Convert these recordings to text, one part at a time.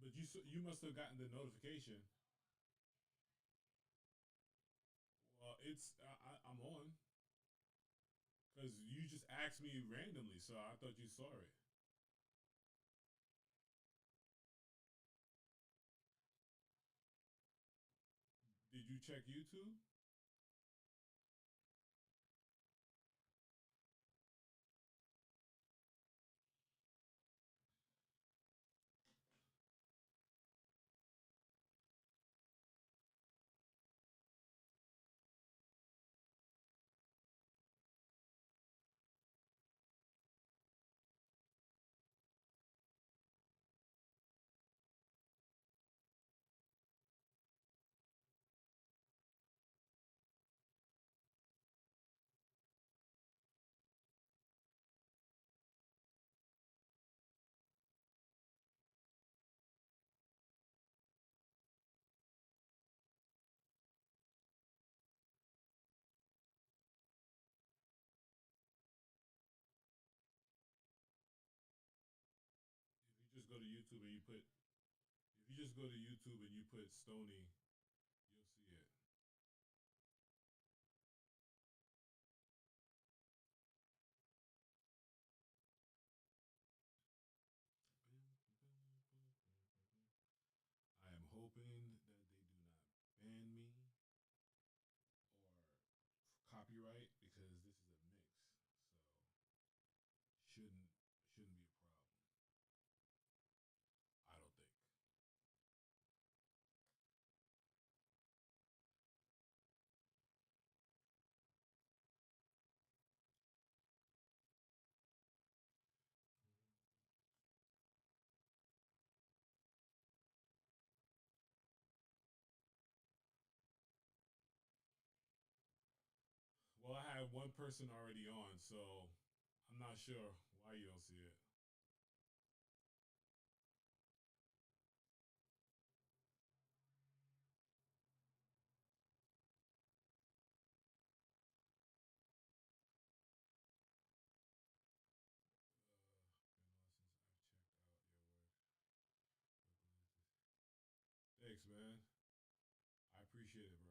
But you must have gotten the notification. Well, I'm on because you just asked me randomly, so I thought you saw it. Did you check YouTube? If you just go to YouTube and you put, if you just go to YouTube and you put Stony, you'll see it. I am hoping that they do not ban me or copyright because this is a mix, so shouldn't shouldn't be a problem. I don't think. Well, I had one person already on, so I'm not sure why you don't see it. Been on since I've checked out your work. So glad to. Thanks, man. I appreciate it, bro.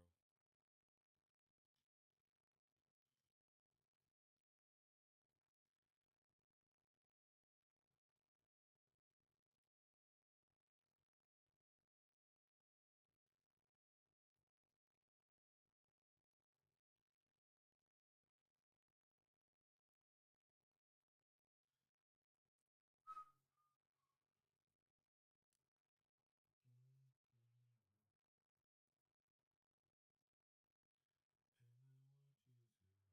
And I want you to want me too. I want you to want me too. America.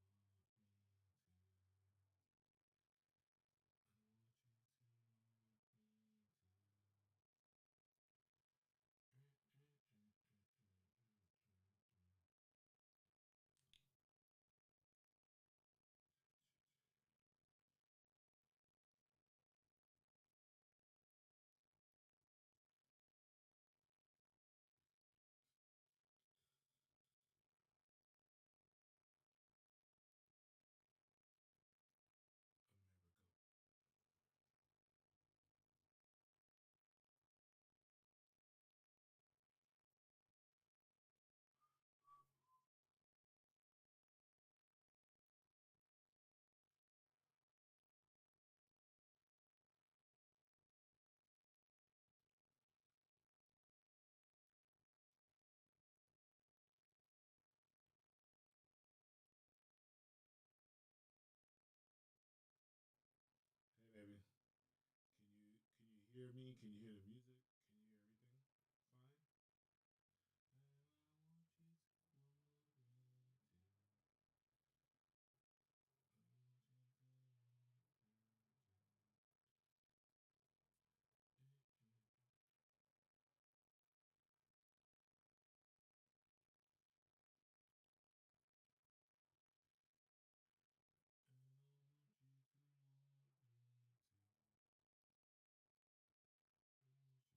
Hey, baby. Can you hear me? Can you hear the music? Can you hear everything? Fine. And I want you to want me too. I want you to want me too. And I want you to want me too.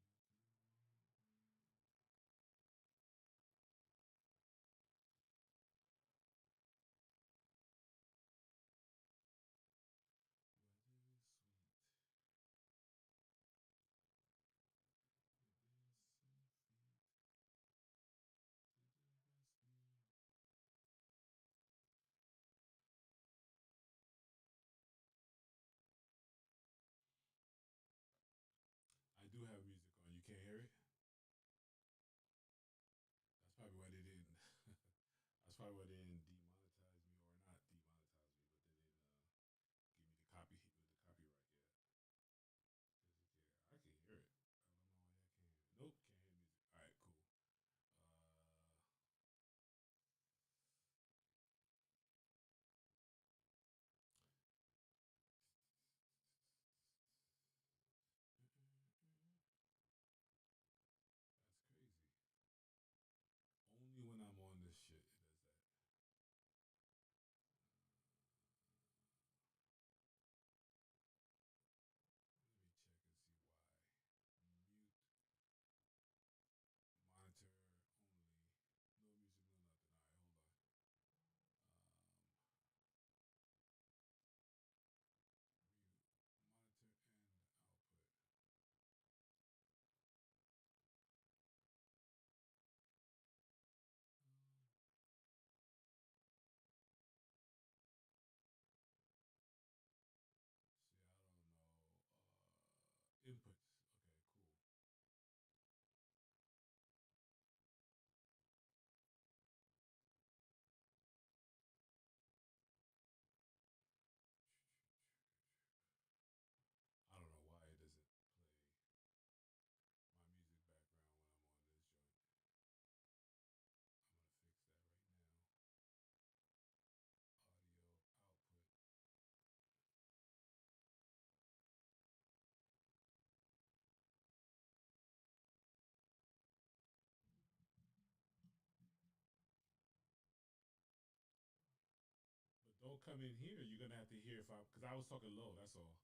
don't come in here, you're gonna have to hear if I, because I was talking low. That's all.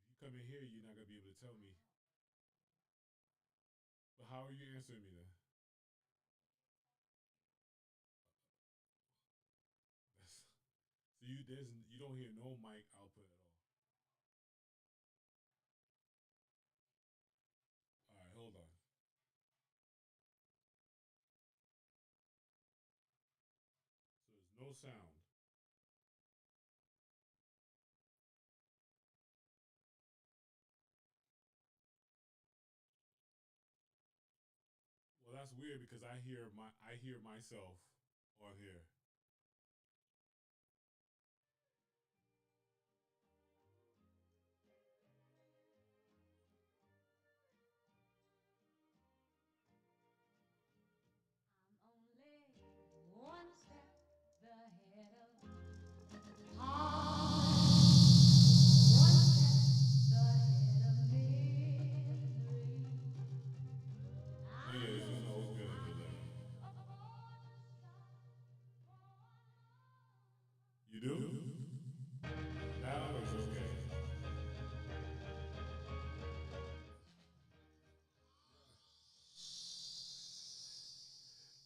If you come in here, you're not gonna be able to tell me. But how are you answering me then? That's, so you don't hear no mic output at all. All right, hold on. So there's no sound. Well, that's weird because I hear myself on here. I'm only one step ahead of one step ahead of me. Oh yeah, this is always good at delay. You do? Now it's okay.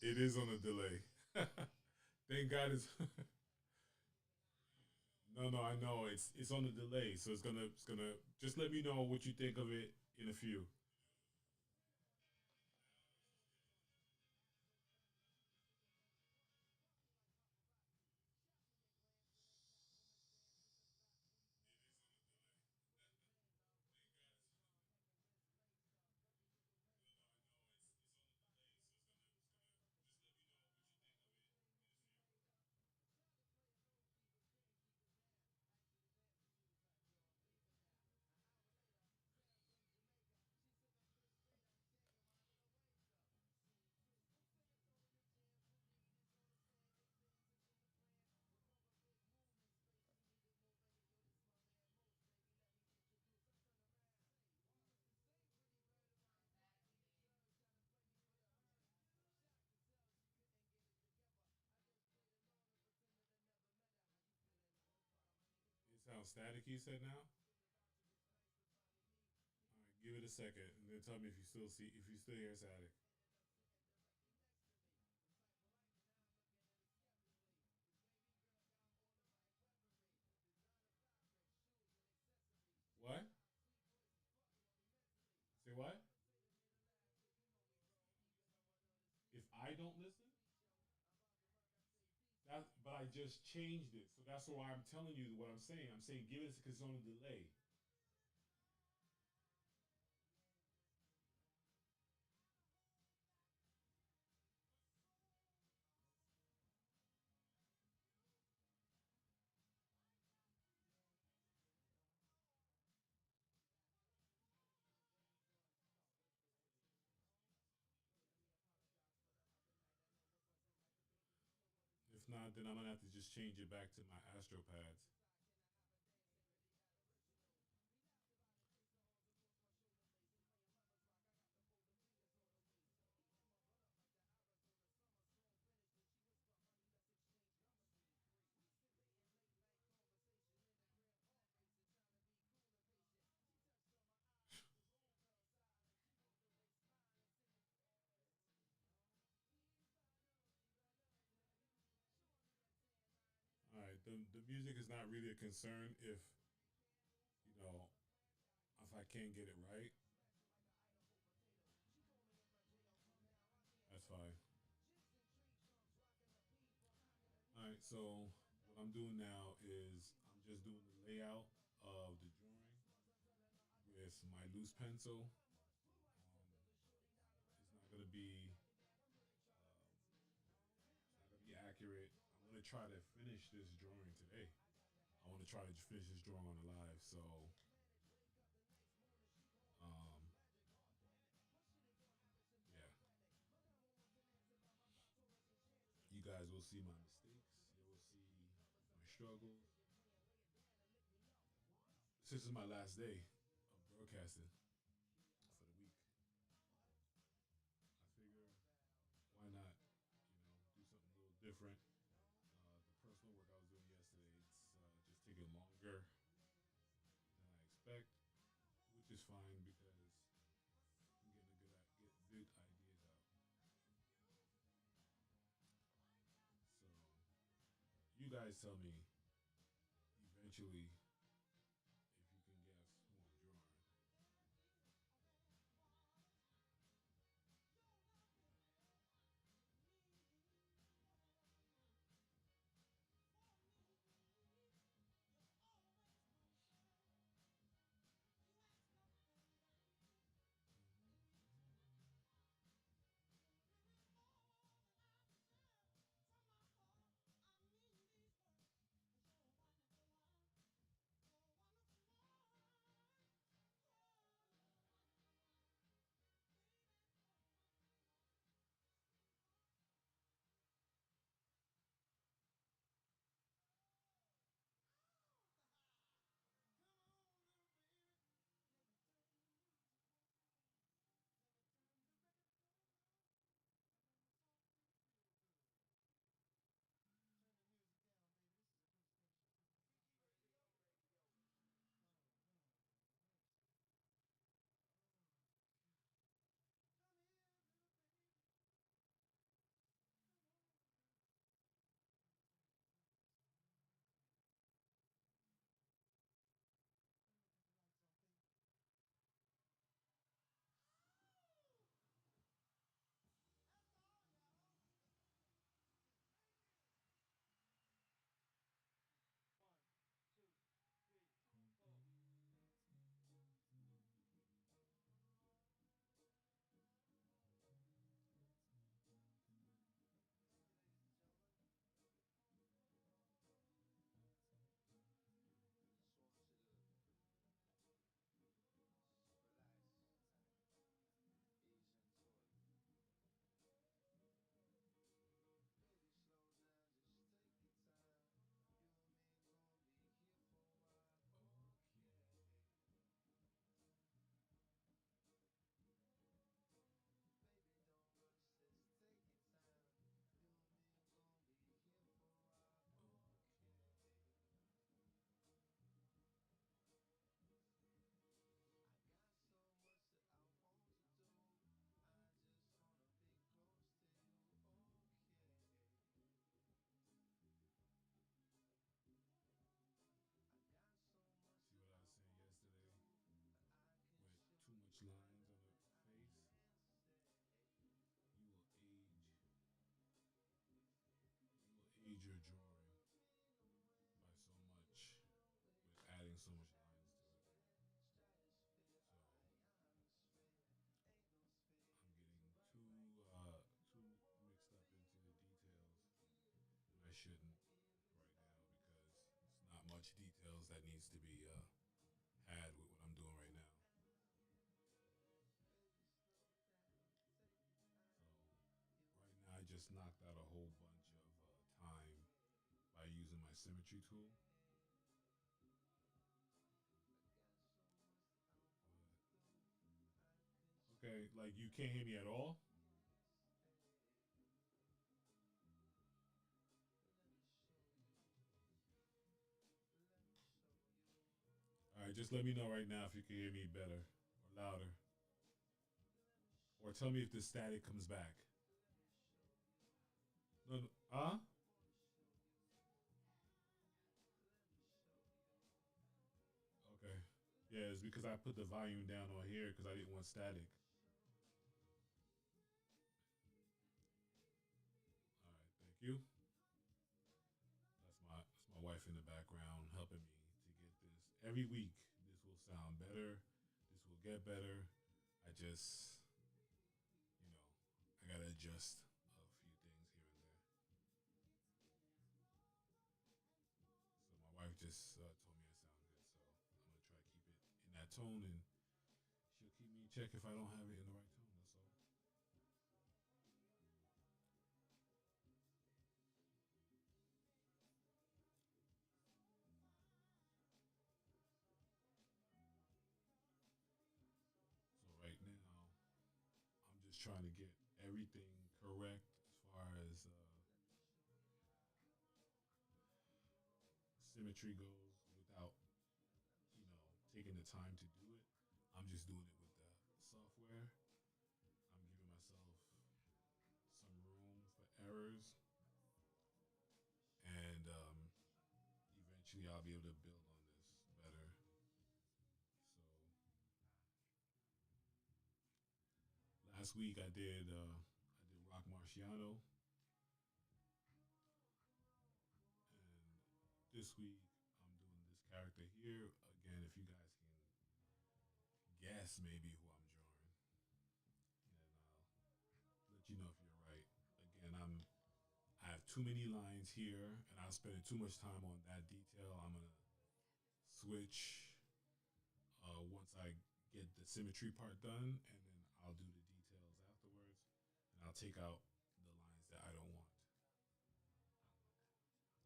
It is on a delay. Thank God it's no, no. I know it's on a delay, so it's gonna just let me know what you think of it in a few. It sounds static. You said now. All right, give it a second, and then tell me if you still hear static. What? Say what? If I don't listen, but I just changed it, so that's why I'm telling you what I'm saying. I'm saying give it because it's on a delay. If not, then I'm gonna have to just change it back to my Astro pads. All right, the music is not really a concern if you know if I can't get it right. That's fine. All right, so what I'm doing now is I'm just doing the layout of the drawing with my loose pencil. It's not gonna be it's not gonna be accurate. I'm gonna try to finish this drawing today. I want to try to finish this drawing on the live. So um, yeah, you guys will see my mistakes. You will see my struggles. This is my last day of broadcasting for the week. I figure why not, do something a little different. The personal workout fine because I'm getting a good ideas out. So you guys tell me eventually if you can guess who I'm drawing. See what I was saying yesterday? With too much lines on the face, you will age your drawing by so much with adding so much lines to it. So I'm getting too mixed up into the details, and I shouldn't right now because it's not much details that needs to be had with what I'm doing right now. So right now I just knocked out a whole bunch of time by using my symmetry tool. Okay, like you can't hear me at all. All right, just let me know right now if you can hear me better or louder, or tell me if the static comes back. No, no, okay. Yeah, it's because I put the volume down on here because I didn't want static. All right, thank you. That's my wife in the background helping me to get this. Every week, this will sound better. This will get better. I just, you know, I gotta adjust a few things here and there. So my wife just told me I sound good, so I'm gonna try to keep it in that tone, and she'll keep me in check if I don't have it in the right tone. That's all. So right now, I'm just trying to get everything correct as far as symmetry goes without, you know, taking the time to do it. I'm just doing it with the software. I'm giving myself some room for errors, and eventually I'll be able to build on this better. So last week I did Rock Marciano, and this week I'm doing this character here again. If you guys can guess maybe who I'm drawing, and I'll let you know if you're right. Again, I have too many lines here, and I'm spending too much time on that detail. I'm gonna switch once I get the symmetry part done, and then I'll do the details afterwards, and I'll take out the lines that I don't want.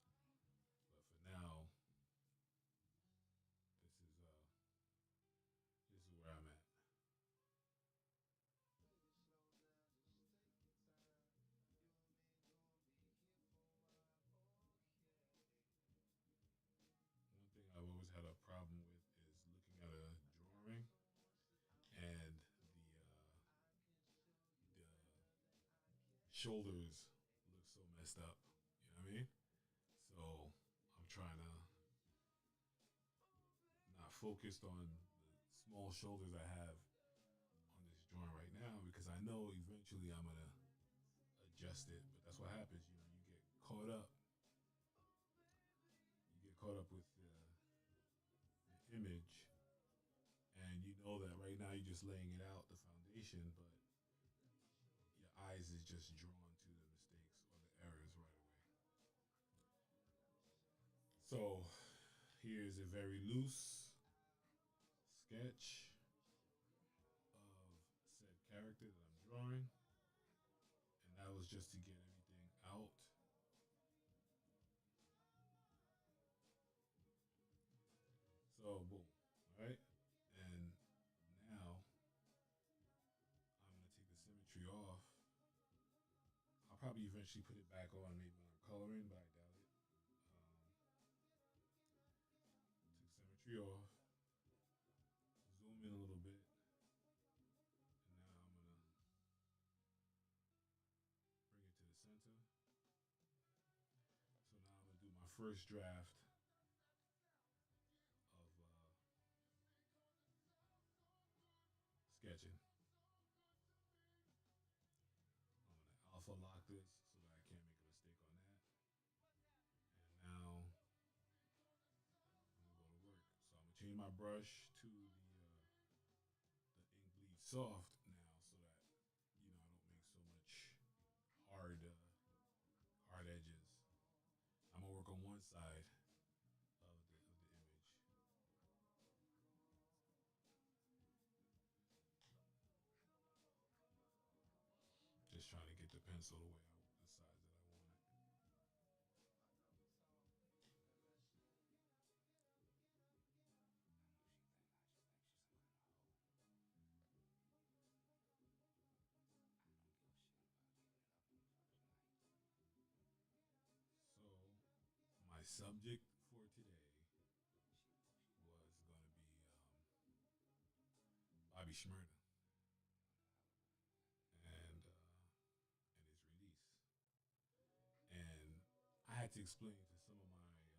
But for now, this is uh this is where I'm at. One thing I've always had a problem with is looking at a drawing and the shoulders look so messed up. You know what I mean? So I'm trying to not focus on the small shoulders I have on this drawing right now because I know eventually I'm gonna adjust it. But that's what happens. You know, you get caught up. You get caught up with the image, and you know that right now you're just laying it out, the foundation, but your eyes is just drawn to the mistakes or the errors right away. So here's a very loose sketch of said character that I'm drawing, and that was just to get everything out. So boom, all right, and now I'm gonna take the symmetry off. I'll probably eventually put it back on maybe when I'm coloring, but I doubt it. Took symmetry off, zoom in a little bit, and now I'm gonna bring it to the center. So now I'm gonna do my first draft of sketching. I'm gonna alpha lock this so that I can't make a mistake on that. And now I'm gonna go to work. So I'm gonna change my brush to the ink bleed soft now, so that I don't make so much hard hard edges. I'm gonna work on one side of the image. Just trying to get the pencil the size that I want it. So my subject for today was gonna be Bobby Shmurda and his release. And I had to explain to some of my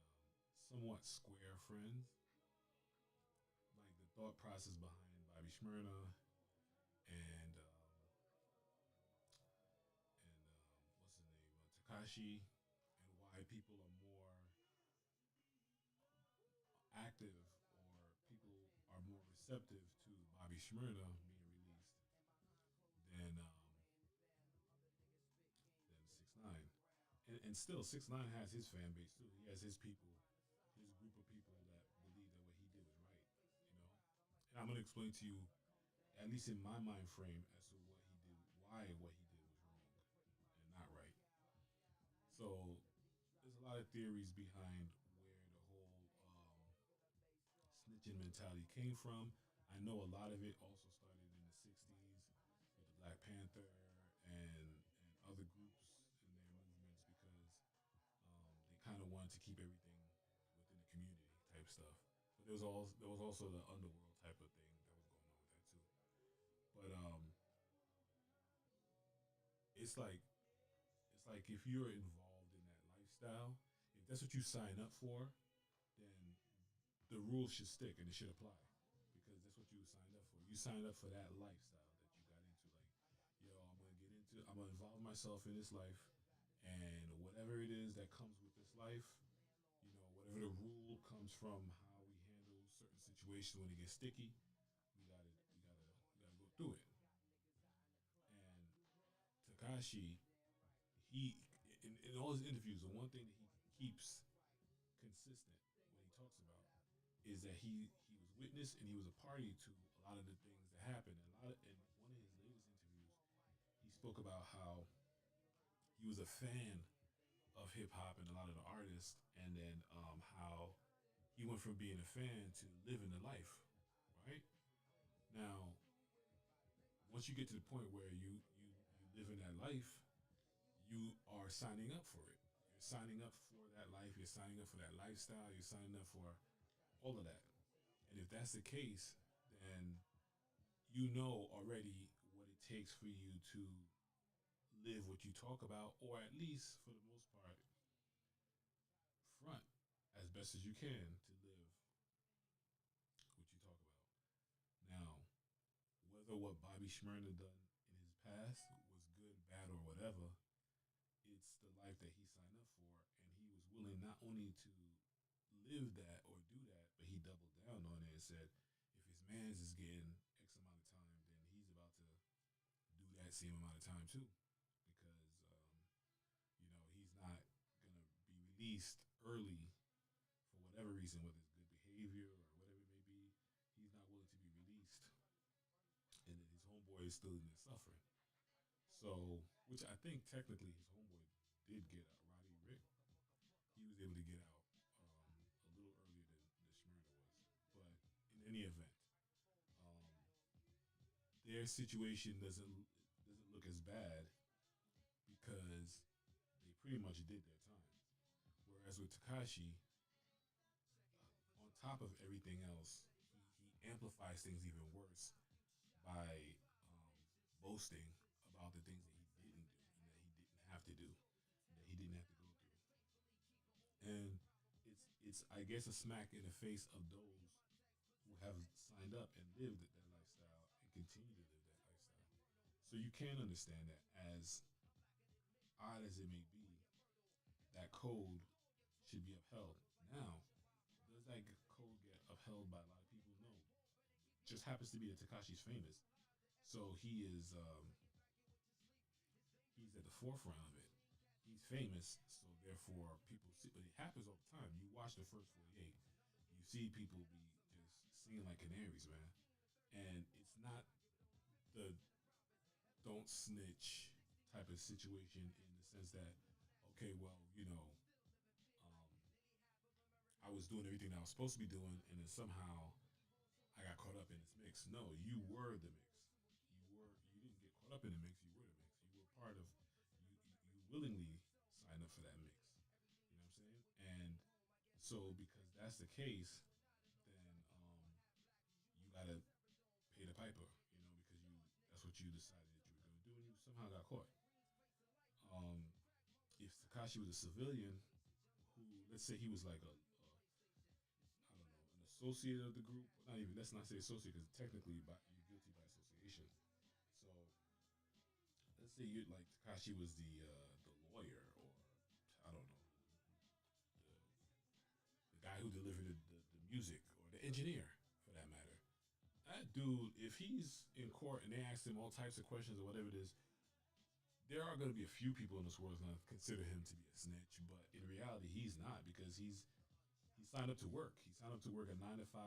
somewhat square friends like the thought process behind Bobby Shmurda and what's his name, Takashi, and why people are more active or people are more receptive to Bobby Shmurda being released than Six Nine. And still, 6ix9ine has his fan base too. He has his people, his group of people that believe that what he did was right. You know, and I'm gonna explain to you, at least in my mind frame, as to what he did, why what he did was wrong and not right. So there's a lot of theories behind where the whole snitching mentality came from. I know a lot of it also started in the '60s with the Black Panther and other groups and their movements because they kind of wanted to keep everything within the community type stuff. But there was also the underworld type of thing that was going on But it's like if you're involved in that lifestyle, if that's what you sign up for, then the rules should stick and it should apply because that's what you signed up for. You signed up for that lifestyle that you got into. Like, yo, I'm gonna involve myself in this life, and whatever it is that comes with this life, whatever the rule comes from how we handle certain situations when it gets sticky, we gotta go through it. And Takashi, he in all his interviews, the one thing that he keeps consistent when he talks about is that he was witness and he was a party to a lot of the things that happened. In one of his latest interviews, he spoke about how he was a fan of hip hop and a lot of the artists, and then how he went from being a fan to living the life. Right now, once you get to the point where you live in that life, you are signing up for it. You're signing up for that life. You're signing up for that lifestyle. You're signing up for all of that. And if that's the case, then you know already what it takes for you to live what you talk about, or at least for the most part, front as best as you can to live what you talk about. Now, whether what Bobby Shmurda done in his past was good, bad, or whatever, it's the life that he signed up for, and he was willing not only to live that or do that, but he doubled down on it and said, if his man's is getting X amount of time, then he's about to do that same amount of time too, because he's not gonna be released early for whatever reason, whether it's good behavior or whatever it may be. He's not willing to be released, and then his homeboy is still in there suffering. So, which I think technically his homeboy did get out. Roddy Rick, he was able to get out a little earlier than Smyrna was. But in any event, um, their situation doesn't look as bad because they pretty much did their time. Whereas with Takashi, on top of everything else, he amplifies things even worse by boasting about the things that he didn't do and that he didn't have to do, and that he didn't have to go through. And it's I guess a smack in the face of those who have signed up and lived that lifestyle and continue to live that lifestyle. So you can understand that, as odd as it may be, that code should be upheld. Now, does that code get upheld by a lot of people? No. Just happens to be that Takashi's famous, so he's at the forefront of it. He's famous, so therefore people see. But it happens all the time. You watch the first 48, you see people be just singing like canaries, man. And it's not the don't snitch type of situation in the sense that, okay, well, um, I was doing everything I was supposed to be doing, and then somehow I got caught up in this mix. No, you were the mix. You didn't get caught up in the mix. You were the mix. You were part of. You willingly signed up for that mix. You know what I'm saying? And so because that's the case, then you gotta pay the piper. Because that's what you decided that you were gonna do, and you somehow got caught. Um, if Takashi was a civilian who, let's say, he was like I don't know, an associate of the group. Not even, let's not say associate because technically you're guilty by association. So let's say you like Takashi was the lawyer, or I don't know, the guy who delivered the music, or the engineer for that matter. That dude, if he's in court and they ask him all types of questions or whatever it is, there are going to be a few people in this world going to consider him to be a snitch, but in reality, he's not, because he signed up to work. He signed up to work a 9 to 5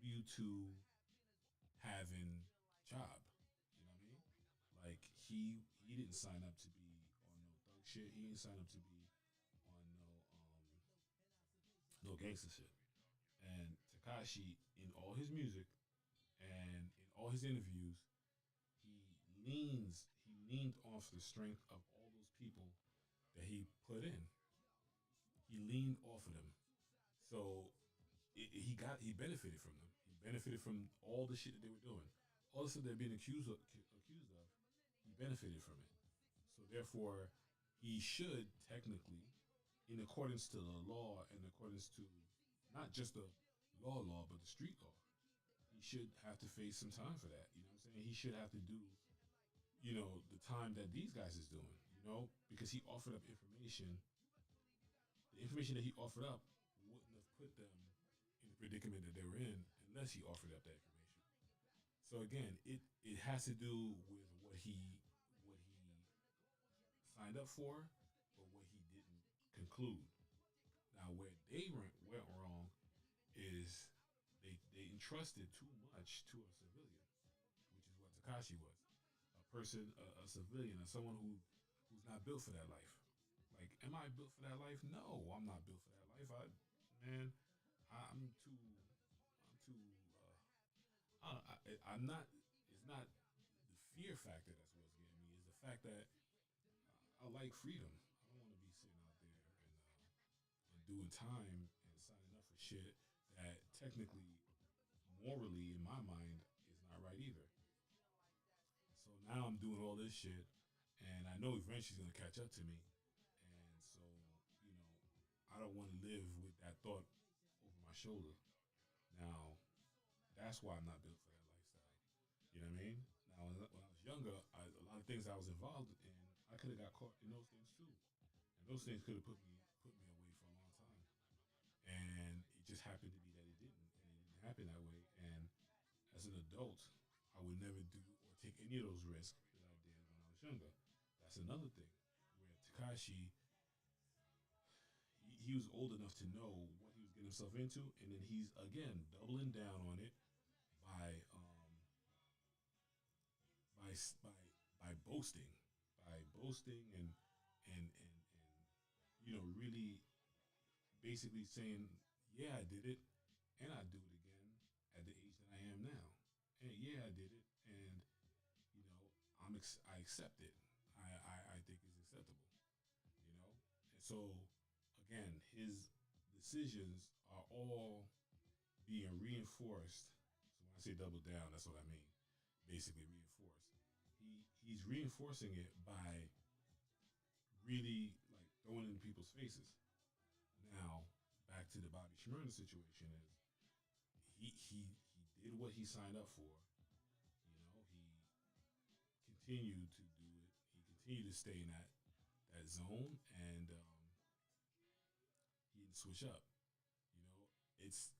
W-2 having job. You know what I mean? Like he didn't sign up to be on no thug shit. He didn't sign up to be on no gangster shit. And Takashi, in all his music and in all his interviews, he leaned off the strength of all those people that he put in. He leaned off of them. So he benefited from them. He benefited from all the shit that they were doing. all of a sudden they're being accused of, he benefited from it. So therefore, he should technically, in accordance to the law and accordance to not just the law, but the street law, he should have to face some time for that. You know what I'm saying? He should have to do, the time that these guys is doing. Because he offered up information. The information that he offered up wouldn't have put them in the predicament that they were in unless he offered up that information. So again, it has to do with what he signed up for, but what he didn't conclude. Now, where they went wrong is they entrusted too much to a civilian, which is what Takashi was. A person, a civilian, or someone who's not built for that life. Like, am I built for that life? No, I'm not built for that life. Man, I'm too, I'm too. I'm not. It's not the fear factor that's what's getting me. It's the fact that I like freedom. I don't want to be sitting out there and doing time and signing up for shit that technically, morally, in my mind, is not right either. So now I'm doing all this shit, and I know eventually it's gonna catch up to me. And so, you know, I don't want to live with that thought over my shoulder. Now, that's why I'm not built for that lifestyle. You know what I mean? Now, when I was younger, a lot of things I was involved in, I could have got caught in those things too, and those things could have put me away for a long time. And it just happened to be that it didn't, and it didn't happen that way. And as an adult, I would never do or take any of those risks that I did when I was younger. That's another thing where Takashi, he was old enough to know what he was getting himself into, and then he's again doubling down on it by by by boasting, and really basically saying, yeah, I did it, and I do it again at the age that I am now, and yeah, I did it, and you know I accept it. I think it's acceptable, you know, and so again, his decisions are all being reinforced. So when I say double down, that's what I mean. Basically reinforced. He's reinforcing it by really like throwing it in people's faces. Now, back to the Bobby Shmurda situation is he did what he signed up for. He continued to do it. He continued to stay in that zone, and he didn't switch up. You know, it's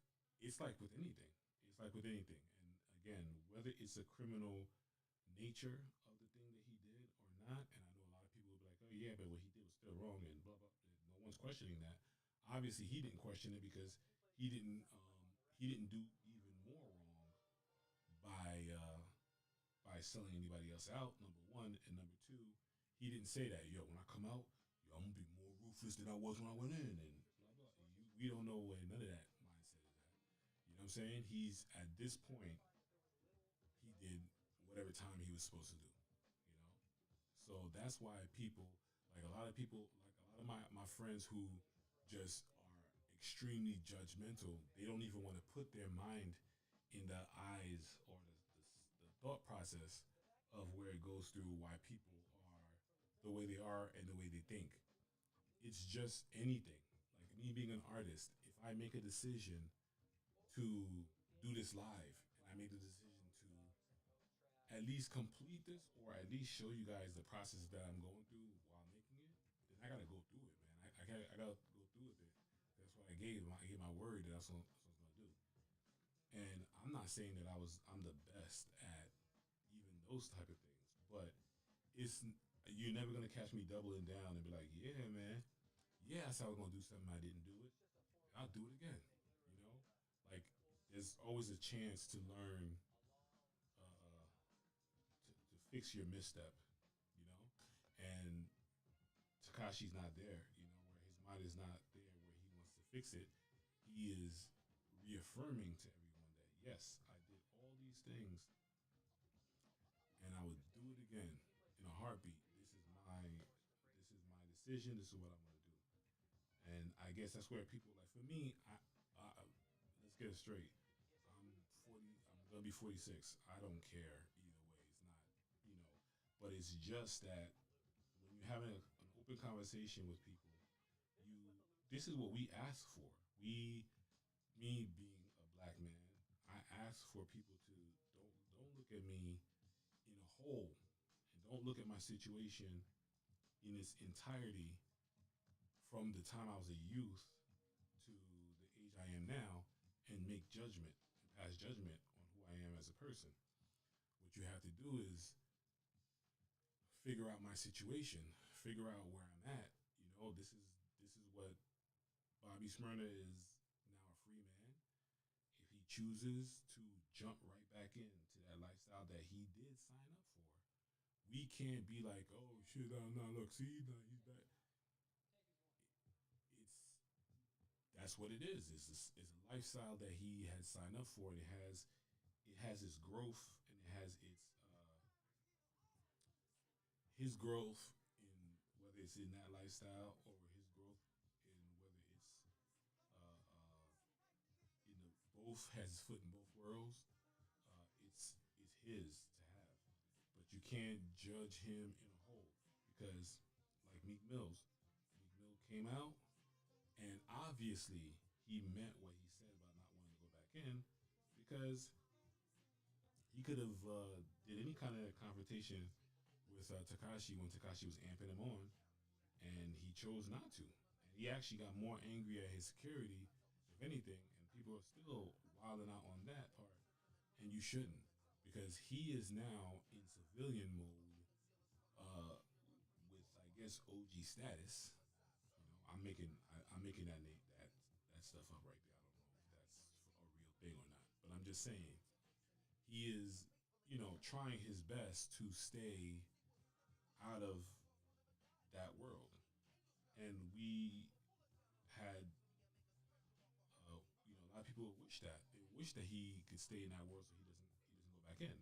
it's like with anything. It's like with anything. And again, whether it's a criminal nature of the thing that he did or not, and I know a lot of people will be like, oh yeah, but what he did was still wrong and blah blah. No one's questioning that. Obviously, he didn't question it because he didn't do even more wrong by selling anybody else out. Number one, and number two, he didn't say that. Yo, when I come out, yo, I'm gonna be more ruthless than I was when I went in, and blah blah. We don't know where none of that mindset is at. You know what I'm saying? He's at this point, he did whatever time he was supposed to do. You know, so that's why people, like a lot of people, like a lot of my friends who just are extremely judgmental. They don't even want to put their mind in the eyes or the thought process of where it goes through why people are the way they are and the way they think. It's just anything. Like me being an artist, if I make a decision to do this live and I make the decision to at least complete this or at least show you guys the process that I'm going through while making it, then I gotta go through it, man. I gotta go through it. That's what I gave my word that that's what I was gonna do. And I'm not saying that I'm the best at even those type of things, but it's you're never gonna catch me doubling down and be like, yeah, man, yeah, I said I was gonna do something, I didn't do it. I'll do it again. You know, like there's always a chance to learn, to fix your misstep. You know, and Takashi's not there. You know, where his mind is not there where he wants to fix it. He is reaffirming to everyone that yes, I did all these things and I would do it again in a heartbeat. This is my decision. This is what I'm gonna do. And I guess that's where people like for me. Let's get it straight. I'm 40. I'm be 46. I don't care either way. It's not, you know, but it's just that when you're having an open conversation with people, you this is what we ask for. Me being a black man, I ask for people to don't look at me in a whole, and don't look at my situation in its entirety from the time I was a youth to the age I am now, and make judgment and pass judgment on who I am as a person. What you have to do is figure out my situation, figure out where I'm at. You know, this is what Bobby Smyrna is now a free man. If he chooses to jump right back into that lifestyle that he did sign up for, we can't be like, oh shit, no, look, see, no, he's back. It's That's what it is. It's a lifestyle that he has signed up for. And it has its growth, and it has his growth in whether it's in that lifestyle, or his growth in whether it's in the both has his foot in both worlds. It's his to have, but you can't judge him in a whole, because like Meek Mill came out, and obviously he meant what he said about not wanting to go back in, because he could have did any kind of confrontation with Takashi when Takashi was amping him on, and he chose not to. And he actually got more angry at his security, if anything, and people are still wilding out on that part. And you shouldn't, because he is now in civilian mode with, I guess, OG status. I'm making that stuff up right there. I don't know if that's a real thing or not, but I'm just saying he is, trying his best to stay out of that world. And we had, a lot of people wish that he could stay in that world, so he doesn't go back in.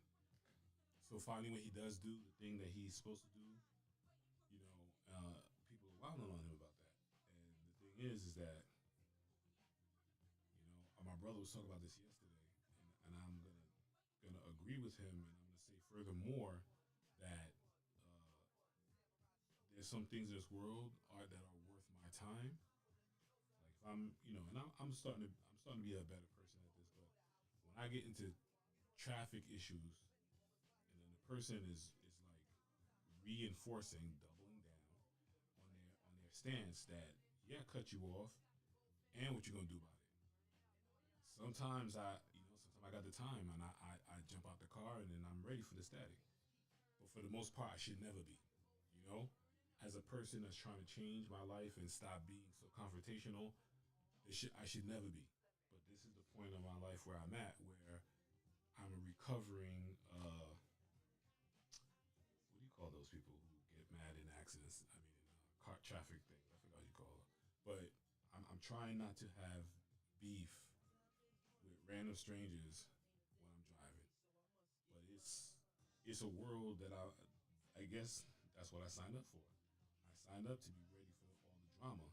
So finally, when he does do the thing that he's supposed to do, people are wilding on him about that. And the thing is that my brother was talking about this yesterday, and I'm gonna agree with him, and I'm gonna say furthermore that there's some things in this world are that are worth my time. Like if and I'm starting to be a better person at this. But when I get into traffic issues, and then the person is like reinforcing, doubling down on their stance that, yeah, cut you off, and what you gonna do about it. Sometimes I got the time, and I jump out the car, and then I'm ready for the static. But for the most part, I should never be. You know, as a person that's trying to change my life and stop being so confrontational, I should never be. But this is the point of my life where I'm at, where I'm a recovering. What do you call those people who get mad in accidents? I mean, car traffic things. I forgot what you call it. But I'm trying not to have beef with random strangers when I'm driving. But it's a world that I guess that's what I signed up for. I signed up to be ready for all the drama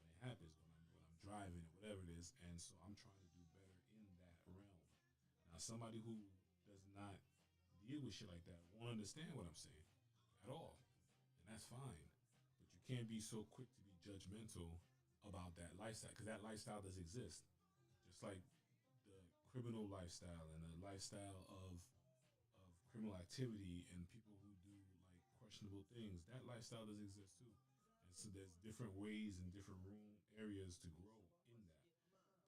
when it happens, when I'm driving or whatever it is, and so I'm trying to do better in that realm. Now, somebody who does not deal with shit like that won't understand what I'm saying at all, and that's fine. But you can't be so quick to be judgmental about that lifestyle, because that lifestyle does exist, just like the criminal lifestyle and the lifestyle of criminal activity and people who do like questionable things. That lifestyle does exist too. And so there's different ways and different room areas to grow in that.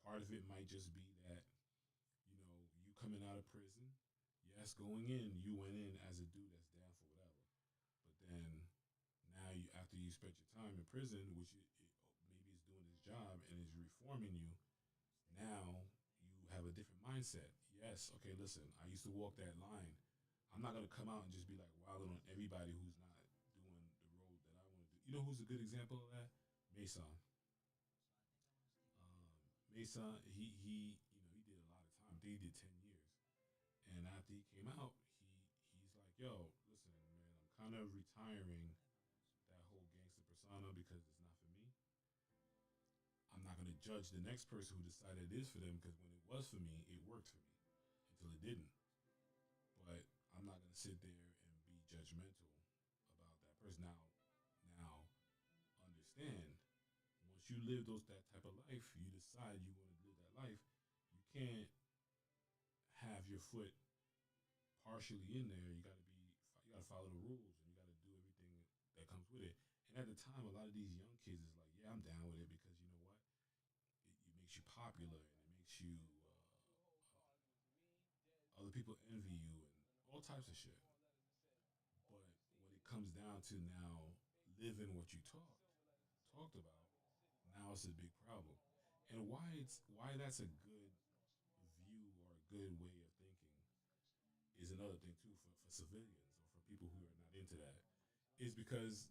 Part of it might just be that, you coming out of prison, yes, going in, you went in as a dude that's down for whatever. But then now after you spent your time in prison, which maybe is doing his job and is reforming you, now you have a different mindset. Yes, okay, listen, I used to walk that line. I'm not gonna come out and just be like wilding on everybody who's not doing the road that I want to do. You know who's a good example of that? Mason. Mason, he did a lot of time. I think he did 10 years. And after he came out, he's like, yo, listen, man, I'm kind of retiring that whole gangster persona because it's not for me. I'm not gonna judge the next person who decided it is for them, because when it was for me, it worked for me until it didn't. But I'm not gonna sit there and be judgmental about that person. Now, understand. Once you live that type of life, you decide you want to live that life. You can't have your foot partially in there. You gotta follow the rules, and you gotta do everything that comes with it. And at the time, a lot of these young kids is like, yeah, I'm down with it because you know what? It makes you popular and it makes you other people envy you and all types of shit. But when it comes down to now living what you talked about, now it's a big problem. And why that's a good view or a good way of thinking is another thing too for civilians or for people who are not into that is because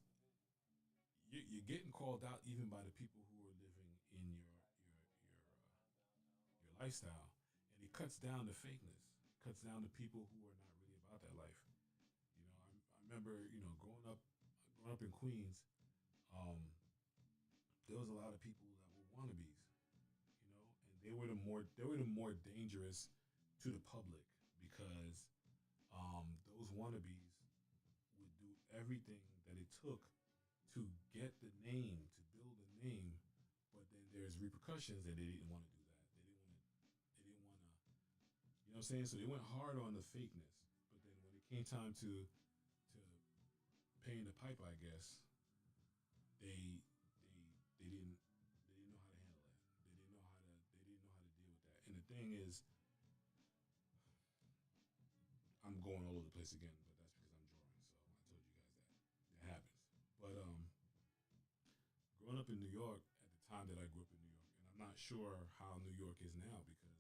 you're getting called out even by the people who are living in your lifestyle, and it cuts down the fakeness, cuts down the people who are not really about that life. I remember growing up in Queens. Um, there was a lot of people that were wannabes, and they were the more dangerous to the public because those wannabes would do everything that it took to get the name, to build a name, but then there's repercussions and they didn't want to do that. They didn't want to, you know what I'm saying? So they went hard on the fakeness, but then when it came time to paying the piper, I guess they didn't know how to handle it. They didn't know how to deal with that. And the thing is, I'm going all over the place again, but that's because I'm drawing. So I told you guys that it happens. But growing up in New York at the time that I grew up in New York, and I'm not sure how New York is now because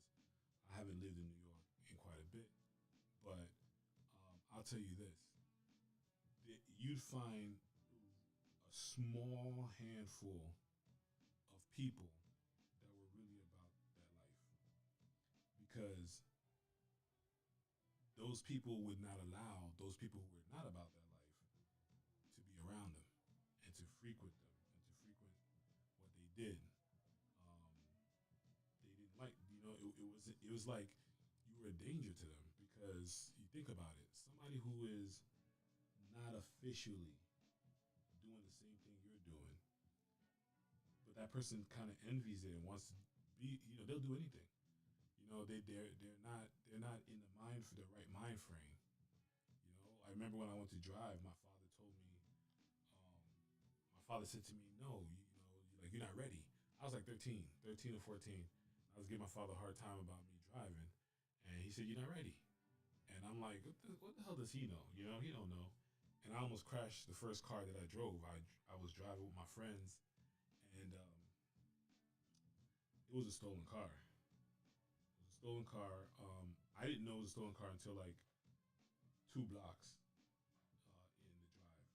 I haven't lived in New York in quite a bit. But I'll tell you this: you'd find a small handful of people that were really about that life because those people would not allow those people who were not about that life to be around them and to frequent them and to frequent what they did. Um, they didn't like, it was like you were a danger to them because you think about it, somebody who is not officially doing the same thing you're doing, but that person kind of envies it and wants to be, they'll do anything. They're not in the mind for the right mind frame. I remember when I went to drive, um, my father said to me, "No, like you're not ready." I was like 13 or 14. I was giving my father a hard time about me driving, and he said, "You're not ready." And I'm like, "What the hell does he know? He don't know." And I almost crashed the first car that I drove. I was driving with my friends, and it was a stolen car. It was a stolen car. I didn't know it was a stolen car until like 2 blocks in the drive,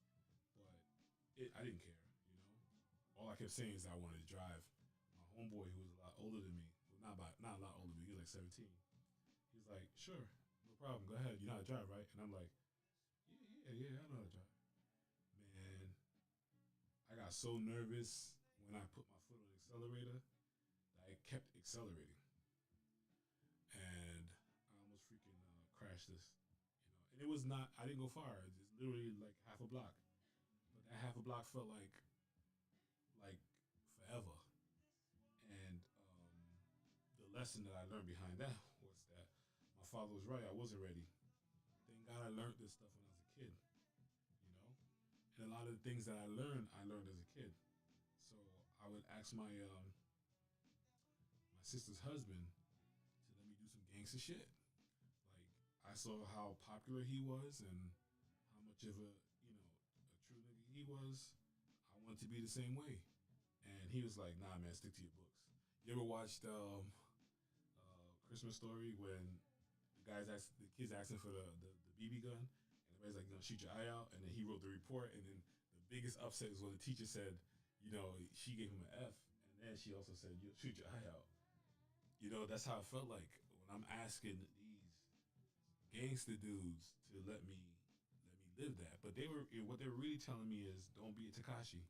but I didn't care. All I kept saying is I wanted to drive. My homeboy, who was a lot older than me, well, not a lot older, but he was like 17. He was like, "Sure, no problem. Go ahead. You know how to drive, right?" And I'm like, "Yeah, yeah, yeah. I know how to drive." Man, I got so nervous when I put my foot on the accelerator that I kept accelerating, and I almost freaking crashed this. And it was not. I didn't go far. It's literally like half a block, but that half a block felt like forever. And the lesson that I learned behind that was that my father was right. I wasn't ready. Thank God I learned this stuff when I was a kid. You know, and a lot of the things that I learned as a kid. So I would ask my sister's husband to let me do some gangster shit. Like I saw how popular he was and how much of a true nigga he was. I wanted to be the same way. And he was like, "Nah, man, stick to your books." You ever watched Christmas Story when the kids asking for the BB gun, and everybody's like, "No, shoot your eye out," and then he wrote the report, and then the biggest upset is when the teacher said, she gave him an F, and then she also said, "You shoot your eye out." That's how it felt like when I'm asking these gangster dudes to let me live that. But what they were really telling me is, don't be a Takashi.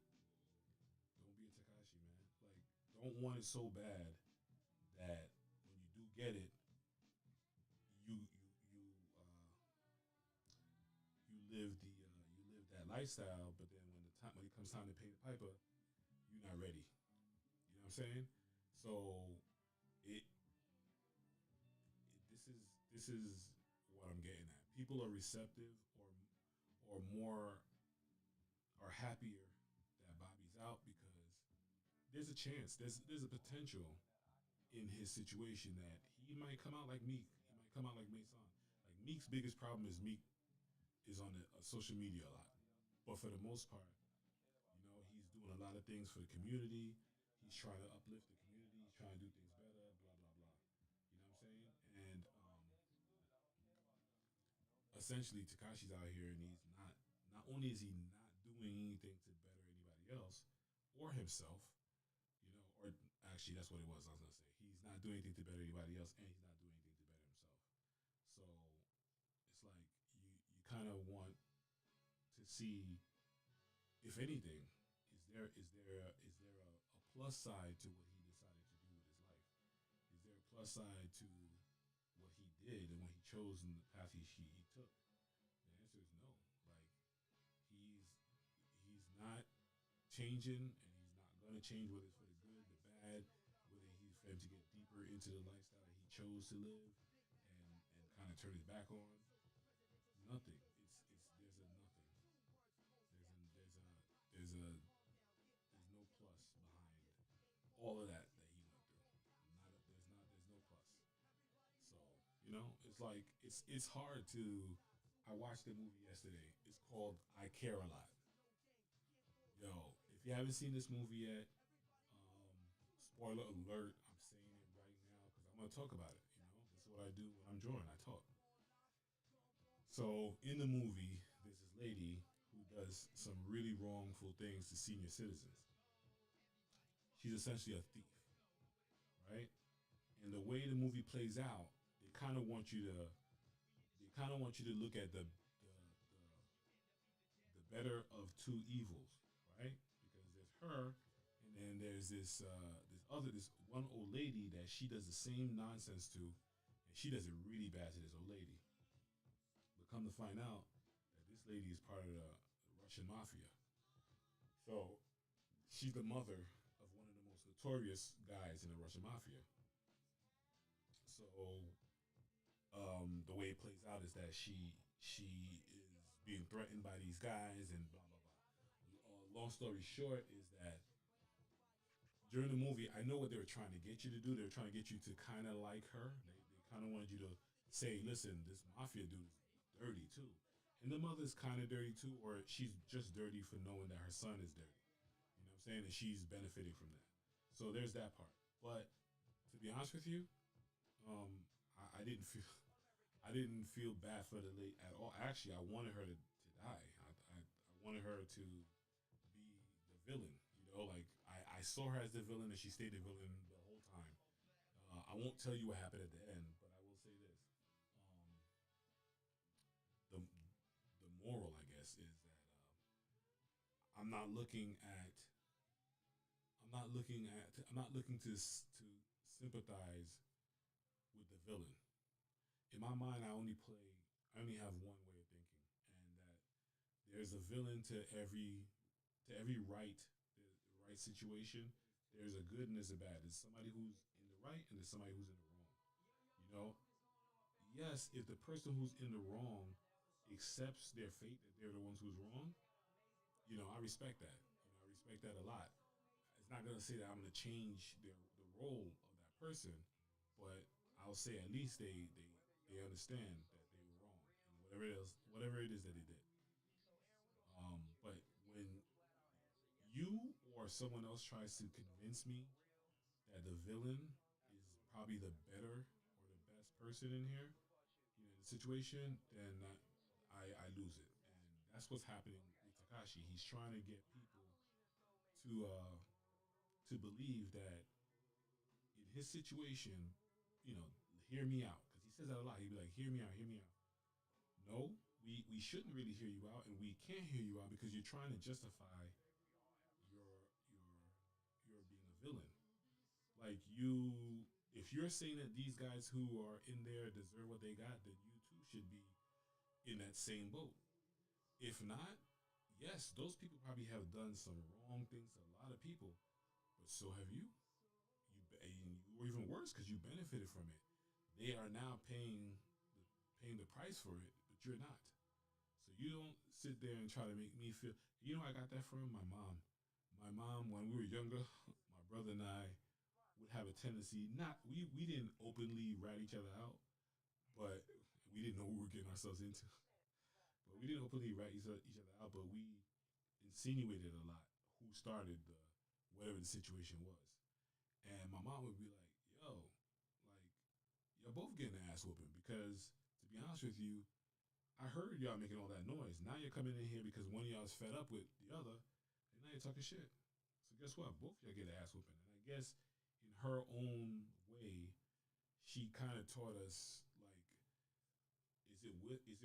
Don't be a Takashi, man. Like, don't want it so bad that when you do get it, lifestyle, but then when it comes time to pay the piper, you're not ready. You know what I'm saying? So it, this is what I'm getting at. People are receptive or more are happier that Bobby's out because there's a chance, there's a potential in his situation that he might come out like Meek. He might come out like Mason. Like Meek's biggest problem is Meek is on the social media a lot, but for the most part, he's doing a lot of things for the community. He's trying to uplift the community. He's trying to do things better. Blah blah blah. You know what I'm saying? And essentially, Takashi's out here, and he's not. Not only is he not doing anything to better anybody else or himself, or actually that's what it was. I was gonna say he's not doing anything to better anybody else, and he's not doing anything to better himself. So it's like you kind of want to see, if anything, is there a plus side to what he decided to do with his life? Is there a plus side to what he did and what he chose and the path he took? The answer is no. Like he's not changing, and he's not gonna change, whether it's for the good, the bad, whether he's for him to get deeper into the lifestyle that he chose to live and kind of turn his back on. Nothing. There's a nothing. There's no plus behind all of that he went through. There's no plus. So it's like it's hard to. I watched the movie yesterday. It's called I Care a Lot. Yo, if you haven't seen this movie yet, spoiler alert, I'm saying it right now because I'm gonna talk about it. This is what I do when I'm drawing. I talk. So in the movie, there's this lady who does some really wrongful things to senior citizens. She's essentially a thief, right? And the way the movie plays out, they kind of want you to look at the better of two evils, right? Because there's her, and then there's this one old lady that she does the same nonsense to, and she does it really bad to this old lady. But come to find out that this lady is part of the Russian mafia. So she's the mother of one of the most notorious guys in the Russian mafia. So the way it plays out is that she is being threatened by these guys and blah blah blah. Long story short is that during the movie, I know what they were trying to get you to do. They were trying to get you to kind of like her. They kind of wanted you to say, "Listen, this mafia dude is dirty too," and the mother's kind of dirty too, or she's just dirty for knowing that her son is dirty. You know what I'm saying? And she's benefiting from that. So there's that part. But to be honest with you, I didn't feel I didn't feel bad for the late at all. Actually, I wanted her to die. I wanted her to be the villain. Like I saw her as the villain, and she stayed the villain the whole time. I won't tell you what happened at the end, but I will say this: the the moral, I guess, is that I'm not looking at I'm not looking to sympathize with the villain. In my mind, I only have one way of thinking, and that there's a villain to every right situation. There's a good and there's a bad. There's somebody who's in the right and there's somebody who's in the wrong. You know, yes, if the person who's in the wrong accepts their fate that they're the ones who's wrong, I respect that. I respect that a lot. It's not gonna say that I'm gonna change the role of that person, but I'll say at least they understand that they were wrong and whatever it is that they did. But when you or someone else tries to convince me that the villain is probably the better or the best person in here, in the situation, then I lose it, and that's what's happening with Takashi. He's trying to get people to believe that in his situation, you know, hear me out, because he says that a lot. He'd be like, "Hear me out, hear me out." No, we shouldn't really hear you out, and we can't hear you out because you're trying to justify your being a villain. Like if you're saying that these guys who are in there deserve what they got, then you too should be in that same boat. If not, yes, those people probably have done some wrong things to a lot of people, but so have you. Or even worse, because you benefited from it. They are now paying the price for it, but you're not. So you don't sit there and try to make me feel. You know, where I got that from my mom. My mom, when we were younger, my brother and I would have a tendency. Not we didn't openly rat each other out, but we didn't know what we were getting ourselves into. But we didn't openly rat each other out, but we insinuated a lot who started the whatever the situation was. And my mom would be like, "Yo, like you're both getting an ass whooping because to be honest with you, I heard y'all making all that noise. Now you're coming in here because one of y'all's fed up with the other, and now you're talking shit. So guess what? Both of y'all get an ass whooping. And I guess in her own way, she kind of taught us like, is it worth it?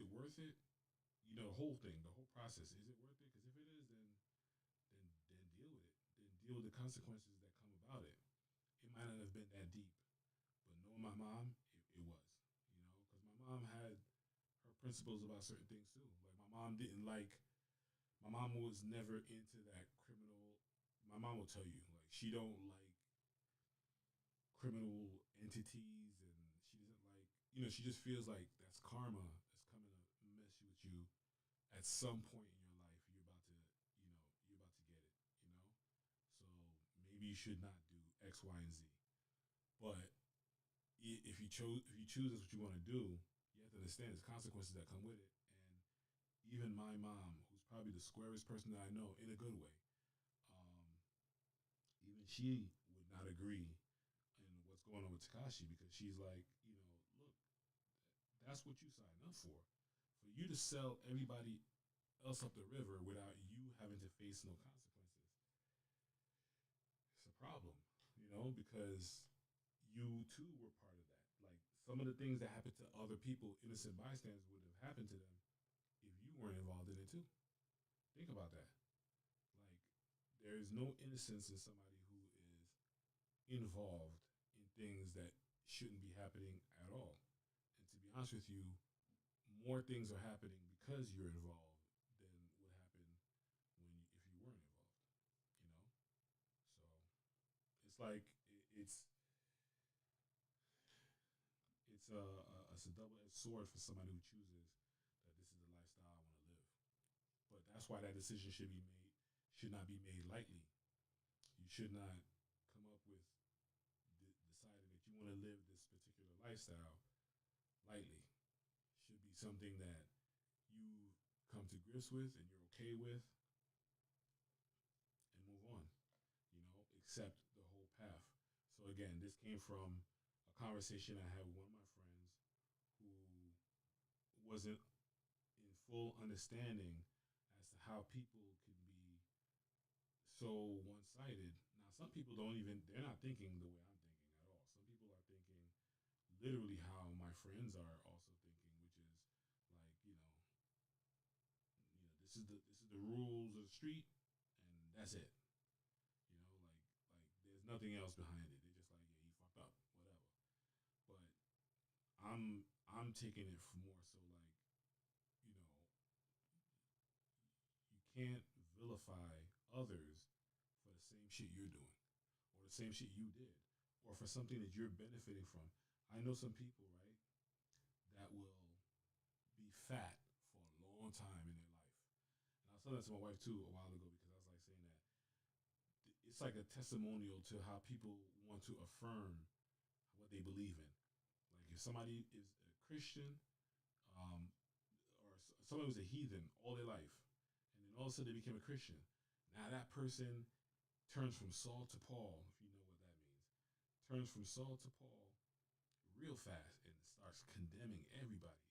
You know, the whole thing, the whole process. Is it worth it? Because if it is, then deal with it. Then deal with the consequences that come about it. It might not have been that deep, but knowing my mom, it was. You know, because my mom had her principles about certain things too. Like my mom didn't like. My mom was never into that criminal. My mom will tell you like she don't like criminal entities, and she doesn't like. You know, she just feels like that's karma that's coming to mess with you at some point in your life. You're about to get it. You know, so maybe you should not do X, Y, and Z. But if you choose that's what you want to do, you have to understand there's consequences that come with it. And even my mom, who's probably the squarest person that I know in a good way, um, even she would not agree in what's going on with Takashi because she's like, look, that's what you signed up for. For you to sell everybody else up the river without you having to face no consequences, it's a problem, because you too were part of that. Like some of the things that happened to other people, innocent bystanders, would have happened to them if you weren't involved in it too. Think about that. Like there is no innocence in somebody who is involved in things that shouldn't be happening at all. And to be honest with you, more things are happening because you're involved than would happen if you weren't involved. You know, so it's like it's a double edged sword for somebody who chooses that this is the lifestyle I want to live. But that's why that decision should not be made lightly. You should not come up with deciding that you want to live this particular lifestyle lightly. Should be something that you come to grips with and you're okay with and move on. Accept the whole path. So again, this came from a conversation I had with one of my friends who wasn't in full understanding as to how people can be so one-sided. Now, some people they're not thinking the way I'm thinking at all. Some people are thinking literally how my friends are also thinking, which is like, this is the rules of the street, and that's it. Like there's nothing else behind it. They're just like, yeah, he fucked up, whatever. But I'm taking it for more so like, you know, you can't vilify others for the same shit you're doing, or the same shit you did, or for something that you're benefiting from. I know some people, right, that will be fat for a long time in their life. And I was telling that to my wife too a while ago because I was like saying that it's like a testimonial to how people want to affirm what they believe in. Like if somebody is a Christian, um, or somebody was a heathen all their life, and then all of a sudden they became a Christian. Now that person turns from Saul to Paul, if you know what that means. Turns from Saul to Paul real fast and starts condemning everybody.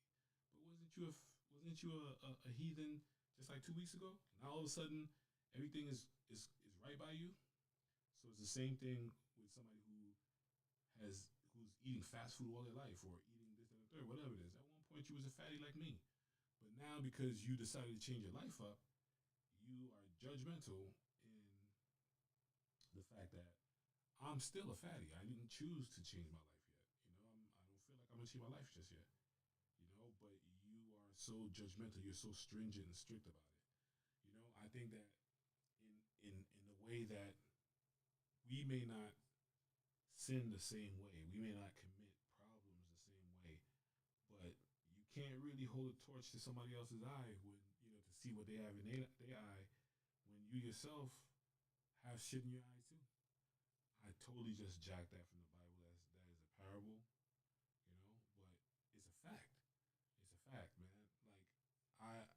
But wasn't you a heathen just like 2 weeks ago? Now all of a sudden everything is right by you. So it's the same thing with somebody who's eating fast food all their life or eating this and the third, whatever it is. At one point you was a fatty like me. But now because you decided to change your life up, you are judgmental in the fact that I'm still a fatty. I didn't choose to change my life yet. I don't feel like I'm gonna change my life just yet. But you are so judgmental. You're so stringent and strict about it. think that in the way that we may not sin the same way, we may not commit problems the same way, but you can't really hold a torch to somebody else's eye when to see what they have in their eye when you yourself have shit in your eye too. I totally just jacked that from the Bible. That is a parable, but it's a fact. It's a fact, man. Like I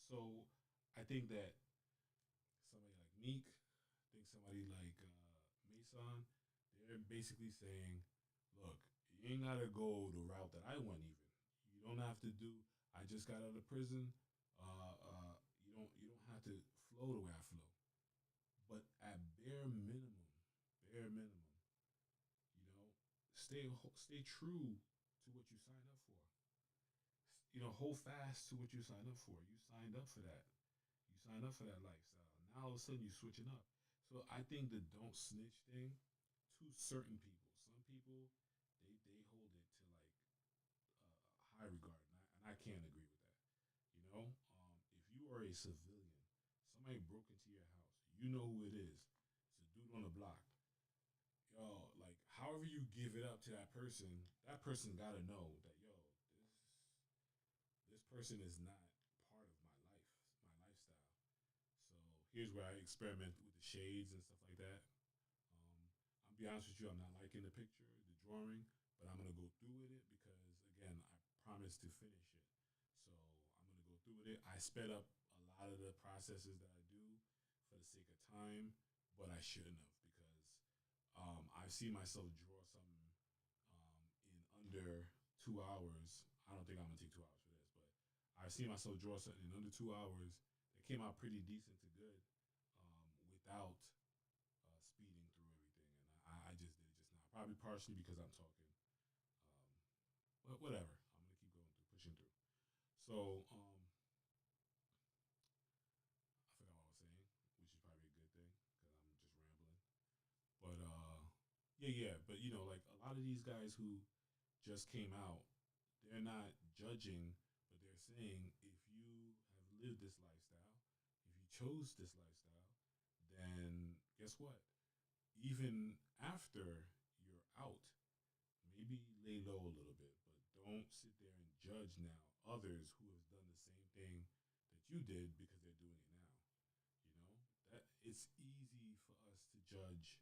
so I think that somebody like Meek, I think somebody like Mason, they're basically saying, look, you ain't gotta go the route that I went. Even you don't have to do. I just got out of prison. You don't have to flow the way I flow. But at bare minimum, stay true to what you signed up for. Hold fast to what you signed up for. You signed up for that. You signed up for that lifestyle. Now all of a sudden you're switching up. So I think the don't snitch thing to certain people. Some people they hold it to like high regard, and I can't agree with that. If you are a civilian, somebody broke into your house, you know who it is. It's a dude on the block. Yo, like however you give it up to that person gotta know that this person is not part of my life, my lifestyle. So here's where I experiment with the shades and stuff like that. I'll be honest with you, I'm not liking the picture, the drawing, but I'm gonna go through with it because again, I promised to finish it. So I'm gonna go through with it. I sped up a lot of the processes that I do for the sake of time, but I shouldn't have because I've seen myself draw something in under 2 hours. I don't think I'm gonna take 2 hours for this, but I've seen myself draw something in under 2 hours that came out pretty decent to good without speeding through everything. And I just did it just now. Probably partially because I'm talking. But whatever. I'm gonna keep going through, pushing through. So I forgot what I was saying, which is probably a good thing because I'm just rambling. But yeah. But like a lot of these guys who just came out, they're not judging, but they're saying if you have lived this lifestyle, if you chose this lifestyle, then guess what? Even after you're out, maybe lay low a little bit, but don't sit there and judge now others who have done the same thing that you did because they're doing it now. That it's easy for us to judge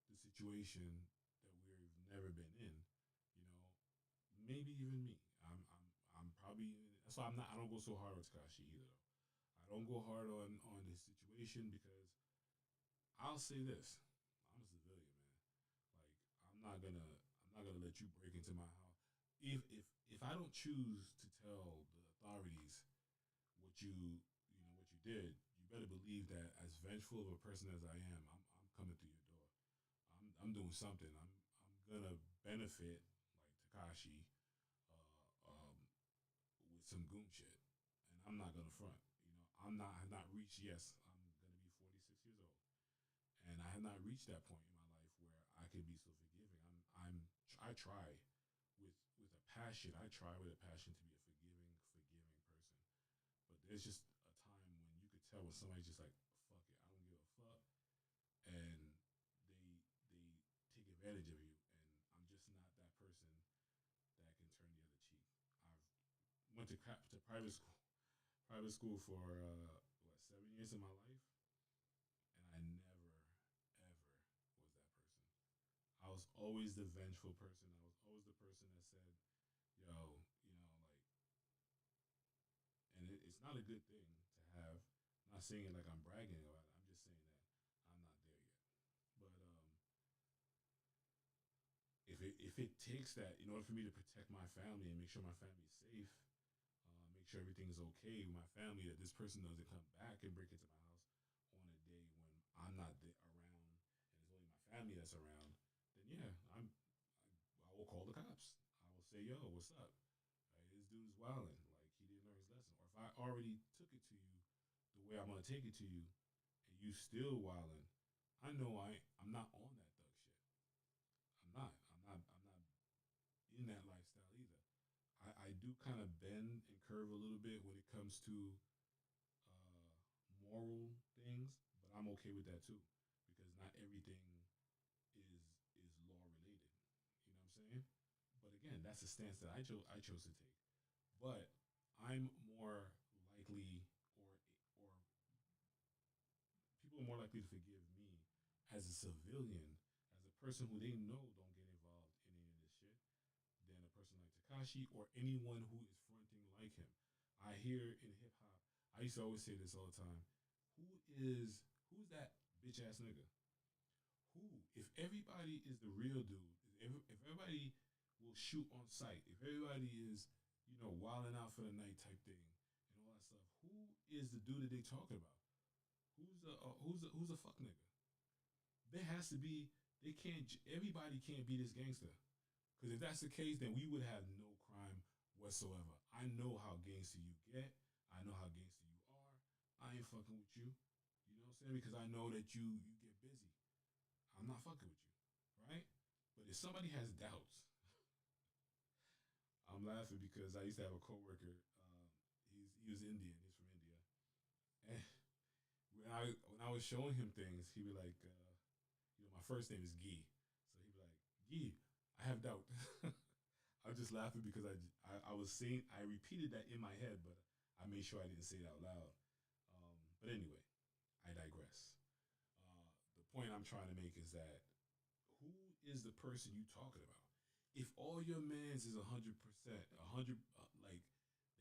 the situation that we've never been in. You know, maybe even me. I'm probably that's why I don't go so hard with Takashi either. I don't go hard on his situation because I'll say this: I'm a civilian, man. Like I'm not gonna let you break into my house. If I don't choose to tell the authorities what what you did, you better believe that as vengeful of a person as I am, I'm coming through your door. I'm doing something. I'm gonna benefit like Takashi with some goon shit, and I'm not gonna front. Have not reached. Yes, I'm gonna be 46 years old, and I have not reached that point in my life where I could be so forgiving. I try with a passion. I try with a passion to be a forgiving person. But there's just a time when you could tell when somebody's just like, fuck it, I don't give a fuck, and they take advantage of you, and I'm just not that person that can turn the other cheek. I've went to private school for 7 years of my life, and I never ever was that person. I was always the vengeful person. I was always the person that said, "Yo, and it's not a good thing to have. I'm not saying it like I'm bragging about it. I'm just saying that I'm not there yet. But if it takes that in order for me to protect my family and make sure my family's safe, make sure everything's okay with my family, that this person doesn't come back and break into my house on a day when I'm not around and it's only my family that's around, then yeah, I will call the cops. I will say, yo, what's up? Like, this dude's wilding. Like he didn't learn his lesson. Or if I already took it to you the way I'm gonna take it to you, and you still wilding, I know I'm not on that thug shit. I'm not. I'm not in that lifestyle either. I do kind of bend and curve a little bit when it comes to moral things, but I'm okay with that too because not everything is law related. You know what I'm saying? But again, that's the stance that I chose to take. But I'm more likely, or people are more likely to forgive me as a civilian, as a person who they know don't get involved in any of this shit, than a person like Takashi or anyone who is fronting like him. I hear in hip hop, I used to always say this all the time. Who's that bitch ass nigga? Who? If everybody is the real dude, if everybody will shoot on sight, if everybody is, wilding out for the night type thing and all that stuff, who is the dude that they talking about? Who's a fuck nigga? There has to be. They can't. Everybody can't be this gangster. Because if that's the case, then we would have no crime whatsoever. I know how gangster you get. I know how gangster you are. I ain't fucking with you. You know what I'm saying? Because I know that you get busy. I'm not fucking with you, right? But if somebody has doubts, I'm laughing because I used to have a coworker. He was Indian. He's from India, and when I was showing him things, he'd be like, my first name is Gee, so he'd be like, Gee, I have doubt. I was just laughing because I was saying I repeated that in my head, but I made sure I didn't say it out loud. But anyway, I digress. The point I'm trying to make is that who is the person you talking about? If all your mans is 100%, 100 like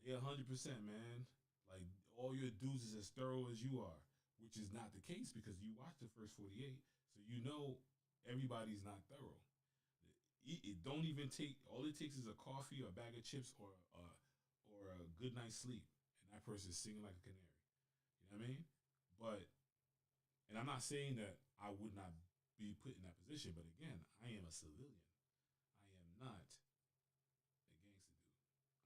they 100%, man, like all your dudes is as thorough as you are, which is not the case because you watched the first 48, so you know everybody's not thorough. It don't even take. All it takes is a coffee, or a bag of chips, or a good night's sleep, and that person's singing like a canary. You know what I mean? But and I'm not saying that I would not be put in that position, but again, I am a civilian. I am not a gangster dude.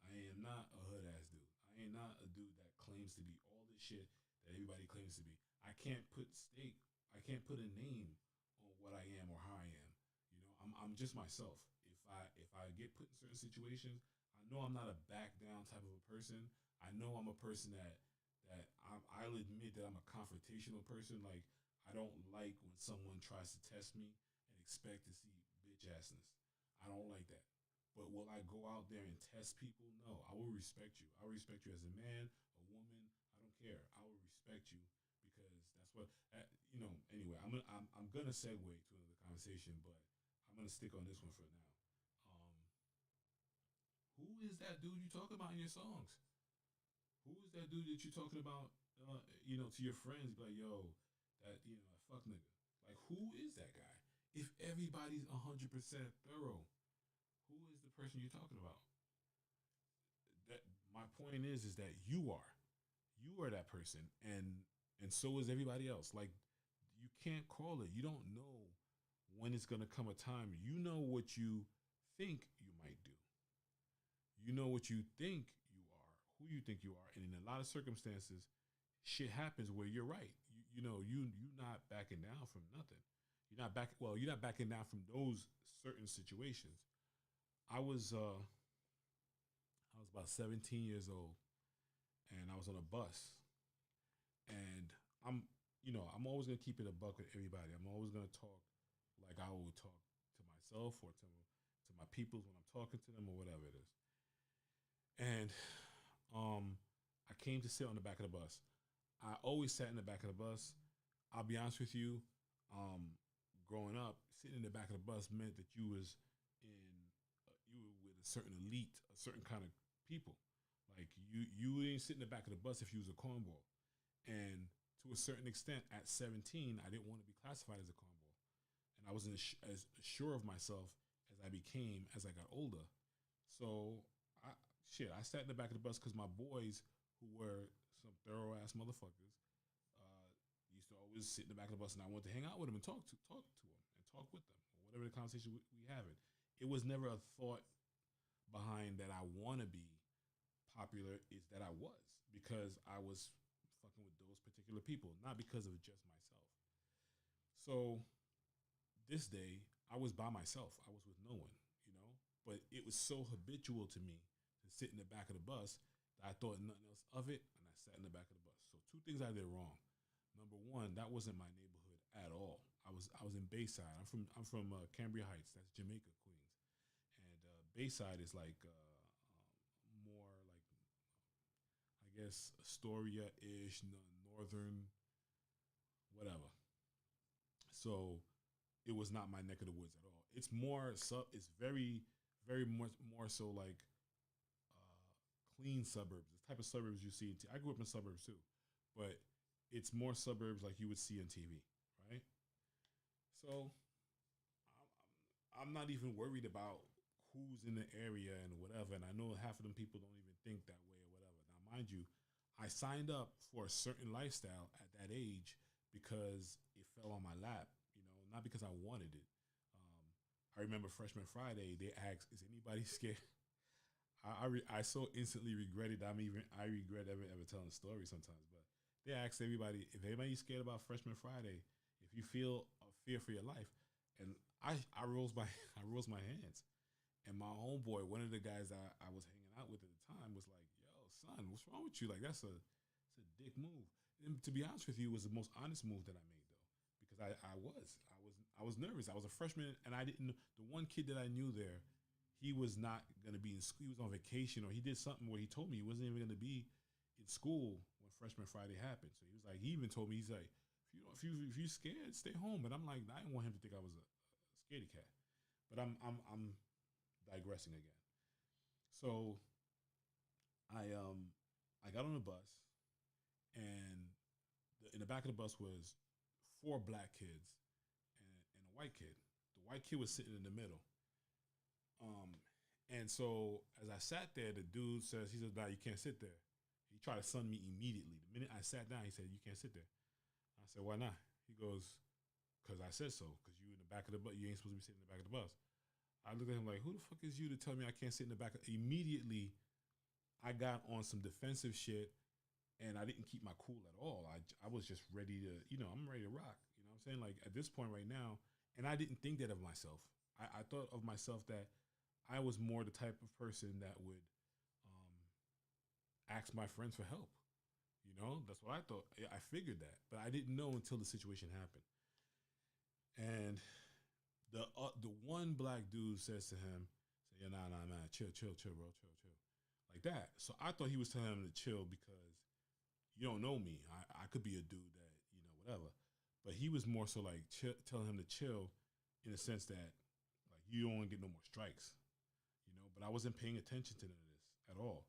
I am not a hood ass dude. I am not a dude that claims to be all this shit that everybody claims to be. I can't put stake. I can't put a name on what I am or how I am. I'm just myself. If I get put in certain situations, I know I'm not a back down type of a person. I know I'm a person I'll admit that I'm a confrontational person. Like I don't like when someone tries to test me and expect to see bitch assness. I don't like that. But will I go out there and test people? No, I will respect you. I will respect you as a man, a woman. I don't care. I will respect you because that's what Anyway, I'm gonna segue to another conversation, but I'm gonna stick on this one for now. Um, who is that dude you talk about in your songs? Who is that dude that you're talking about? To your friends, be like, yo, that fuck nigga. Like, who is that guy? If everybody's 100% thorough, who is the person you're talking about? That my point is that you are that person, and so is everybody else. Like, you can't call it. You don't know when it's gonna come a time. You know what you think you might do. You know what you think you are, who you think you are, and in a lot of circumstances, shit happens where you're right. You not backing down from nothing. You're not backing down from those certain situations. I was uh I was about 17 years old, and I was on a bus, and I'm always gonna keep it a buck with everybody. I'm always gonna talk like I would talk to myself or to my peoples when I'm talking to them or whatever it is. And I came to sit on the back of the bus. I always sat in the back of the bus. I'll be honest with you. Um, Growing up, sitting in the back of the bus meant that you were with a certain elite, a certain kind of people. Like you didn't sit in the back of the bus if you was a cornball. And to a certain extent, at 17, I didn't want to be classified as a cornball, and I wasn't as sure of myself as I became as I got older. So, I I sat in the back of the bus because my boys, who were some thorough ass motherfuckers, uh, used to always sit in the back of the bus, and I wanted to hang out with them and talk to them and talk with them or whatever the conversation we having. It was never a thought behind that I want to be popular. Is that I was because I was fucking with those particular people, not because of just myself. So this day, I was by myself. I was with no one, you know. But it was so habitual to me to sit in the back of the bus that I thought nothing else of it, and I sat in the back of the bus. So two things I did wrong. Number one, that wasn't my neighborhood at all. I was in Bayside. I'm from Cambria Heights. That's Jamaica, Queens, and Bayside is like more like I guess Astoria ish, northern, whatever. So it was not my neck of the woods at all. It's more so. It's very more so like clean suburbs. The type of suburbs you see. I grew up in suburbs too, but it's more suburbs like you would see on TV, right? So I'm not even worried about who's in the area and whatever. And I know half of them people don't even think that way or whatever. Now, mind you, I signed up for a certain lifestyle at that age because it fell on my lap. Not because I wanted it. I remember freshman Friday. They asked, "Is anybody scared?" I so instantly regretted. I regret ever telling the story sometimes. But they asked everybody if anybody's scared about freshman Friday, if you feel a fear for your life, and I rose my I rose my hands, and my homeboy, one of the guys I was hanging out with at the time, was like, "Yo, son, what's wrong with you? Like it's a dick move." And to be honest with you, it was the most honest move that I made though, because I was nervous. I was a freshman, and I didn't. The one kid that I knew there, he was not going to be in school. He was on vacation, or he did something where he told me he wasn't even going to be in school when freshman Friday happened. So he was like, he even told me, he's like, if you scared, stay home. But I'm like, I didn't want him to think I was a scaredy cat. But I'm digressing again. So I got on the bus, and in the back of the bus was four black kids and a white kid. The white kid was sitting in the middle. Um, and so as I sat there, the dude says, he says, "Nah, you can't sit there." He tried to sun me immediately. The minute I sat down, he said, "You can't sit there." I said, "Why not?" He goes, "Cause I said so. Cause you in the back of the bus. You ain't supposed to be sitting in the back of the bus." I looked at him like, "Who the fuck is you to tell me I can't sit in the back?" Immediately, I got on some defensive shit, and I didn't keep my cool at all. I was just ready to, I'm ready to rock. You know what I'm saying? Like at this point right now, and I didn't think that of myself. I thought of myself that I was more the type of person that would um, ask my friends for help. That's what I thought. I figured that, but I didn't know until the situation happened. And the one black dude says to him, "Say, yeah, nah, man, chill, chill, chill, bro, chill, chill," like that. So I thought he was telling him to chill because you don't know me. I could be a dude that whatever, but he was more so like telling him to chill in a sense that like you don't want to get no more strikes. But I wasn't paying attention to none of this at all.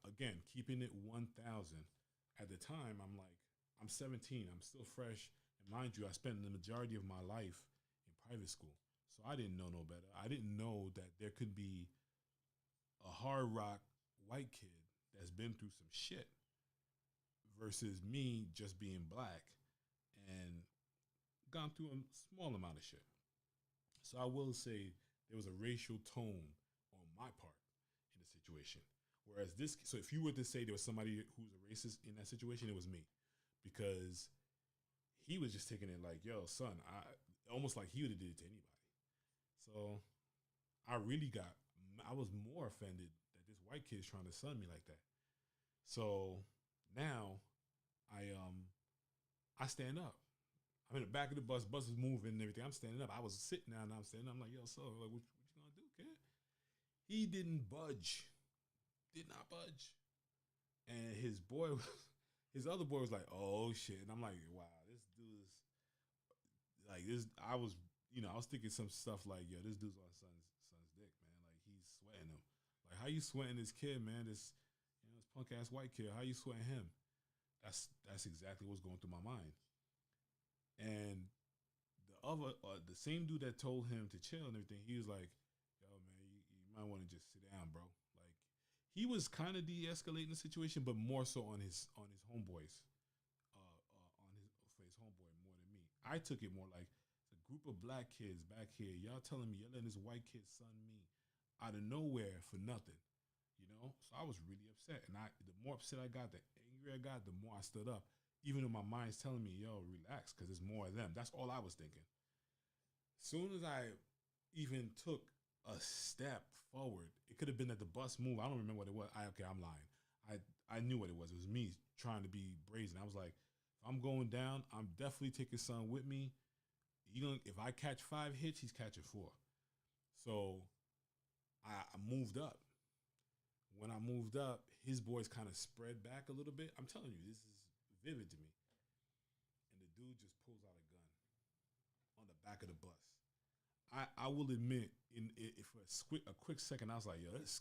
Again, keeping it 1,000. At the time, I'm 17. I'm still fresh. And mind you, I spent the majority of my life in private school. So I didn't know no better. I didn't know that there could be a hard rock white kid that's been through some shit versus me just being black and gone through a small amount of shit. So I will say there was a racial tone on my part in the situation. Whereas so if you were to say there was somebody who's a racist in that situation, it was me, because he was just taking it like, "Yo, son," almost like he would have did it to anybody. So I really I was more offended that this white kid is trying to sun me like that. So now I stand up. I'm in the back of the bus. Bus is moving and everything. I'm standing up. I was sitting down. Now I'm standing up. I'm like, "Yo, so like, what you gonna do, kid?" He didn't budge. Did not budge. And his boy, his other boy was like, "Oh shit!" And I'm like, "Wow, this dude is like this." I was thinking some stuff like, "Yo, this dude's on son's dick, man. Like he's sweating him. Like how you sweating this kid, man? This punk ass white kid. How you sweating him?" That's exactly what's going through my mind. And the same dude that told him to chill and everything, he was like, "Yo, man, you might want to just sit down, bro." Like he was kind of de-escalating the situation, but more so on his homeboys, on his for his homeboy more than me. I took it more like it's a group of black kids back here. Y'all telling me you're letting this white kid son me out of nowhere for nothing. So I was really upset, and the more upset I got, the angrier I got, the more I stood up. Even though my mind's telling me, "Yo, relax," because there's more of them. That's all I was thinking. Soon as I even took a step forward, it could have been that the bus moved. I don't remember what it was. Okay, I'm lying. I knew what it was. It was me trying to be brazen. I was like, If I'm going down, I'm definitely taking son with me. You know, if I catch 5 hits, he's catching four. So I moved up. When I moved up, his boys kind of spread back a little bit. I'm telling you, this is vivid to me. And the dude just pulls out a gun on the back of the bus. I will admit, if a quick second, I was like, this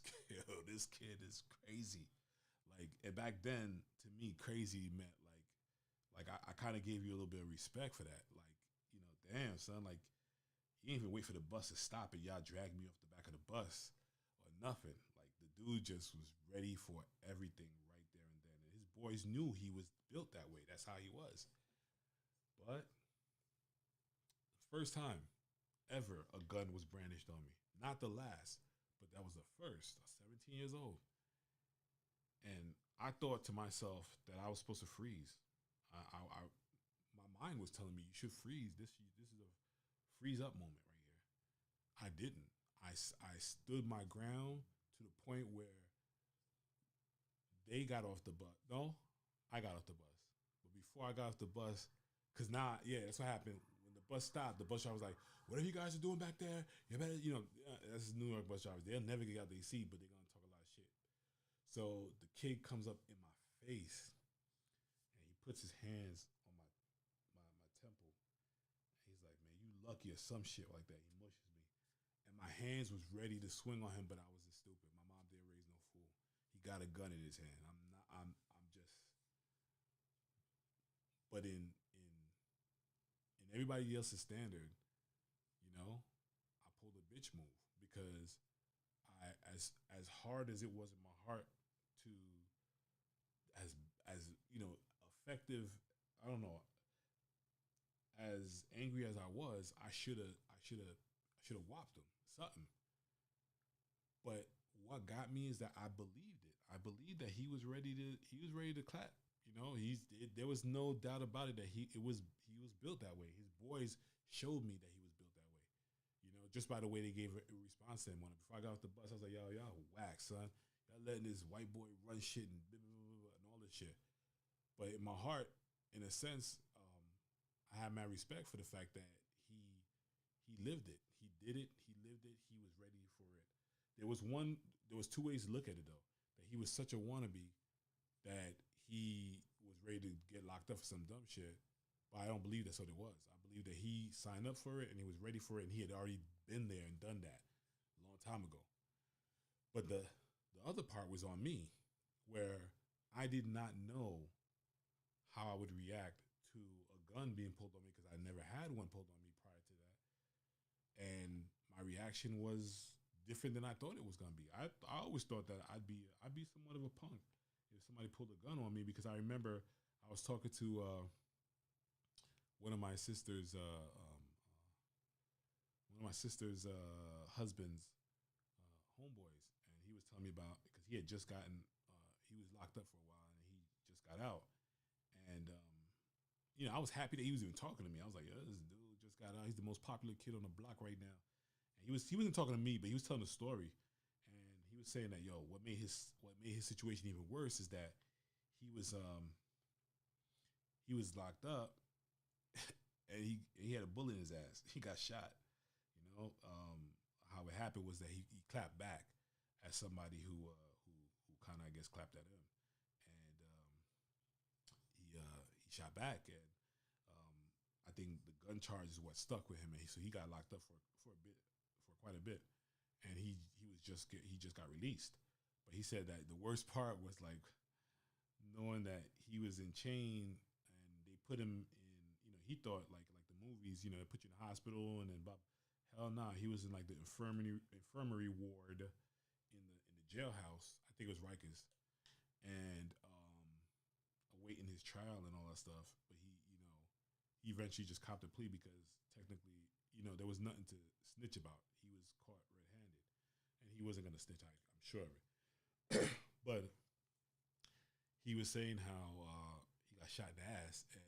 kid is crazy. Like, and back then, to me, crazy meant I kind of gave you a little bit of respect for that. Like, damn, son, like, you didn't even wait for the bus to stop and y'all dragged me off the back of the bus or nothing. Like, the dude just was ready for everything right there and then. And his boys knew he was built that way. That's how he was. But first time ever a gun was brandished on me. Not the last, but that was the first. I was 17 years old. And I thought to myself that I was supposed to freeze. My mind was telling me you should freeze. This is a freeze up moment right here. I didn't. I stood my ground to the point where they got off the bus. No, I got off the bus. But before I got off the bus, because now, yeah, that's what happened. When the bus stopped, the bus driver was like, whatever you guys are doing back there, you better, that's New York bus drivers. They'll never get out their seat, but they're going to talk a lot of shit. So the kid comes up in my face, and he puts his hands on my temple. And he's like, man, you lucky or some shit like that. He mushes me. And my hands was ready to swing on him, but I was just stupid. My mom didn't raise no fool. He got a gun in his hand. I'm just, but in everybody else's standard, I pulled a bitch move because as hard as it was in my heart to as effective, I don't know, as angry as I was, I should have whopped him something. But what got me is that I believed it. I believed that he was ready to clap. There was no doubt about it that he was built that way. His boys showed me that he was built that way. Just by the way they gave a response to him. Before I got off the bus, I was like, y'all whack, son. Y'all letting this white boy run shit and blah, blah, blah, blah, and all this shit. But in my heart, in a sense, I have my respect for the fact that he lived it. He did it. He lived it. He was ready for it. There was two ways to look at it though. That he was such a wannabe that he was ready to get locked up for some dumb shit. But I don't believe that's what it was. I believe that he signed up for it and he was ready for it and he had already been there and done that a long time ago. But the other part was on me, where I did not know how I would react to a gun being pulled on me because I never had one pulled on me prior to that. And my reaction was different than I thought it was gonna be. I always thought that I'd be somewhat of a punk if somebody pulled a gun on me, because I remember I was talking to one of my sister's husband's homeboys, and he was telling me about, because he had just gotten he was locked up for a while and he just got out, and I was happy that he was even talking to me. I was like, this dude just got out. He's the most popular kid on the block right now. And he wasn't talking to me, but he was telling a story, and he was saying that what made his situation even worse is that he was locked up and he had a bullet in his ass. He got shot. How it happened was that he clapped back at somebody who kind of, I guess, clapped at him, and he shot back, and I think the gun charge is what stuck with him, and so he got locked up for quite a bit, and he just got released. But he said that the worst part was like knowing that he was in chain and they put him in. He thought like the movies, they put you in the hospital and then hell nah, he was in like the infirmary ward in the jailhouse. I think it was Rikers, and awaiting his trial and all that stuff. But he eventually just copped a plea because technically, there was nothing to snitch about. He was caught red-handed, and he wasn't gonna snitch. I'm sure of it. But he was saying how he got shot in the ass and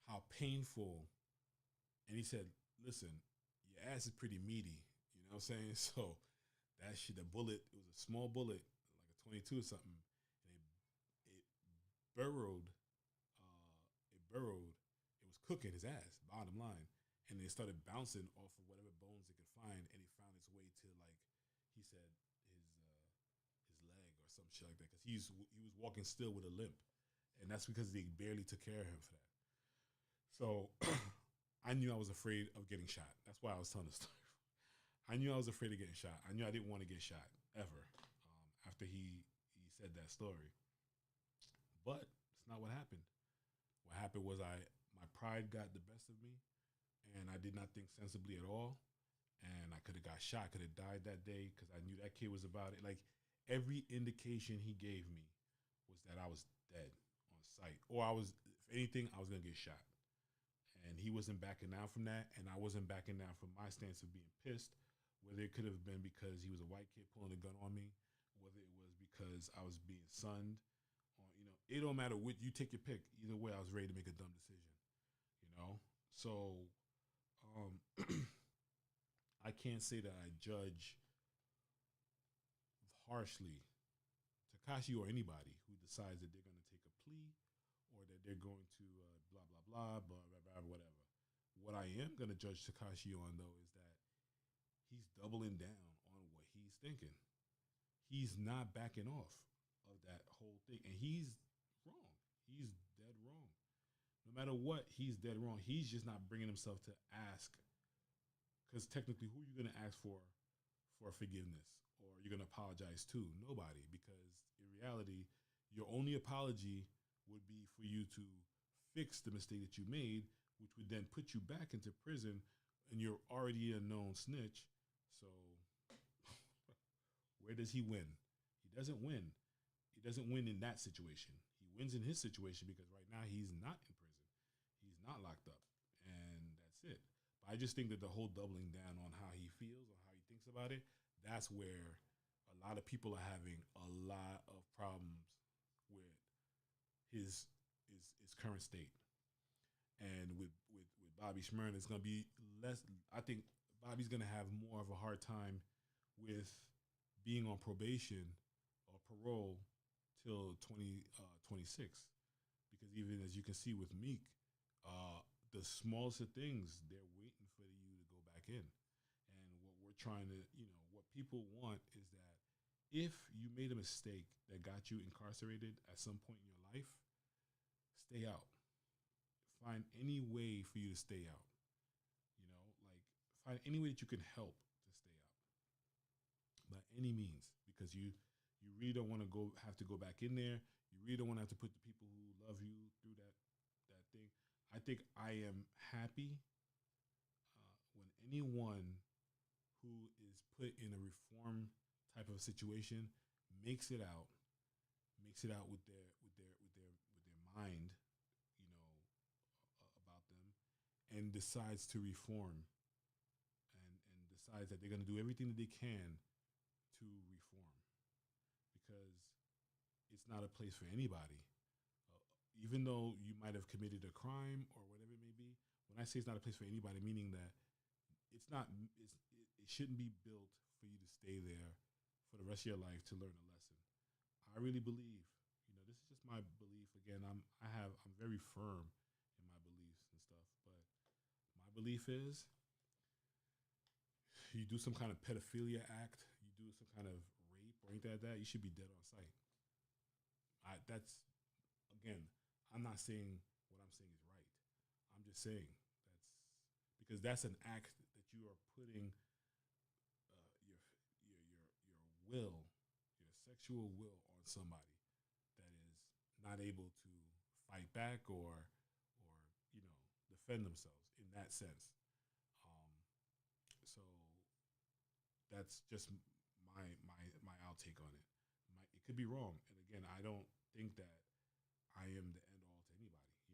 how painful. And he said, "Listen, your ass is pretty meaty. You know what I'm saying? So that shit, the bullet, it was a small bullet, like a 22 or something, and it burrowed burrowed, it was cooking his ass. Bottom line, and it started bouncing off of whatever bones it could find, and it found its way to like he said his leg or some shit like that because he was walking still with a limp, and that's because they barely took care of him for that. So I knew I was afraid of getting shot. That's why I was telling the story. I knew I was afraid of getting shot. I knew I didn't want to get shot ever. After he said that story, but it's not what happened. What happened was my pride got the best of me, and I did not think sensibly at all. And I could have got shot, could have died that day because I knew that kid was about it. Like every indication he gave me was that I was dead on sight, or I was, if anything, I was gonna get shot. And he wasn't backing down from that, and I wasn't backing down from my stance of being pissed. Whether it could have been because he was a white kid pulling a gun on me, whether it was because I was being sunned, or it don't matter what you take your pick. Either way, I was ready to make a dumb decision. You know, so um, I can't say that I judge harshly Takashi or anybody who decides that they're going to take a plea or that they're going to blah blah blah blah blah blah whatever. What I am going to judge Takashi on though is that he's doubling down on what he's thinking. He's not backing off of that whole thing, and he's wrong. He's dead wrong. No matter what, he's dead wrong. He's just not bringing himself to ask, because technically, who are you going to ask for forgiveness, or you're going to apologize to? Nobody, because in reality, your only apology would be for you to fix the mistake that you made, which would then put you back into prison, and you're already a known snitch. So, where does he win? He doesn't win. He doesn't win in that situation. He wins in his situation because right now he's not in prison. He's not locked up. And that's it. But I just think that the whole doubling down on how he feels or how he thinks about it, that's where a lot of people are having a lot of problems with his current state. And with Bobby Shmurda, it's gonna be less. I think Bobby's gonna have more of a hard time with being on probation or parole till 2026, because even as you can see with Meek, the smallest of things they're waiting for you to go back in. And what we're trying to, what people want is that if you made a mistake that got you incarcerated at some point in your life, stay out. Find any way for you to stay out. Like find any way that you can help to stay out by any means, because you really don't want to go back in there. You really don't want to have to put the people who love you through that thing. I think I am happy when anyone who is put in a reform type of situation makes it out with their mind, about them, and decides to reform, and decides that they're going to do everything that they can to reform, because it's not a place for anybody. Even though you might have committed a crime or whatever it may be, when I say it's not a place for anybody, meaning that it's not, it shouldn't be built for you to stay there for the rest of your life to learn a lesson. I really believe, this is just my belief. Again, I'm very firm in my beliefs and stuff, but my belief is you do some kind of pedophilia act, you do some kind of rape or anything like that, you should be dead on sight. That's, again, I'm not saying what I'm saying is right. I'm just saying because that's an act that you are putting your will, your sexual will on somebody that is not able to fight back or defend themselves in that sense. So that's just my outtake on it. It could be wrong, and again, I don't think that I am the end all to anybody.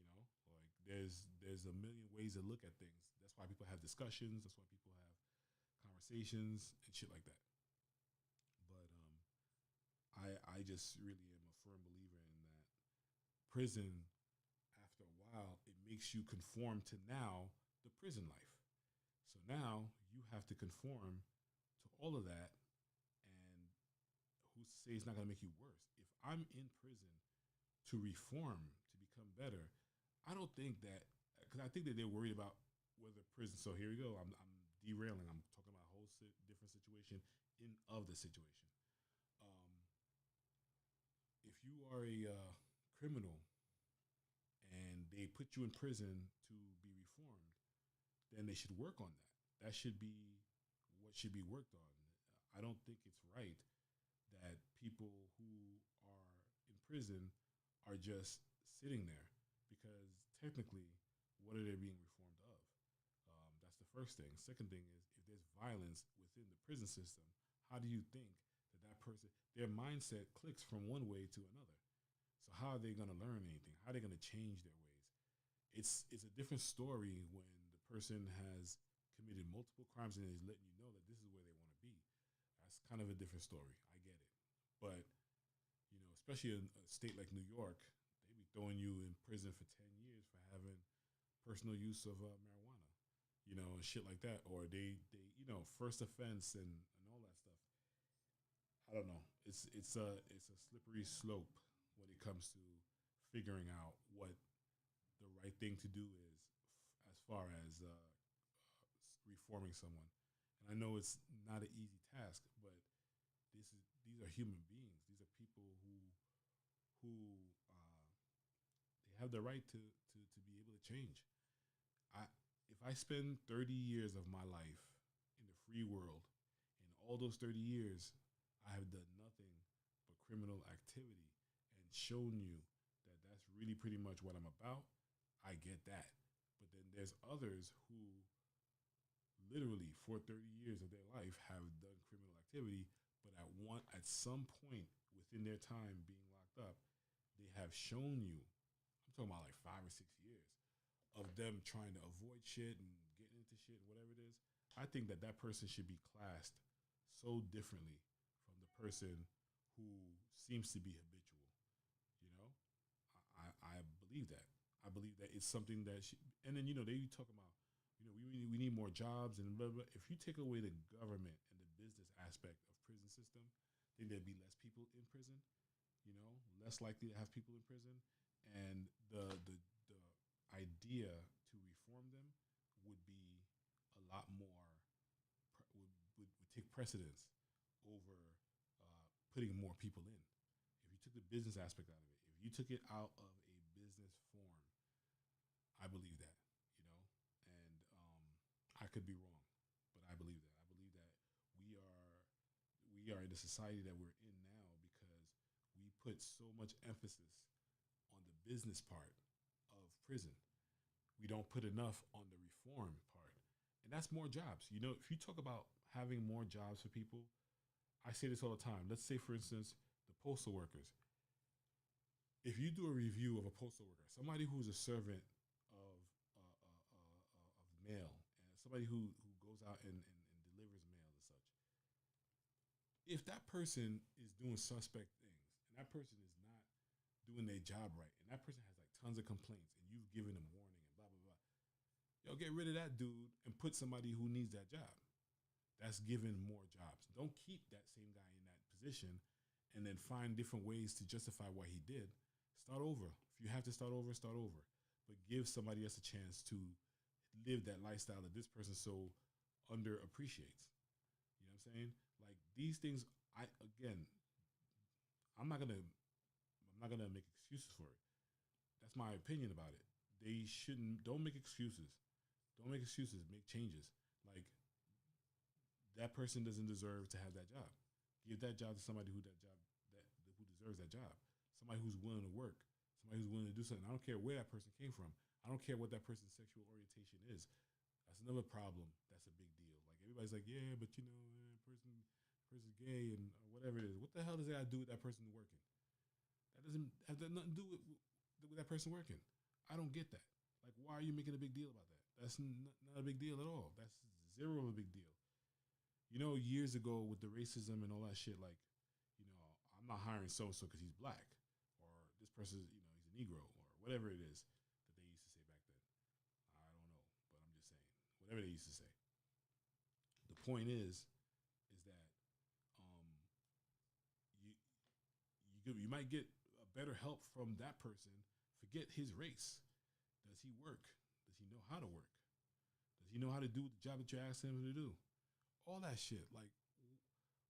Like there's a million ways to look at things. That's why people have discussions. That's why people have conversations and shit like that. But I just really am a firm believer in that prison. After a while, it makes you conform to now the prison life. So now you have to conform to all of that, and who's to say it's not going to make you worse? If I'm in prison to reform, to become better, I don't think that because I think that they're worried about whether prison. So here we go. I'm derailing. I'm talking about a whole different situation in of the situation. Um, if you are a criminal and they put you in prison to be reformed, then they should work on that. That should be what should be worked on. I don't think it's right that people who are in prison are just sitting there because technically, what are they being reformed of? That's the first thing. Second thing is if there's violence within the prison system, how do you think that that person, their mindset clicks from one way to another? So how are they going to learn anything? How are they going to change their ways? It's a different story when the person has committed multiple crimes and is letting you know that this is where they want to be. That's kind of a different story. I get it, but especially in a state like New York, they be throwing you in prison for 10 years for having personal use of marijuana, and shit like that, or they first offense and all that stuff. I don't know. It's a slippery slope when it comes to figuring out what the right thing to do is as far as reforming someone. And I know it's not an easy task, but these are human beings. These are people who they have the right to be able to change. I If I spend 30 years of my life in the free world, and all those 30 years I have done nothing but criminal activity and shown you that that's really pretty much what I'm about, I get that. But then there's others who literally for 30 years of their life have done criminal activity, but at some point within their time being locked up, they have shown you, I'm talking about like 5 or 6 years of them trying to avoid shit and getting into shit, whatever it is. I think that that person should be classed so differently from the person who seems to be habitual. You know, I believe that. I believe that it's something that, and then they talk about, we need more jobs and blah, blah. If you take away the government and the business aspect of prison system, then there'd be less people in prison. Less likely to have people in prison, and the idea to reform them would be a lot more would take precedence over putting more people in. If you took the business aspect out of it, if you took it out of a business form, I believe that, and I could be wrong, but I believe that. I believe that we are we are in the society that we're in now because we put so much emphasis on the business part of prison. We don't put enough on the reform part, and that's more jobs. If you talk about having more jobs for people, I say this all the time. Let's say, for instance, the postal workers. If you do a review of a postal worker, somebody who's a servant of of mail, and somebody who goes out and delivers mail and such, if that person is doing suspect things and that person is not doing their job right, and that person has like tons of complaints, and you've given them warning and blah blah blah, get rid of that dude and put somebody who needs that job. That's giving more jobs. Don't keep that same guy in that position and then find different ways to justify what he did. Start over. If you have to start over, start over. But give somebody else a chance to live that lifestyle that this person so underappreciates. You know what I'm saying? Like these things, again, I'm not gonna I'm not gonna make excuses for it. That's my opinion about it. They shouldn't. Don't make excuses. Don't make excuses. Make changes. Like that person doesn't deserve to have that job. Give that job to somebody who deserves that job. Somebody who's willing to work. Somebody who's willing to do something. I don't care where that person came from. I don't care what that person's sexual orientation is. That's another problem. That's a big deal. Like everybody's like, yeah, but person's gay and whatever it is. What the hell does that have to do with that person working? That doesn't have nothing to do with that person working. I don't get that. Like, why are you making a big deal about that? That's not a big deal at all. That's zero of a big deal. Years ago with the racism and all that shit, like, I'm not hiring so and so because he's black, or this person, he's a Negro, or whatever it is that they used to say back then. I don't know, but I'm just saying whatever they used to say. The point is that um, you might get a better help from that person. Forget his race. Does he work? Does he know how to work? Does he know how to do the job that you're asking him to do? All that shit. Like,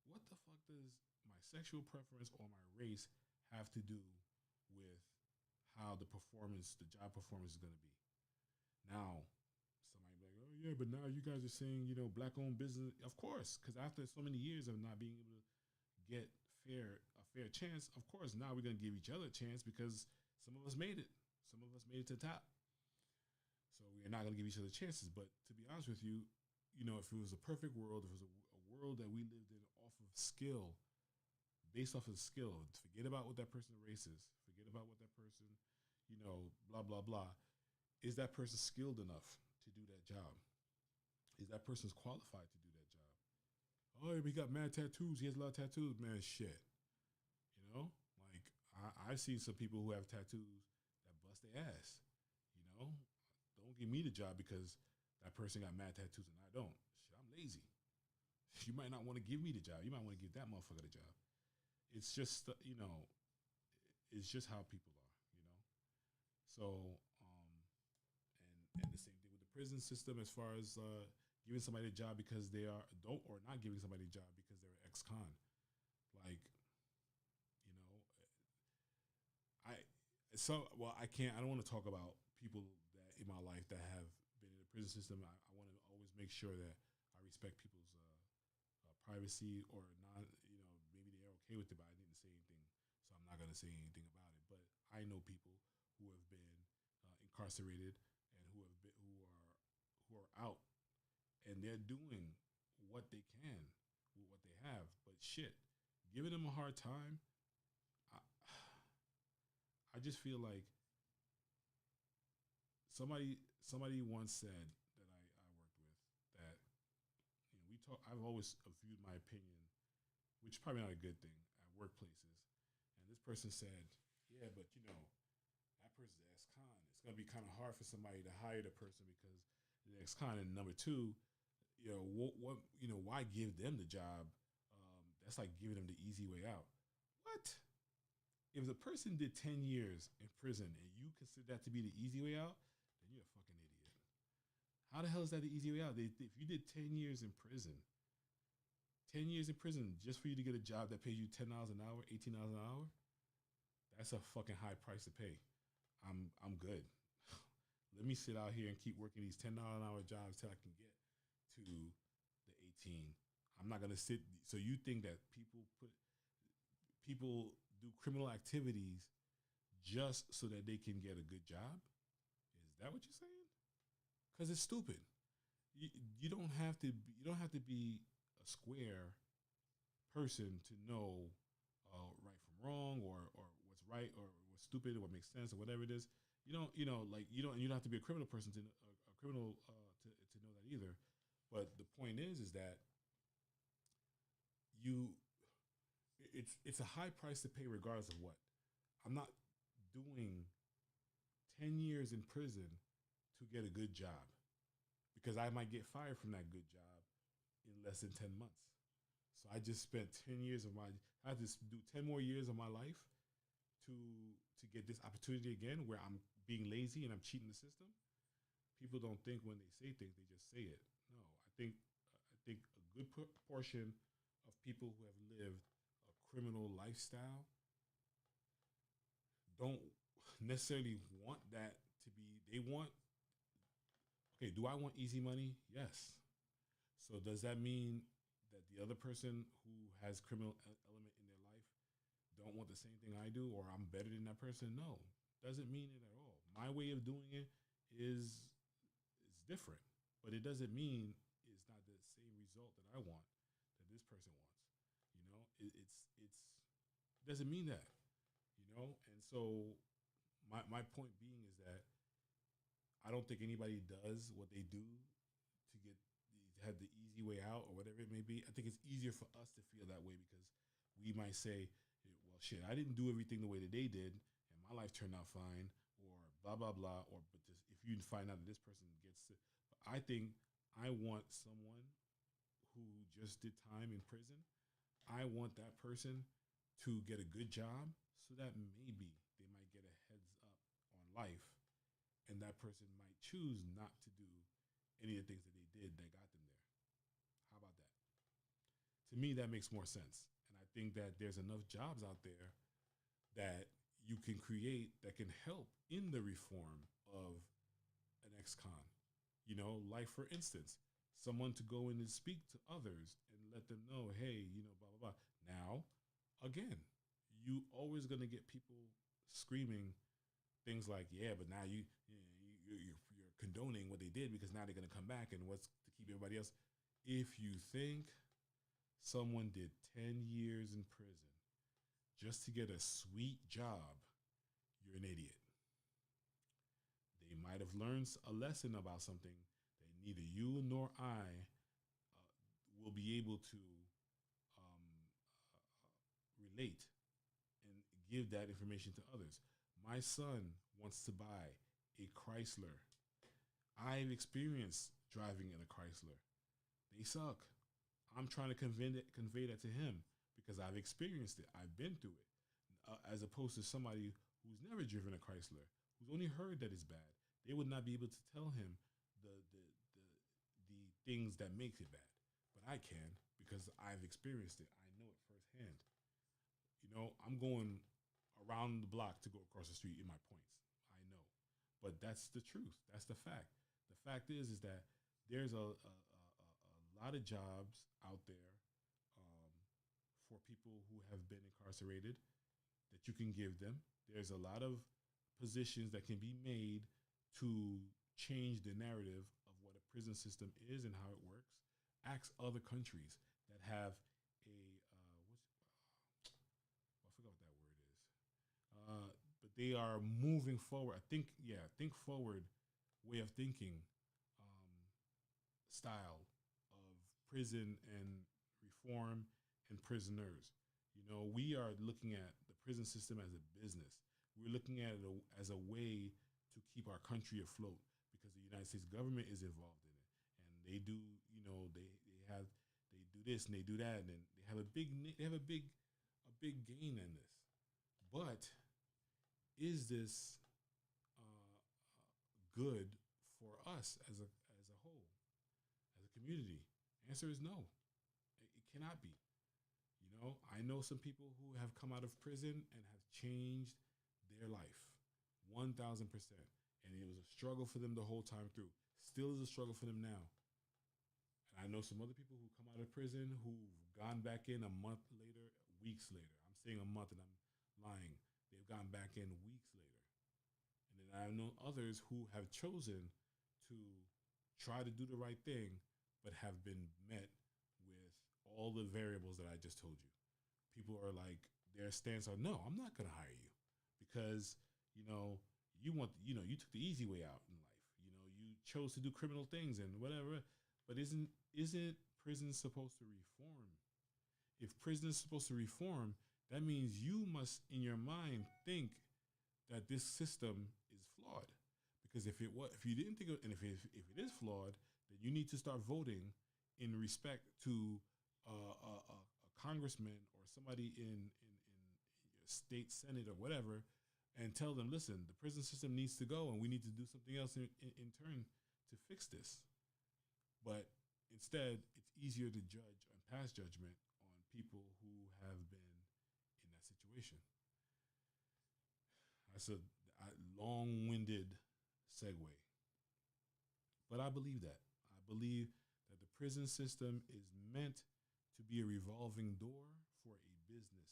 what the fuck does my sexual preference or my race have to do with how the performance, the job performance is going to be? Now, somebody be like, oh yeah, but now you guys are saying, black owned business. Of course, because after so many years of not being able to get a fair chance, of course, now we're going to give each other a chance because some of us made it. Some of us made it to the top. So we're not going to give each other chances. But to be honest with you, if it was a perfect world, if it was a world that we lived in off of skill, based off of skill, forget about what that person's race is, forget about what that person, blah, blah, blah. Is that person skilled enough to do that job? Is that person's qualified to do that job? Oh, he got mad tattoos. He has a lot of tattoos. Man, shit. Like I've seen some people who have tattoos that bust their ass. Don't give me the job because that person got mad tattoos and I don't. Shit, I'm lazy. You might not want to give me the job. You might want to give that motherfucker the job. It's just, it's just how people are. So, and the same thing with the prison system as far as giving somebody a job because they are adult or not giving somebody a job because they're ex-con. Like, I don't want to talk about people that in my life that have been in the prison system. I want to always make sure that I respect people's privacy or not. Maybe they're okay with it, but I didn't say anything, so I'm not going to say anything about it. But I know people who have been incarcerated and who are out, and they're doing what they can with what they have. But shit, giving them a hard time. I just feel like somebody once said that I worked with that I've always viewed my opinion, which is probably not a good thing at workplaces. And this person said, yeah, but that person's ex-con. It's gonna be kind of hard for somebody to hire the person because the ex-con. And number two, why give them the job? That's like giving them the easy way out. What? If the person did 10 years in prison and you consider that to be the easy way out, then you're a fucking idiot. How the hell is that the easy way out? If you did 10 years in prison, 10 years in prison just for you to get a job that pays you $10 an hour, $18 an hour, that's a fucking high price to pay. I'm good. Let me sit out here and keep working these $10 an hour jobs till I can get to the 18. I'm not gonna sit. So you think that people do criminal activities just so that they can get a good job? Is that what you're saying? Because it's stupid. You don't have to be a square person to know right from wrong or what's right or what's stupid or what makes sense or whatever it is. You don't have to be a criminal person to know that either. But the point is that it's a high price to pay regardless of what. I'm not doing 10 years in prison to get a good job because I might get fired from that good job in less than 10 months. So I just spent 10 years I just do 10 more years of my life to get this opportunity again where I'm being lazy and I'm cheating the system. People don't think when they say things, they just say it. No, I think a good portion of people who have lived a criminal lifestyle don't necessarily want that to be. They want. Okay, do I want easy money? Yes. So does that mean that the other person who has criminal element in their life don't want the same thing I do, or I'm better than that person? No, doesn't mean it at all. My way of doing it is different, but it doesn't mean it's not the same result that I want that this person wants. It doesn't mean that. And so my point being is that I don't think anybody does what they do to have the easy way out or whatever it may be. I think it's easier for us to feel that way because we might say, well, shit, I didn't do everything the way that they did, and my life turned out fine, or blah blah blah. Or but this, if you find out that this person gets it, but I think I want someone who just did time in prison. I want that person to get a good job so that maybe they might get a heads up on life and that person might choose not to do any of the things that they did that got them there. How about that? To me, that makes more sense. And I think that there's enough jobs out there that you can create that can help in the reform of an ex-con. Like for instance, someone to go in and speak to others and let them know, hey, blah blah blah. Now, again, you always gonna get people screaming things like, yeah, but now you're condoning what they did because now they're gonna come back and what's to keep everybody else. If you think someone did 10 years in prison just to get a sweet job, you're an idiot. They might have learned a lesson about something that neither you nor I will be able to relate and give that information to others. My son wants to buy a Chrysler. I've experienced driving in a Chrysler. They suck. I'm trying to convey that to him because I've experienced it. I've been through it. As opposed to somebody who's never driven a Chrysler, who's only heard that it's bad. They would not be able to tell him the things that makes it bad. But I can because I've experienced it. I know it firsthand. I'm going around the block to go across the street in my points. I know. But that's the truth. That's the fact. The fact is that there's a lot of jobs out there um, for people who have been incarcerated that you can give them. There's a lot of positions that can be made to change the narrative of what a prison system is and how it works. Ask other countries that have a I forgot what that word is. But they are moving forward. Think forward way of thinking style of prison and reform and prisoners. We are looking at the prison system as a business. We're looking at it as a way to keep our country afloat because the United States government is involved in it, and they do. They do this and they do that, and they have a big gain in this. But is this good for us as a whole, as a community? Answer is no. It cannot be. I know some people who have come out of prison and have changed their life 1,000%. And it was a struggle for them the whole time through. Still is a struggle for them now. And I know some other people who come out of prison who've gone back in a month later, weeks later. I'm saying a month and I'm lying. They've gone back in weeks later. And then I know others who have chosen to try to do the right thing, but have been met with all the variables that I just told you. People are like, their stance are, no, I'm not going to hire you because, you took the easy way out in life. You chose to do criminal things and whatever. But isn't prison supposed to reform? If prison is supposed to reform, that means you must, in your mind, think that this system is flawed. Because if you didn't think of, and if it is flawed, then you need to start voting in respect to a congressman or somebody in your state senate or whatever, and tell them, listen, the prison system needs to go, and we need to do something else in turn to fix this. But instead, it's easier to judge and pass judgment on people who have been in that situation. That's a long-winded segue. But I believe that. I believe that the prison system is meant to be a revolving door for a business.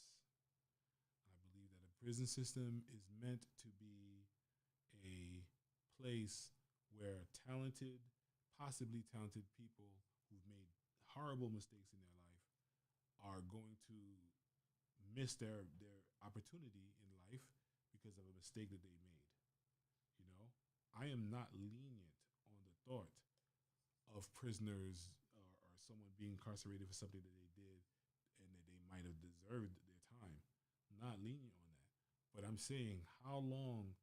I believe that a prison system is meant to be a place where talented, possibly talented people who've made horrible mistakes in their life are going to miss their opportunity in life because of a mistake that they made. I am not lenient on the thought of prisoners or someone being incarcerated for something that they did and that they might have deserved their time. I'm not lenient on that. But I'm saying how long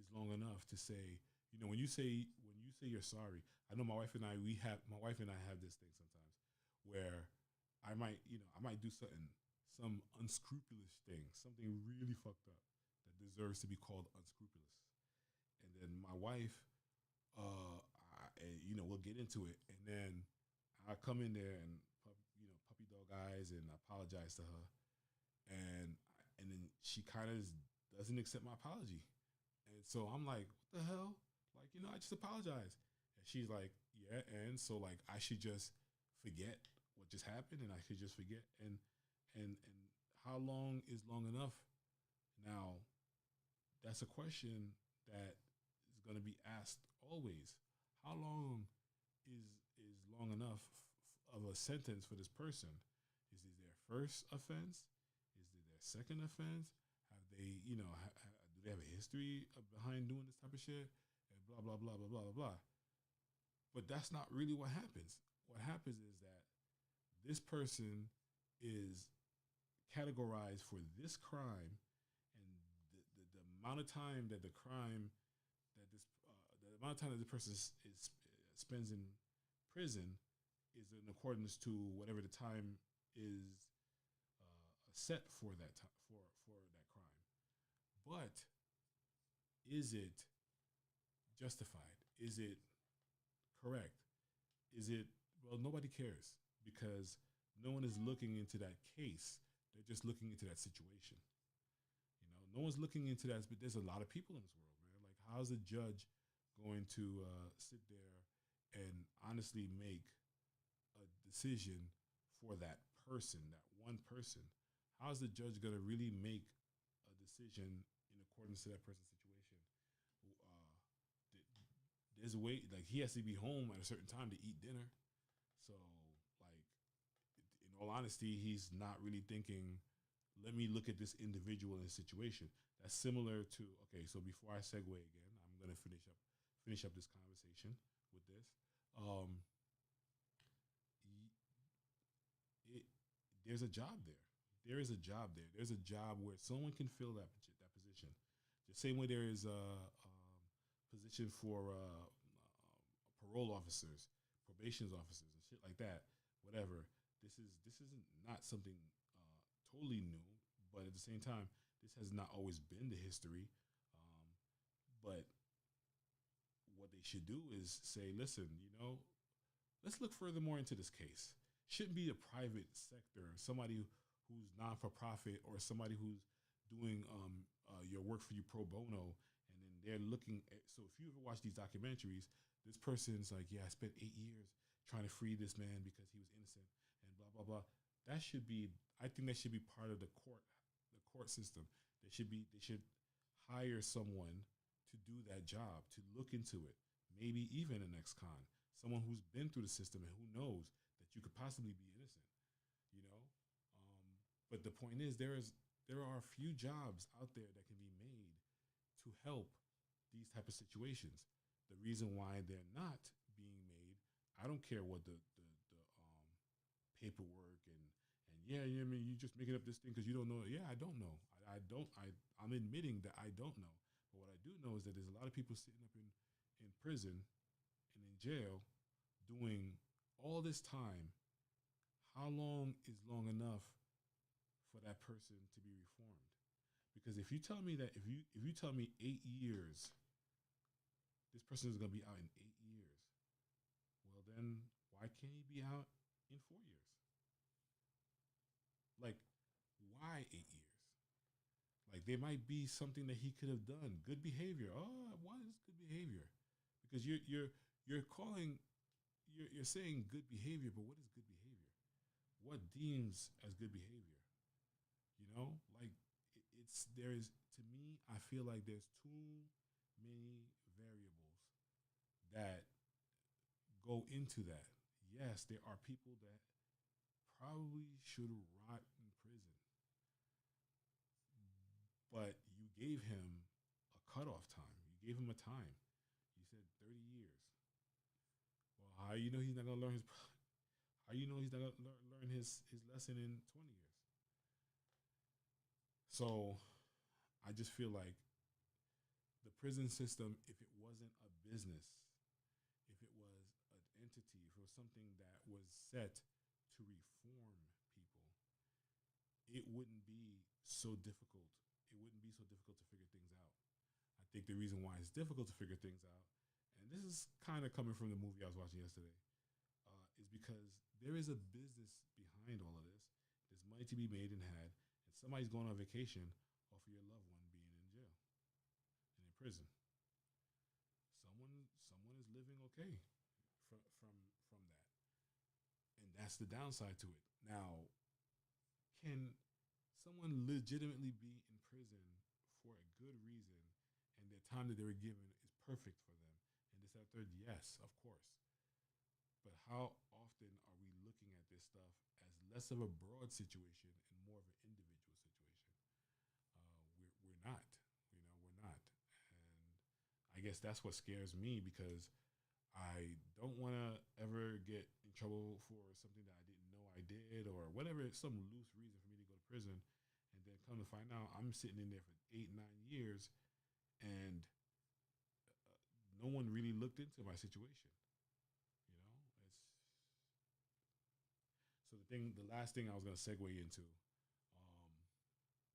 is long enough to say, when you say you're sorry. I know my wife and I have this thing sometimes where I might do some unscrupulous thing, something really fucked up that deserves to be called unscrupulous. and then my wife, we'll get into it, and then I come in there and puppy dog eyes, and I apologize to her, and then she kind of doesn't accept my apology, and so I'm like, what the hell? Like, I just apologized, and she's like, yeah, and so like I should just forget what just happened, and I should just forget, and how long is long enough? Now, that's a question that is going to be asked always. How long is long enough of a sentence for this person? Is it their first offense? Is it their second offense? Have they, do they have a history behind doing this type of shit? And blah blah blah blah blah blah blah. But that's not really what happens. What happens is that this person is categorized for this crime, and the amount of time that the crime that this the amount of time that the person spends in prison is in accordance to whatever the time is set for that time for that crime. But is it justified? Is it correct? Is it nobody cares because no one is looking into that case. They're just looking into that situation. No one's looking into that, but there's a lot of people in this world, man. Like, how's a judge going to sit there and honestly make a decision for that person, that one person? How's the judge going to really make a decision in accordance to that person's situation? There's a way, like, he has to be home at a certain time to eat dinner. So, like, in all honesty, he's not really thinking, let me look at this individual in a situation. That's similar to, okay, so before I segue again, I'm going to finish up this conversation with this. It, there's a job there. There is a job there. There's a job where someone can fill that position. The same way there is a position for parole officers, probation officers, and shit like that. Whatever. This isn't not something totally new, but at the same time, this has not always been the history. But what they should do is say, listen, let's look further more into this case. Shouldn't be a private sector, somebody who's non for profit or somebody who's doing your work for you pro bono, and then they're looking at. So if you ever watch these documentaries, this person's like, yeah, I spent 8 years trying to free this man because he was innocent, and blah blah blah. That should be. I think that should be part of the court system. They should hire someone to do that job, to look into it. Maybe even an ex-con, someone who's been through the system and who knows that you could possibly be innocent. You know, but the point is, there are a few jobs out there that can be made to help these type of situations. The reason why they're not being made, I don't care what the paperwork and yeah, I mean, you just making up this thing because you don't know. Yeah, I don't know. I'm admitting that I don't know. But what I do know is that there's a lot of people sitting up in prison and in jail doing all this time. How long is long enough for that person to be reformed? Because if you tell me that if you tell me 8 years, this person is going to be out in 8 years. Well, then why can't he be out in 4 years? Like, why 8 years? Like, there might be something that he could have done. Good behavior. Oh, what is good behavior? Because you're calling you're saying good behavior, but what is good behavior? What deems as good behavior? Like there is, to me, I feel like there's too many variables that go into that. Yes, there are people that probably should rot in prison, but you gave him a cutoff time. You gave him a time. You said 30 years. Well, how you know he's not gonna learn his? How you know he's not gonna learn his lesson in 20 years? So, I just feel like the prison system, if it wasn't a business, if it was an entity, if it was something that was set to reform people, it wouldn't be so difficult. It wouldn't be so difficult to figure things out. I I think the reason why it's difficult to figure things out, and this is kind of coming from the movie I was watching yesterday, is because there is a business behind all of this. There's money to be made and had, and somebody's going on vacation off of your loved one being in jail and in prison. Someone is living okay from that, and that's the downside to it. Now, can someone legitimately be in prison for a good reason, and the time that they were given is perfect for them, and this that third? Yes, of course. But how often are we looking at this stuff as less of a broad situation and more of an individual situation? We're not. We're not. And I guess that's what scares me because I don't want to ever get in trouble for something that I didn't know I did or whatever, some loose reason for me to go to prison. And then come to find out I'm sitting in there for 8, 9 years and no one really looked into my situation. It's so the last thing I was going to segue into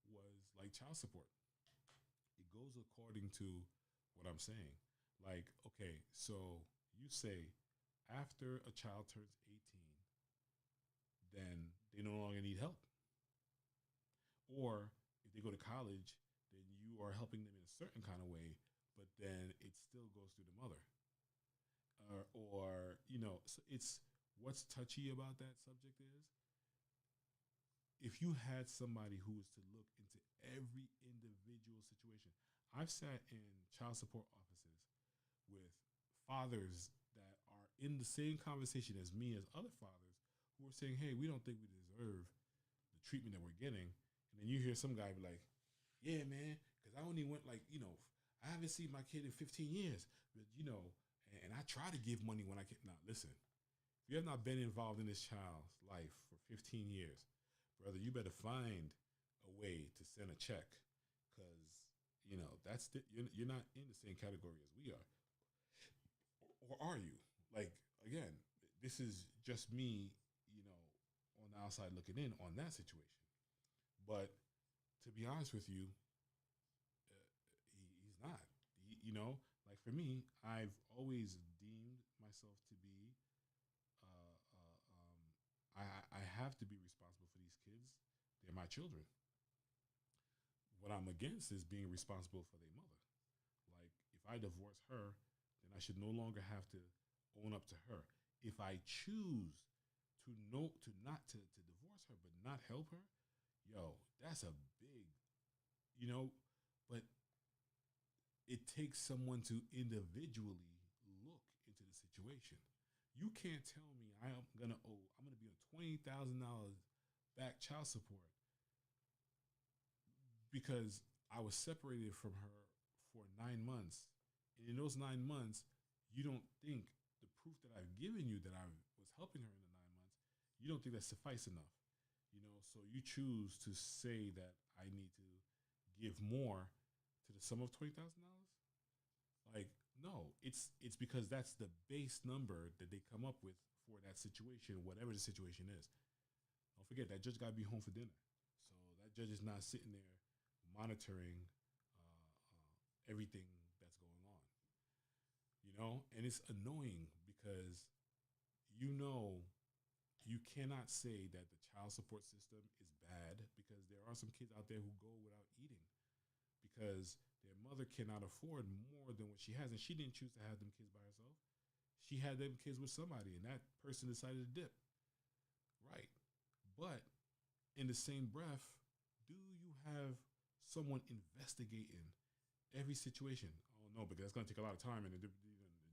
was like child support. It goes according to what I'm saying. Like, okay, so you say after a child turns 18, then they no longer need help. Or if they go to college, then you are helping them in a certain kind of way, but then it still goes through the mother. Or so it's what's touchy about that subject is if you had somebody who was to look into every individual situation. I've sat in child support offices with fathers that are in the same conversation as me as other fathers who are saying, hey, we don't think we deserve the treatment that we're getting. And then you hear some guy be like, yeah, man, because I only went I haven't seen my kid in 15 years. But, and I try to give money when I can. Now, listen, if you have not been involved in this child's life for 15 years, brother, you better find a way to send a check because, you're not in the same category as we are. Or are you? Like, again, this is just me, on the outside looking in on that situation. But to be honest with you, he's not. Like for me, I've always deemed myself to be. I have to be responsible for these kids. They're my children. What I'm against is being responsible for their mother. Like if I divorce her, then I should no longer have to own up to her. If I choose to divorce her but not help her, yo, that's a big, but it takes someone to individually look into the situation. You can't tell me I'm gonna be on $20,000 back child support because I was separated from her for 9 months. And in those 9 months, you don't think the proof that I've given you that I was helping her in the 9 months, you don't think that suffice enough. So you choose to say that I need to give more to the sum of $20,000. Like, no, it's because that's the base number that they come up with for that situation, whatever the situation is. Don't forget that judge got to be home for dinner, so that judge is not sitting there monitoring everything that's going on. And it's annoying because you know you cannot say that the child support system is bad because there are some kids out there who go without eating because their mother cannot afford more than what she has, and she didn't choose to have them kids by herself. She had them kids with somebody, and that person decided to dip. Right. But in the same breath, do you have someone investigating every situation? Oh, no, because that's going to take a lot of time, and the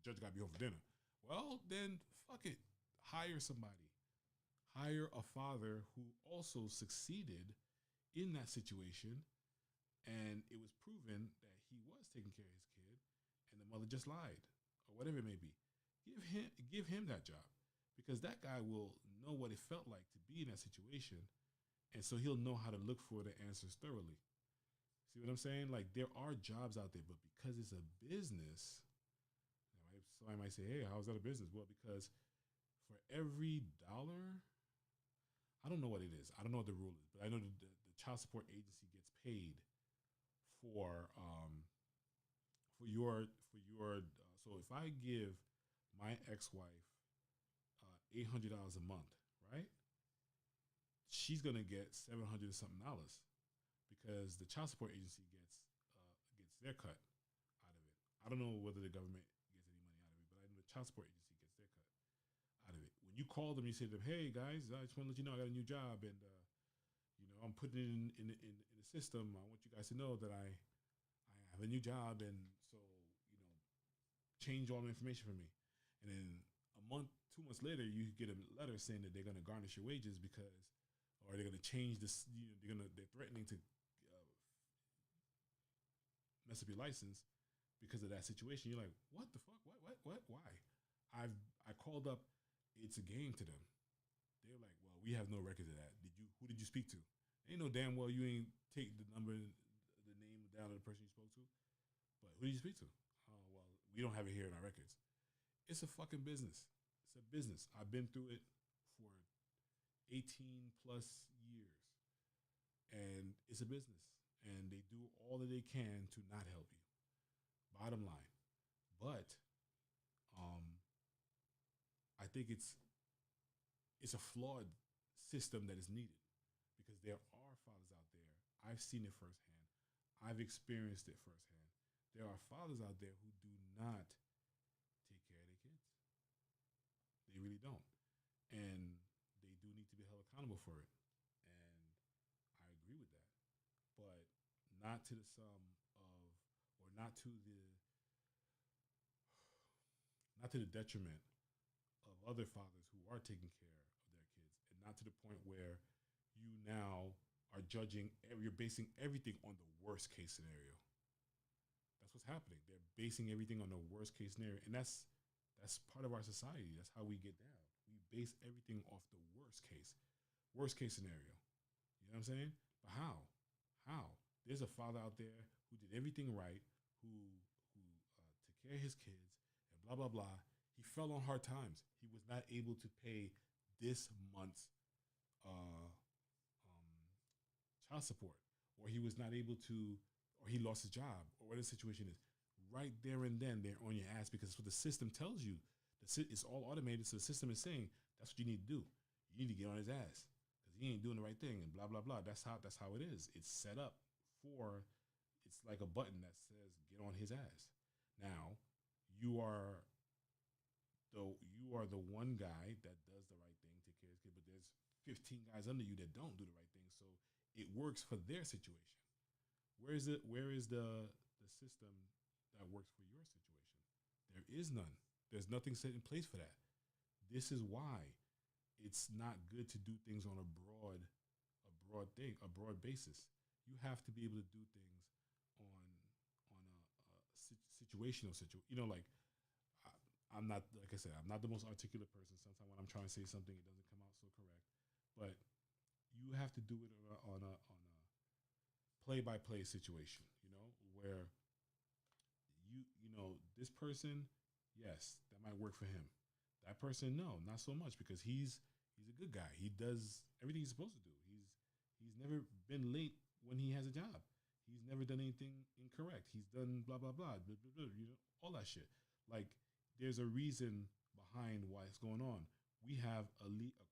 judge got to be home for dinner. Well, then, fuck it. Hire somebody. Hire a father who also succeeded in that situation, and it was proven that he was taking care of his kid, and the mother just lied, or whatever it may be. Give him that job, because that guy will know what it felt like to be in that situation, and so he'll know how to look for the answers thoroughly. See what I'm saying? Like there are jobs out there, but because it's a business, somebody might say, "Hey, how's that a business?" Well, because for every dollar, I don't know what it is. I don't know what the rule is, but I know the child support agency gets paid for So if I give my ex-wife $800 a month, right? She's gonna get $700 something because the child support agency gets their cut out of it. I don't know whether the government gets any money out of it, but I know the child support agency gets their cut out of it. When you call them, you say to them, "Hey guys, I just want to let you know I got a new job, and I'm putting it in the system. I want you guys to know that I have a new job, and so change all the information for me." And then a month, 2 months later, you get a letter saying that they're going to garnish your wages because, or they're going to change this. They're threatening to mess up your license because of that situation. You're like, what the fuck? What? Why? I called up. It's a game to them. They're like, well, we have no record of that. Who did you speak to? Ain't no damn well you ain't take the number, the name down of the person you spoke to. But who did you speak to? Oh well, we don't have it here in our records. It's a fucking business. It's a business. I've been through it for 18 plus years, and it's a business. And they do all that they can to not help you. Bottom line, but I think it's a flawed system that is needed because there are fathers out there. I've seen it firsthand. I've experienced it firsthand. There are fathers out there who do not take care of their kids. They really don't. And they do need to be held accountable for it. And I agree with that. But not to the sum of, or not to the detriment of other fathers who are taking care of their kids, and not to the point where you now are you're basing everything on the worst case scenario. That's what's happening. They're basing everything on the worst case scenario, and that's part of our society. That's how we get down. We base everything off the worst case scenario. You know what I'm saying? But how? How? There's a father out there who did everything right, who took care of his kids, and blah blah blah. He fell on hard times. He was not able to pay this month's child support, or he was not able to, or he lost his job, or whatever the situation is. Right there and then, they're on your ass because it's what the system tells you. It's all automated, so the system is saying that's what you need to do. You need to get on his ass because he ain't doing the right thing, and blah blah blah. That's how it is. It's set up for. It's like a button that says get on his ass. Now, you are the one guy that does the right thing, take care of his kid, but there's 15 guys under you that don't do the right thing. So it works for their situation. Where is the system that works for your situation? There is none. There's nothing set in place for that. This is why it's not good to do things on a broad basis. You have to be able to do things on a situational situation. Like I'm not, like I said, I'm not the most articulate person. Sometimes when I'm trying to say something, it doesn't come out so correct. But you have to do it on a play-by-play situation. Where this person, yes, that might work for him. That person, no, not so much because he's a good guy. He does everything he's supposed to do. He's never been late when he has a job. He's never done anything incorrect. He's done blah blah blah, blah, blah, blah, all that shit. Like there's a reason behind why it's going on. We have a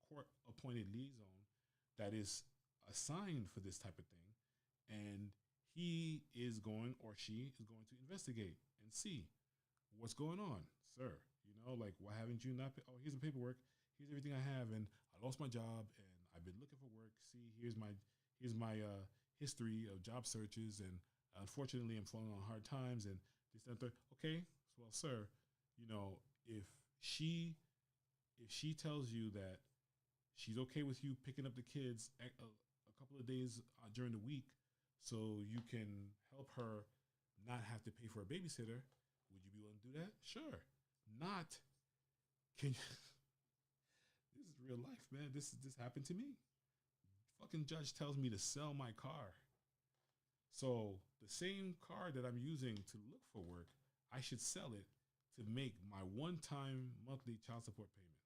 court-appointed liaison that is assigned for this type of thing, and he is going or she is going to investigate and see what's going on, sir. Like why haven't you not? Here's the paperwork. Here's everything I have, and I lost my job, and I've been looking for work. See, here's my history of job searches, and unfortunately, I'm falling on hard times, and this and that. Okay, well, sir, if she tells you that she's okay with you picking up the kids a couple of days during the week, so you can help her not have to pay for a babysitter, would you be willing to do that? Sure. Not. Can you? This is real life, man. This happened to me. Fucking judge tells me to sell my car. So the same car that I'm using to look for work, I should sell it to make my one-time monthly child support payment.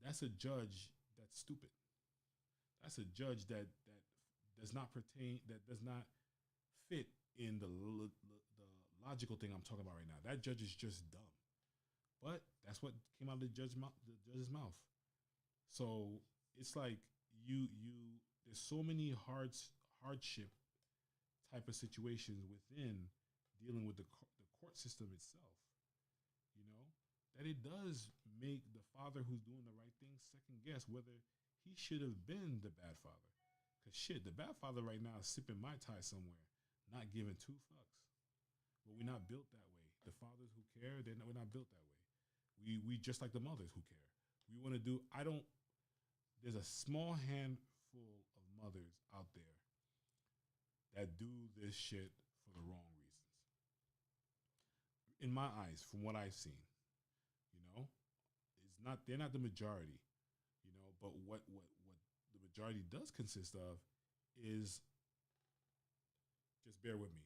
That's a judge that's stupid. That's a judge that does not fit in the logical thing I'm talking about right now. That judge is just dumb. But that's what came out of the judge's mouth. So it's like you there's so many hardship type of situations within dealing with the court system itself, you know, that it does make the father who's doing the right thing second guess whether he should have been the bad father. Cause shit, the bad father right now is sipping my tie somewhere, not giving two fucks. But we're not built that way. The fathers who care, we're not built that way. We just like the mothers who care. We want to do. I don't. There's a small handful of mothers out there that do this shit for the wrong reasons. In my eyes, from what I've seen, you know, it's not. They're not the majority, you know. But what the majority does consist of is just bear with me.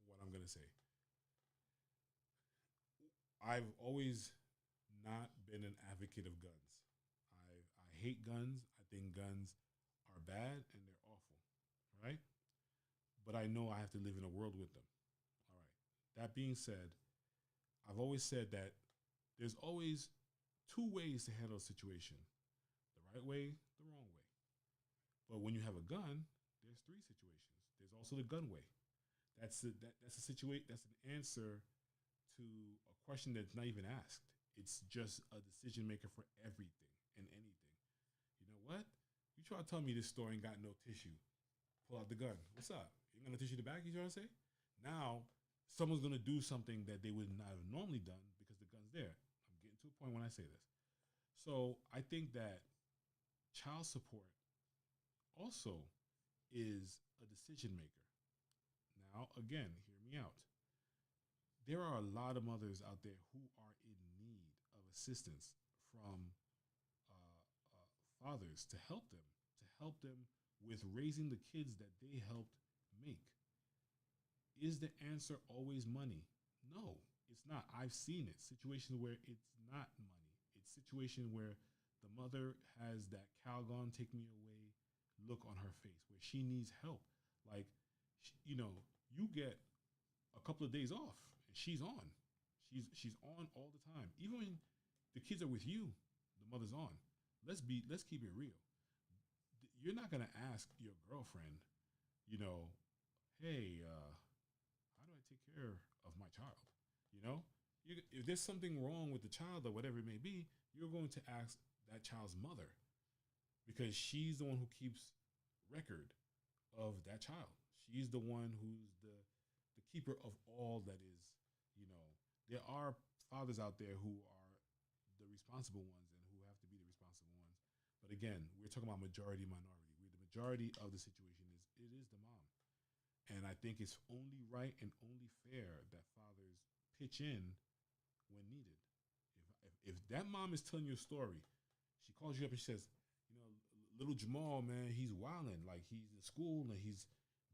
What I'm gonna say. I've always not been an advocate of guns. I hate guns. I think guns are bad and they're awful, right? But I know I have to live in a world with them. All right. That being said, I've always said that there's always two ways to handle a situation: the right way, the wrong way. But when you have a gun, there's three situations. There's also the gun way. That's a situation. That's an answer to a question that's not even asked. It's just a decision maker for everything and anything. You know what? You try to tell me this store ain't got no tissue. Pull out the gun. What's up? You ain't got no tissue in the bag, you trying to say? Now, someone's going to do something that they would not have normally done because the gun's there. I'm getting to a point when I say this. So I think that child support also is a decision maker. Now, again, hear me out. There are a lot of mothers out there who are in need of assistance from fathers to help them with raising the kids that they helped make. Is the answer always money? No, it's not. I've seen it. Situations where it's not money. It's situations where the mother has that Calgon take me away look on her face, where she needs help. Like, you know, you get a couple of days off and she's on. She's on all the time. Even when the kids are with you, the mother's on. Let's keep it real. You're not gonna ask your girlfriend, you know, hey, how do I take care of my child? You know, if there's something wrong with the child or whatever it may be, you're going to ask that child's mother because she's the one who keeps record of that child. She's the one who's the keeper of all that is, you know. There are fathers out there who are the responsible ones and who have to be the responsible ones. But again, we're talking about majority minority. The majority of the situation is the mom. And I think it's only right and only fair that fathers pitch in when needed. If that mom is telling you a story, she calls you up and she says, you know, little Jamal, man, he's wilding. Like, he's in school and he's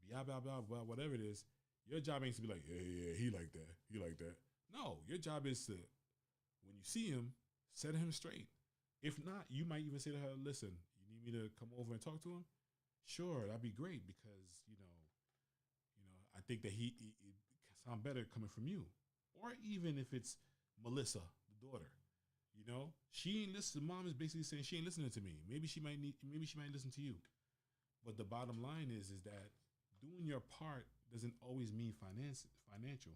blah, blah, blah, blah, whatever it is. Your job ain't to be like, yeah, he like that. He like that. No, your job is to, when you see him, set him straight. If not, you might even say to her, listen, you need me to come over and talk to him? Sure, that'd be great because, I think that he sound better coming from you. Or even if it's Melissa, the daughter, she ain't listen. Mom is basically saying she ain't listening to me. Maybe she might listen to you. But the bottom line is that doing your part doesn't always mean financial.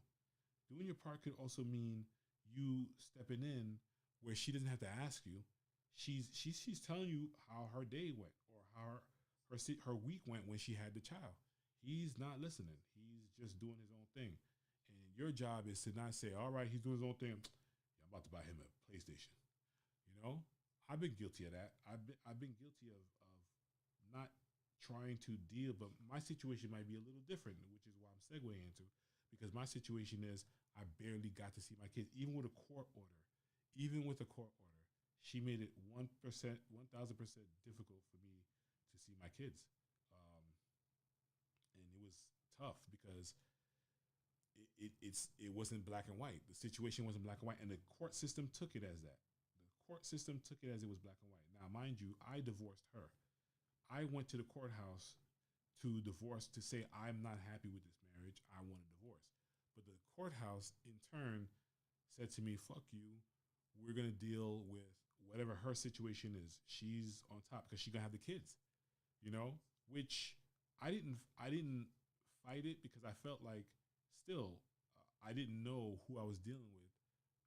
Doing your part could also mean you stepping in where she doesn't have to ask you. She's telling you how her day went or how her week went when she had the child. He's not listening. He's just doing his own thing. And your job is to not say, all right, he's doing his own thing. Yeah, I'm about to buy him a PlayStation. I've been guilty of that. I've been guilty of not trying to deal, but my situation might be a little different, which is why I'm segueing into, because my situation is I barely got to see my kids, even with a court order. Even with a court order, she made it 1%, 1,000% difficult for me to see my kids. And it was tough because it wasn't black and white. The situation wasn't black and white, and the court system took it as that. The court system took it as it was black and white. Now, mind you, I divorced her. I went to the courthouse to divorce, to say I'm not happy with this marriage. I want a divorce. But the courthouse, in turn, said to me, "Fuck you. We're gonna deal with whatever her situation is. She's on top because she's gonna have the kids, you know." Which I didn't fight it because I felt like still I didn't know who I was dealing with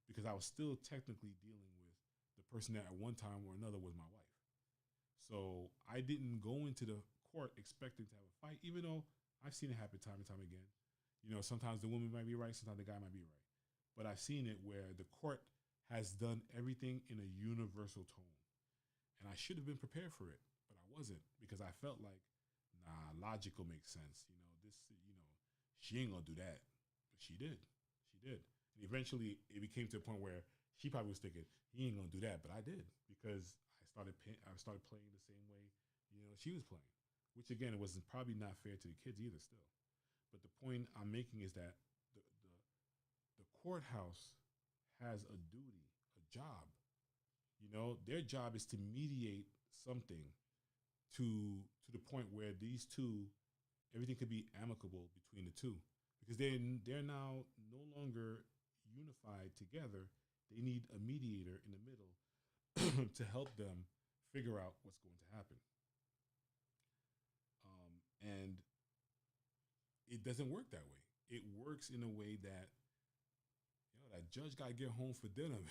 because I was still technically dealing with the person that at one time or another was my wife. So I didn't go into the court expecting to have a fight, even though I've seen it happen time and time again. You know, sometimes the woman might be right, sometimes the guy might be right. But I've seen it where the court has done everything in a universal tone. And I should have been prepared for it, but I wasn't because I felt like, nah, logical makes sense. She ain't gonna do that. But she did. She did. And eventually it became to a point where she probably was thinking, he ain't gonna do that, but I did because I started playing the same way, she was playing. Which again, it was probably not fair to the kids either still. But the point I'm making is that the courthouse has a duty, a job. Their job is to mediate something to the point where these two, everything could be amicable between the two, because they're now no longer unified together. They need a mediator in the middle to help them figure out what's going to happen. And it doesn't work that way. It works in a way that that judge got to get home for dinner.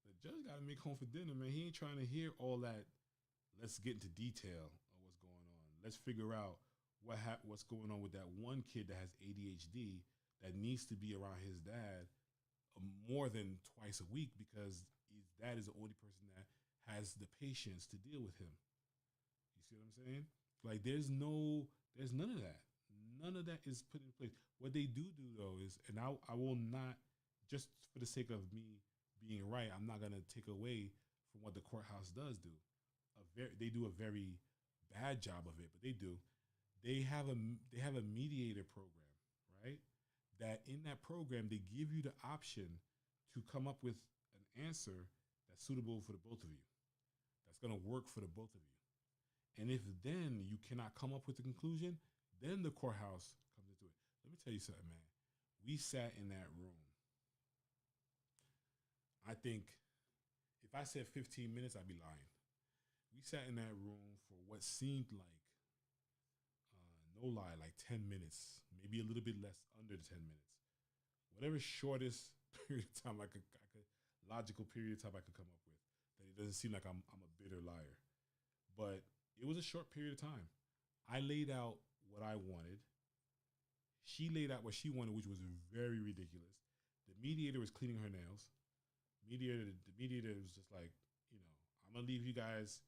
The judge got to make home for dinner, man. He ain't trying to hear all that. Let's get into detail of what's going on. Let's figure out what's going on with that one kid that has ADHD that needs to be around his dad more than twice a week because his dad is the only person that has the patience to deal with him. You see what I'm saying? Like there's none of that. None of that is put in place. What they do though is, and I will not, just for the sake of me being right, I'm not gonna take away from what the courthouse does do. They do a very bad job of it, but they do. They have a mediator program, right? That in that program they give you the option to come up with an answer that's suitable for the both of you. That's gonna work for the both of you. And if then you cannot come up with a conclusion, then the courthouse comes into it. Let me tell you something, man. We sat in that room. I think if I said 15 minutes, I'd be lying. We sat in that room for what seemed like, no lie, like 10 minutes, maybe a little bit less, under the 10 minutes. Whatever shortest period of time logical period of time I could come up with, that it doesn't seem like I'm a bitter liar. But it was a short period of time. I laid out what I wanted. She laid out what she wanted, which was very ridiculous. The mediator was cleaning her nails. The mediator was just like, I'm gonna leave you guys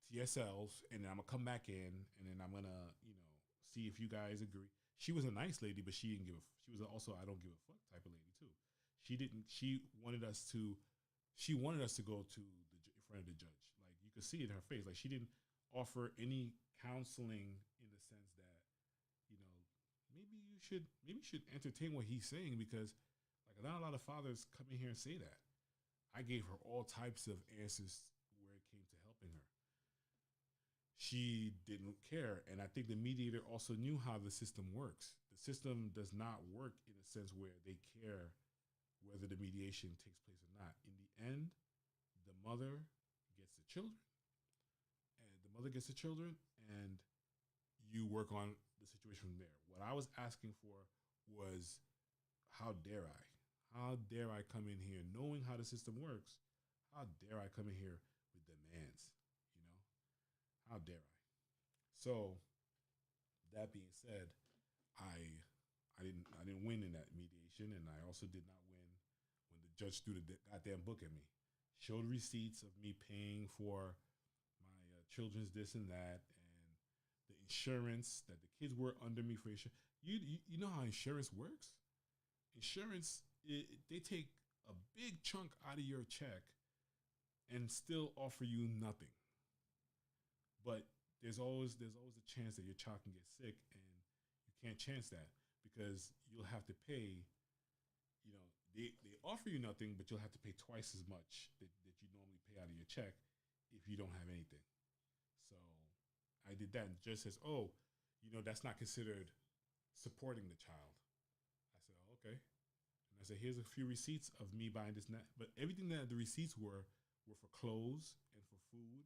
to yourselves, and then I'm gonna come back in, and then I'm gonna, see if you guys agree. She was a nice lady, but she didn't give a. She was also I don't give a fuck type of lady too. She didn't. She wanted us to. She wanted us to go to in front of the judge. Like you could see it in her face. Like she didn't offer any counseling in the sense that, maybe you should entertain what he's saying, because like not a lot of fathers come in here and say that. I gave her all types of answers where it came to helping her. She didn't care, and I think the mediator also knew how the system works. The system does not work in a sense where they care whether the mediation takes place or not. In the end, the mother gets the children, and you work on the situation from there. What I was asking for was, how dare I? How dare I come in here knowing how the system works? How dare I come in here with demands? How dare I? So, that being said, I didn't win in that mediation, and I also did not win when the judge threw the goddamn book at me. Showed receipts of me paying for my children's this and that, and the insurance that the kids were under me for insurance. You know how insurance works? Insurance, they take a big chunk out of your check and still offer you nothing. But there's always a chance that your child can get sick, and you can't chance that because you'll have to pay. They offer you nothing, but you'll have to pay twice as much that you normally pay out of your check if you don't have anything. So I did that, and the judge says, "Oh, that's not considered supporting the child." okay. And I said, here's a few receipts of me buying this and that. But everything that the receipts were for clothes and for food.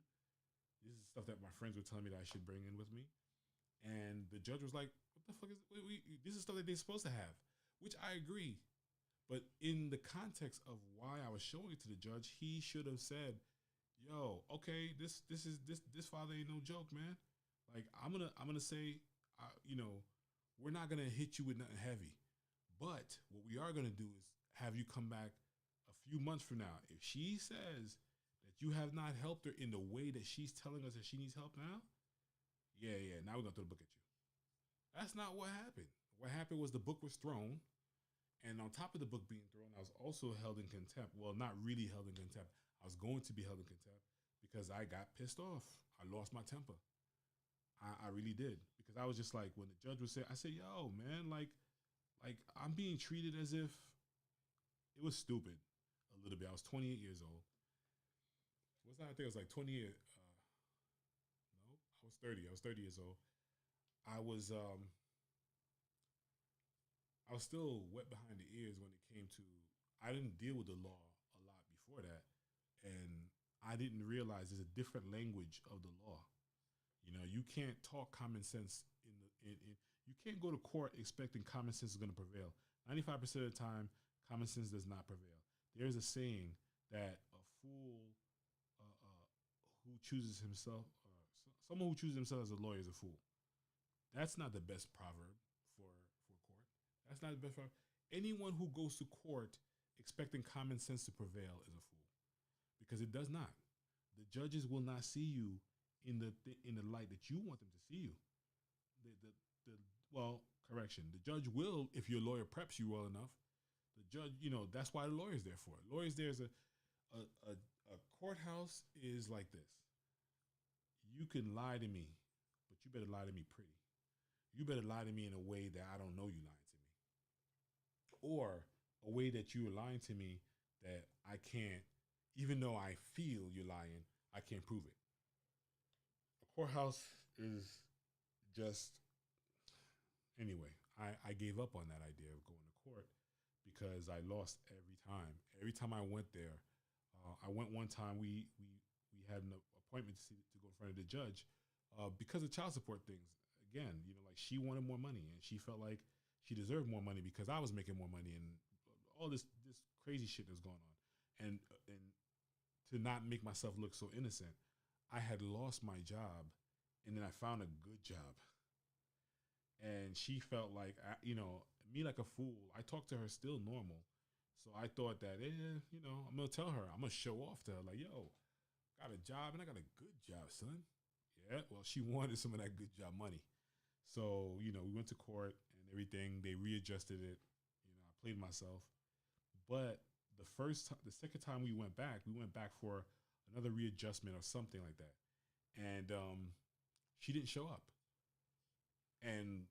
This is stuff that my friends were telling me that I should bring in with me. And the judge was like, what the fuck is this is stuff that they're supposed to have, which I agree. But in the context of why I was showing it to the judge, he should have said, "Yo, okay, this father ain't no joke, man. Like I'm gonna say, we're not gonna hit you with nothing heavy, but what we are gonna do is have you come back a few months from now. If she says that you have not helped her in the way that she's telling us that she needs help now, yeah, now we're gonna throw the book at you." That's not what happened. What happened was the book was thrown, and on top of the book being thrown, I was also held in contempt. Well, not really held in contempt. I was going to be held in contempt because I got pissed off. I lost my temper. I really did. Because I was just like, when the judge would say, I said, yo, man, like I'm being treated as if it was stupid a little bit. I was 28 years old. What's that? I think I was like 28. No, I was 30. I was 30 years old. I was um I was still wet behind the ears when it came to. I didn't deal with the law a lot before that, and I didn't realize there's a different language of the law. You can't talk common sense in you can't go to court expecting common sense is going to prevail. 95% of the time, common sense does not prevail. There's a saying that a fool who chooses himself, someone who chooses himself as a lawyer is a fool. That's not the best proverb for court. That's not the best proverb. Anyone who goes to court expecting common sense to prevail is a fool because it does not. The judges will not see you in the light that you want them to see you. The well, correction. The judge will if your lawyer preps you well enough. The judge, that's why the lawyer's there for. Lawyers there's a courthouse is like this. You can lie to me, but you better lie to me pretty. You better lie to me in a way that I don't know you lying to me, or a way that you are lying to me that I can't, even though I feel you're lying, I can't prove it. A courthouse is just anyway. I gave up on that idea of going to court because I lost every time. Every time I went there, I went one time. We had an appointment to go in front of the judge because of child support things. Again, like she wanted more money and she felt like she deserved more money because I was making more money and all this crazy shit that's going on. And to not make myself look so innocent, I had lost my job and then I found a good job. And she felt like, me like a fool. I talked to her still normal. So I thought that, I'm going to tell her. I'm going to show off to her. Like, yo, got a job and I got a good job, son. Yeah, well, she wanted some of that good job money. So, we went to court and everything. They readjusted it. I played myself. But the second time we went back for another readjustment or something like that. And she didn't show up. And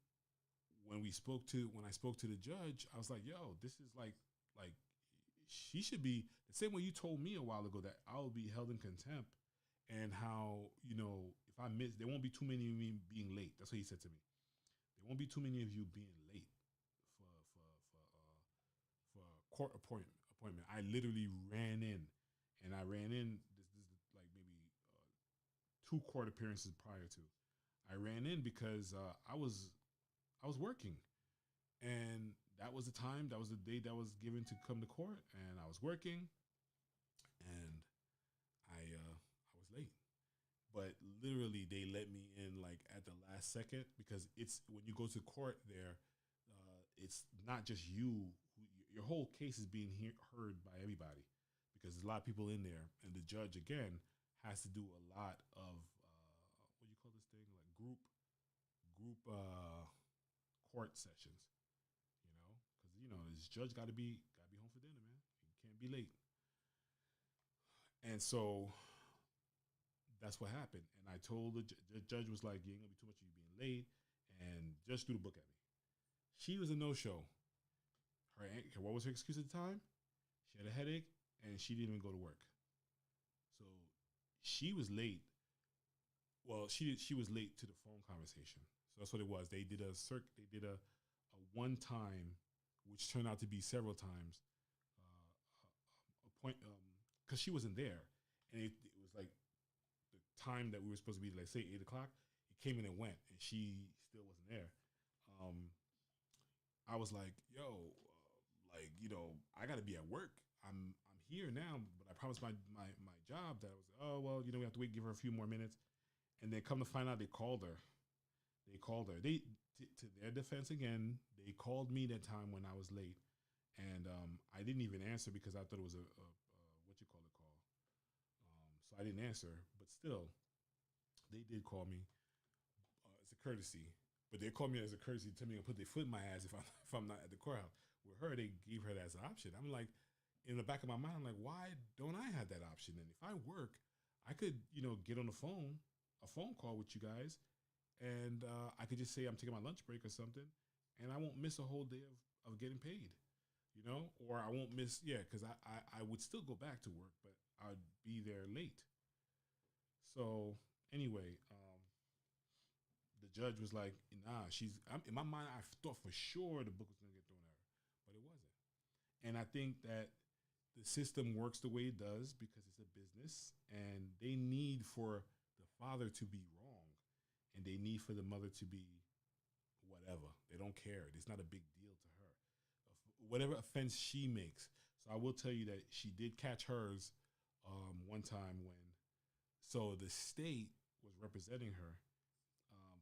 when I spoke to the judge, I was like, "Yo, this is like she should be the same way you told me a while ago that I will be held in contempt, and how if I miss, there won't be too many of me being late." That's what he said to me. There won't be too many of you being late for for court appointment. I literally ran in, and I ran in. This is like maybe two court appearances prior to. I ran in because I was working, and that was the time. That was the date that was given to come to court, and I was working, and I was late. But literally, they let me in like at the last second because it's when you go to court there, it's not just you. Your whole case is being heard by everybody because there's a lot of people in there, and the judge again has to do a lot of what do you call this thing like group court sessions, because this judge got to be home for dinner, man. You can't be late, and so that's what happened. And I told the judge was like, "You ain't gonna be too much of you being late," and just threw the book at me. She was a no show. What was her excuse at the time? She had a headache and she didn't even go to work. So she was late. Well, she was late to the phone conversation. So that's what it was. They did a one time which turned out to be several times. A point because she wasn't there, and it was like the time that we were supposed to be, like say 8 o'clock. It came and it went, and she still wasn't there. Um, I was like, yo, like I got to be at work. I'm here now, but I promised my job that I was. Oh well, we have to wait, give her a few more minutes, and then come to find out they called her. They called her. To their defense again, they called me that time when I was late, and I didn't even answer because I thought it was a what you call it call. So I didn't answer, but still, they did call me as a courtesy. But they called me as a courtesy to tell me to put their foot in my ass if I'm not at the courthouse. With her, they gave her that as an option. I'm like, in the back of my mind, I'm like, why don't I have that option? And if I work, I could get on the phone, a phone call with you guys, and I could just say I'm taking my lunch break or something, and I won't miss a whole day of getting paid, or I won't miss, because I would still go back to work, but I'd be there late. So anyway, the judge was like, nah, in my mind, I thought for sure the book was going to get thrown at her, but it wasn't. And I think that the system works the way it does because it's a business, and they need for the father to be wrong, and they need for the mother to be whatever. They don't care. It's not a big deal to her. Whatever offense she makes. So I will tell you that she did catch hers one time when, so the state was representing her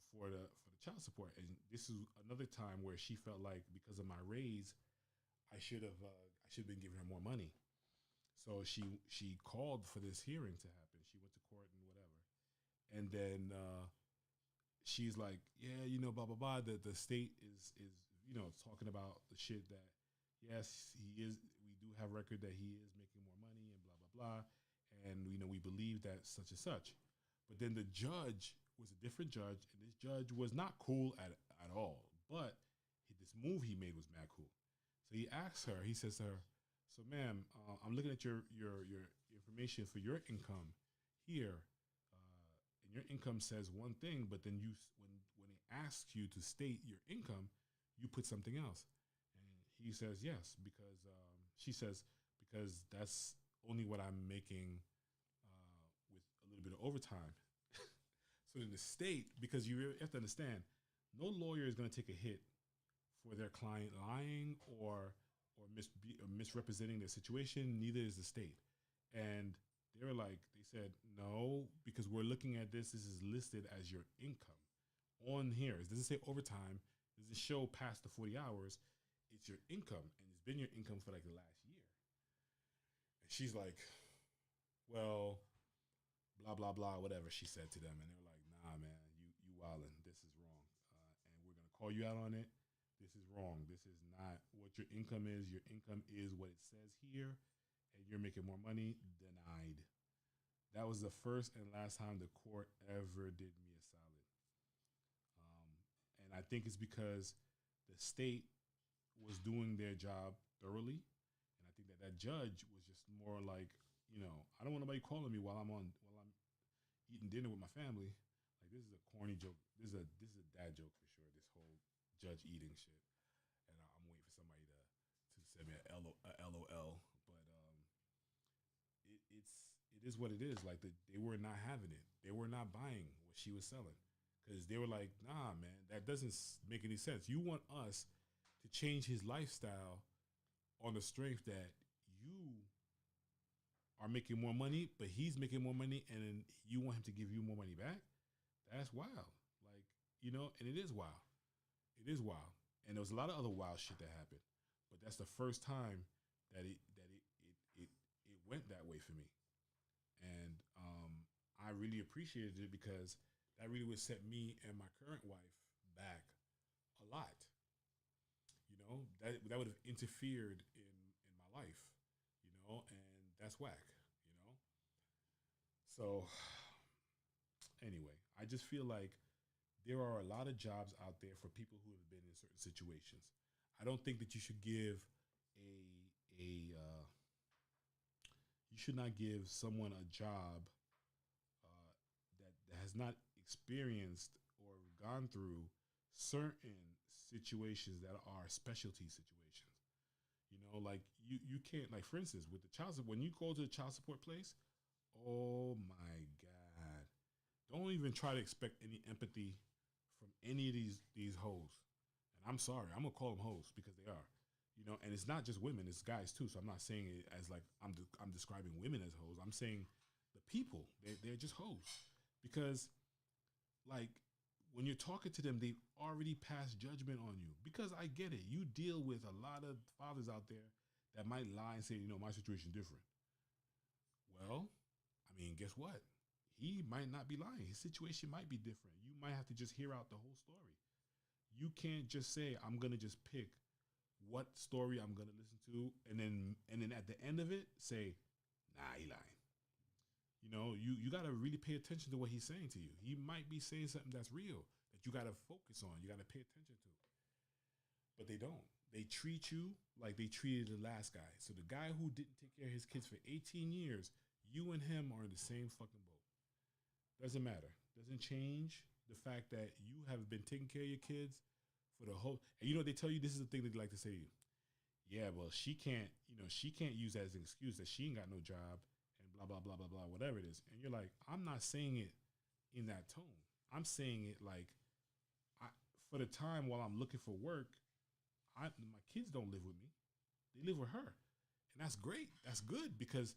for the child support, and this is another time where she felt like because of my raise, I should have been giving her more money. So she called for this hearing to happen. She went to court and whatever, and then she's like, yeah, blah blah blah. The state is talking about the shit that yes he is. We do have record that he is making more money and blah blah blah, and we believe that such and such. But then the judge was a different judge, and this judge was not cool at all. But this move he made was mad cool. So he asks her. He says to her, "So, ma'am, I'm looking at your information for your income here, and your income says one thing, but then when it asks you to state your income, you put something else." And he says, "Yes, because she says because that's only what I'm making with a little bit of overtime." So in the state, because you have to understand, no lawyer is going to take a hit for their client lying or misrepresenting their situation. Neither is the state. And they were like, they said, no, because we're looking at this. This is listed as your income on here. It doesn't say overtime. It doesn't show past the 40 hours. It's your income. And it's been your income for like the last year. And she's like, well, blah, blah, blah, whatever she said to them. And they're like, nah, man, you wildin'. This is wrong. And we're going to call you out on it. This is wrong. This is not what your income is. Your income is what it says here, and you're making more money. Denied. That was the first and last time the court ever did me a solid. And I think it's because the state was doing their job thoroughly, and I think that judge was just more like, I don't want nobody calling me while I'm eating dinner with my family. Like, this is a corny joke. This is a dad joke for sure. This whole judge eating shit, and I'm waiting for somebody to send me a LOL. But it is what it is. Like they were not having it. They were not buying what she was selling because they were like, nah, man, that doesn't make any sense. You want us to change his lifestyle on the strength that you are making more money, but he's making more money, and then you want him to give you more money back? That's wild. Like, and it is wild. It is wild. And there was a lot of other wild shit that happened. But that's the first time that it went that way for me. And I really appreciated it because that really would set me and my current wife back a lot. That would have interfered in my life, and that's whack, you know. So anyway, I just feel like there are a lot of jobs out there for people who have been in certain situations. I don't think that you should give a you should not give someone a job that has not experienced or gone through certain situations that are specialty situations. Like you can't, like, for instance, with the child support, when you go to the child support place, oh my god, don't even try to expect any empathy from any of these hoes. And I'm sorry, I'm gonna call them hoes because they are. And it's not just women; it's guys too. So I'm not saying it as like I'm describing women as hoes. I'm saying the people they're just hoes because, like, when you're talking to them, they've already passed judgment on you. Because I get it, you deal with a lot of fathers out there that might lie and say, my situation different. Well, I mean, guess what? He might not be lying. His situation might be different. You might have to just hear out the whole story. You can't just say I'm gonna just pick what story I'm gonna listen to, and then at the end of it say, nah, he lying. You gotta really pay attention to what he's saying to you. He might be saying something that's real that you gotta focus on. You gotta pay attention to. But they don't. They treat you like they treated the last guy. So the guy who didn't take care of his kids for 18 years, you and him are in the same fucking boat. Doesn't matter. Doesn't change the fact that you have been taking care of your kids for the whole. And they tell you, this is the thing they like to say to you. Yeah, well, she can't use that as an excuse that she ain't got no job and blah blah blah blah blah, whatever it is. And you're like, I'm not saying it in that tone. I'm saying it like, for the time while I'm looking for work, my kids don't live with me. They live with her. And that's great. That's good because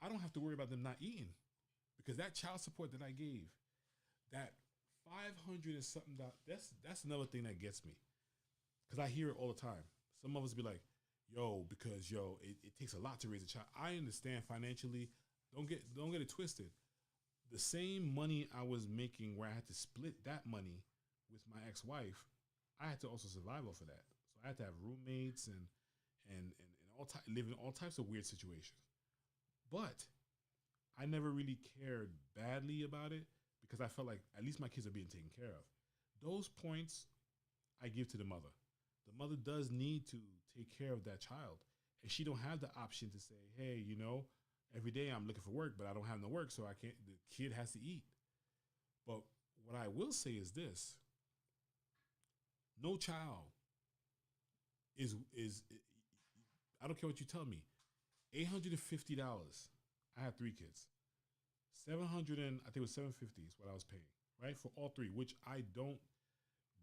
I don't have to worry about them not eating. Because that child support that I gave, that 500 and something, that's another thing that gets me. Because I hear it all the time. Some of us be like, because it takes a lot to raise a child. I understand financially. Don't get it twisted. The same money I was making where I had to split that money with my ex-wife, I had to also survive off of that. So I had to have roommates and live in all types of weird situations. But I never really cared badly about it because I felt like at least my kids are being taken care of. Those points I give to the mother. The mother does need to take care of that child. And she don't have the option to say, hey, every day I'm looking for work, but I don't have no work, so I can't. The kid has to eat. But what I will say is this: no child is. I don't care what you tell me. $850. I had 3 kids. 700 and I think it was 750 is what I was paying, right, for all 3, which I don't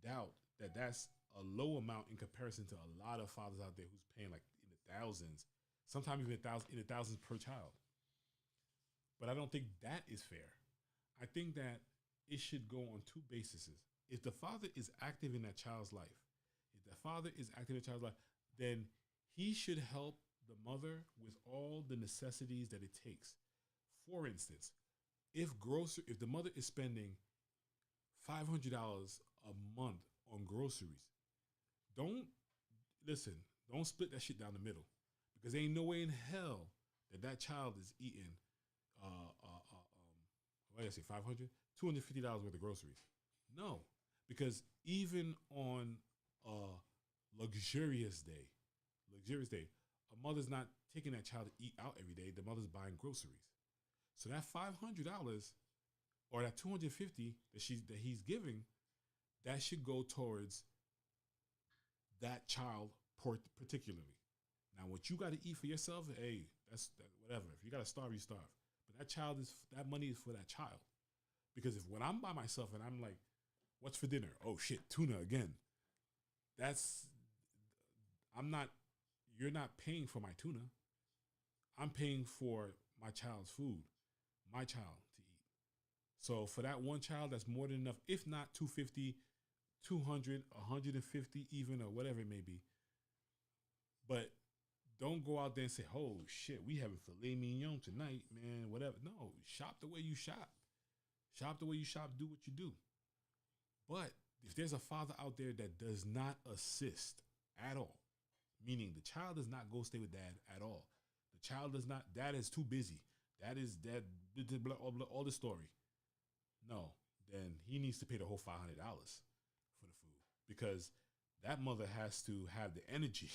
doubt that that's a low amount in comparison to a lot of fathers out there who's paying like in the thousands, sometimes even in the thousands per child. But I don't think that is fair. I think that it should go on 2 bases. If the father is active in that child's life, then he should help the mother with all the necessities that it takes. For instance, if the mother is spending $500 a month on groceries, don't split that shit down the middle, because there ain't no way in hell that child is eating what did I say, 500 $250 worth of groceries. No, because even on a luxurious day, a mother's not taking that child to eat out every day. The mother's buying groceries. So that $500 or that $250 that he's giving, that should go towards that child particularly. Now, what you got to eat for yourself, hey, that's whatever. If you got to starve, you starve. But that money is for that child. Because when I'm by myself and I'm like, what's for dinner? Oh shit, tuna again. You're not paying for my tuna. I'm paying for my child's food, my child to eat. So for that one child, that's more than enough. If not 250, 200, 150 even, or whatever it may be. But don't go out there and say, oh shit, we having filet mignon tonight, man, whatever. No, shop the way you shop. Shop the way you shop, do what you do. But if there's a father out there that does not assist at all, meaning the child does not go stay with dad at all, the child does not, dad is too busy, dad is dad, all the story, no, then he needs to pay the whole $500 for the food, because that mother has to have the energy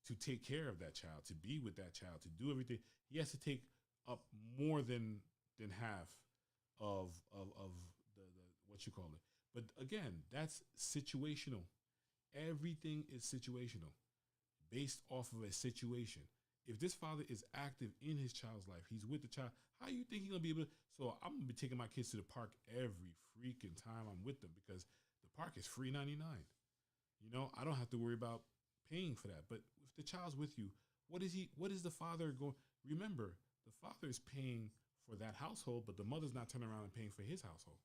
to take care of that child, to be with that child, to do everything. He has to take up more than half of the what you call it. But again, that's situational. Everything is situational. based off of a situation. If this father is active in his child's life, he's with the child. How you think he's gonna be able to? So I'm gonna be taking my kids to the park every freaking time I'm with them because the park is free 99. I don't have to worry about paying for that. But if the child's with you, what is he? What is the father going? Remember, the father is paying for that household, but the mother's not turning around and paying for his household.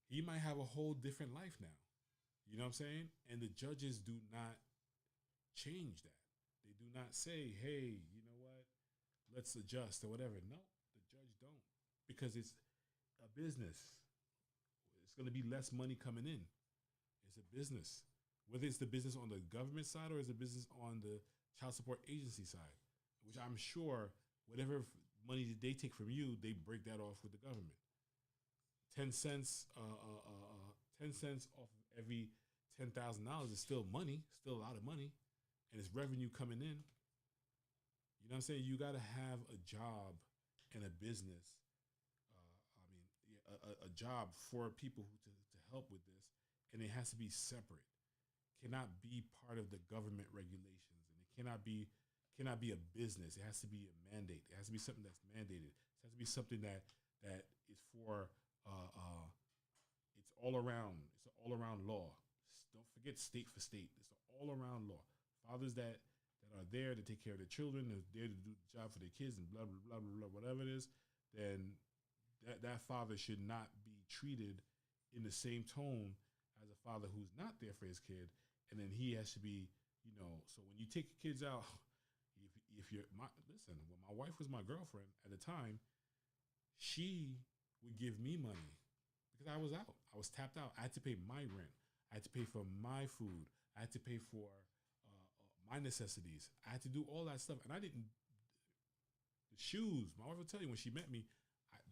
He might have a whole different life now. You know what I'm saying? And the judges do not change that. They do not say, "Hey, you know what? Let's adjust or whatever." No, the judge don't because it's a business. It's going to be less money coming in. It's a business. Whether it's the business on the government side or it's a business on the child support agency side, which I'm sure whatever money that they take from you, they break that off with the government. 10 cents, 10 cents off of every $10,000 is still money, still a lot of money, and it's revenue coming in. You know what I'm saying? You got to have a job and a business. A job for people to help with this, and it has to be separate. Cannot be part of the government regulations, and it cannot be a business. It has to be a mandate. It has to be something that's mandated. It has to be something that is for it's all around. It's an all around law. Don't forget state for state. It's an all around law. Fathers that are there to take care of their children, are there to do the job for their kids, and blah blah blah blah blah, whatever it is, then that father should not be treated in the same tone as a father who's not there for his kid, and then he has to be, So when you take your kids out, if you're listen, when my wife was my girlfriend at the time, she would give me money because I was out. I was tapped out. I had to pay my rent. I had to pay for my food. I had to pay for my necessities. I had to do all that stuff, and I didn't. The shoes. My wife would tell you when she met me,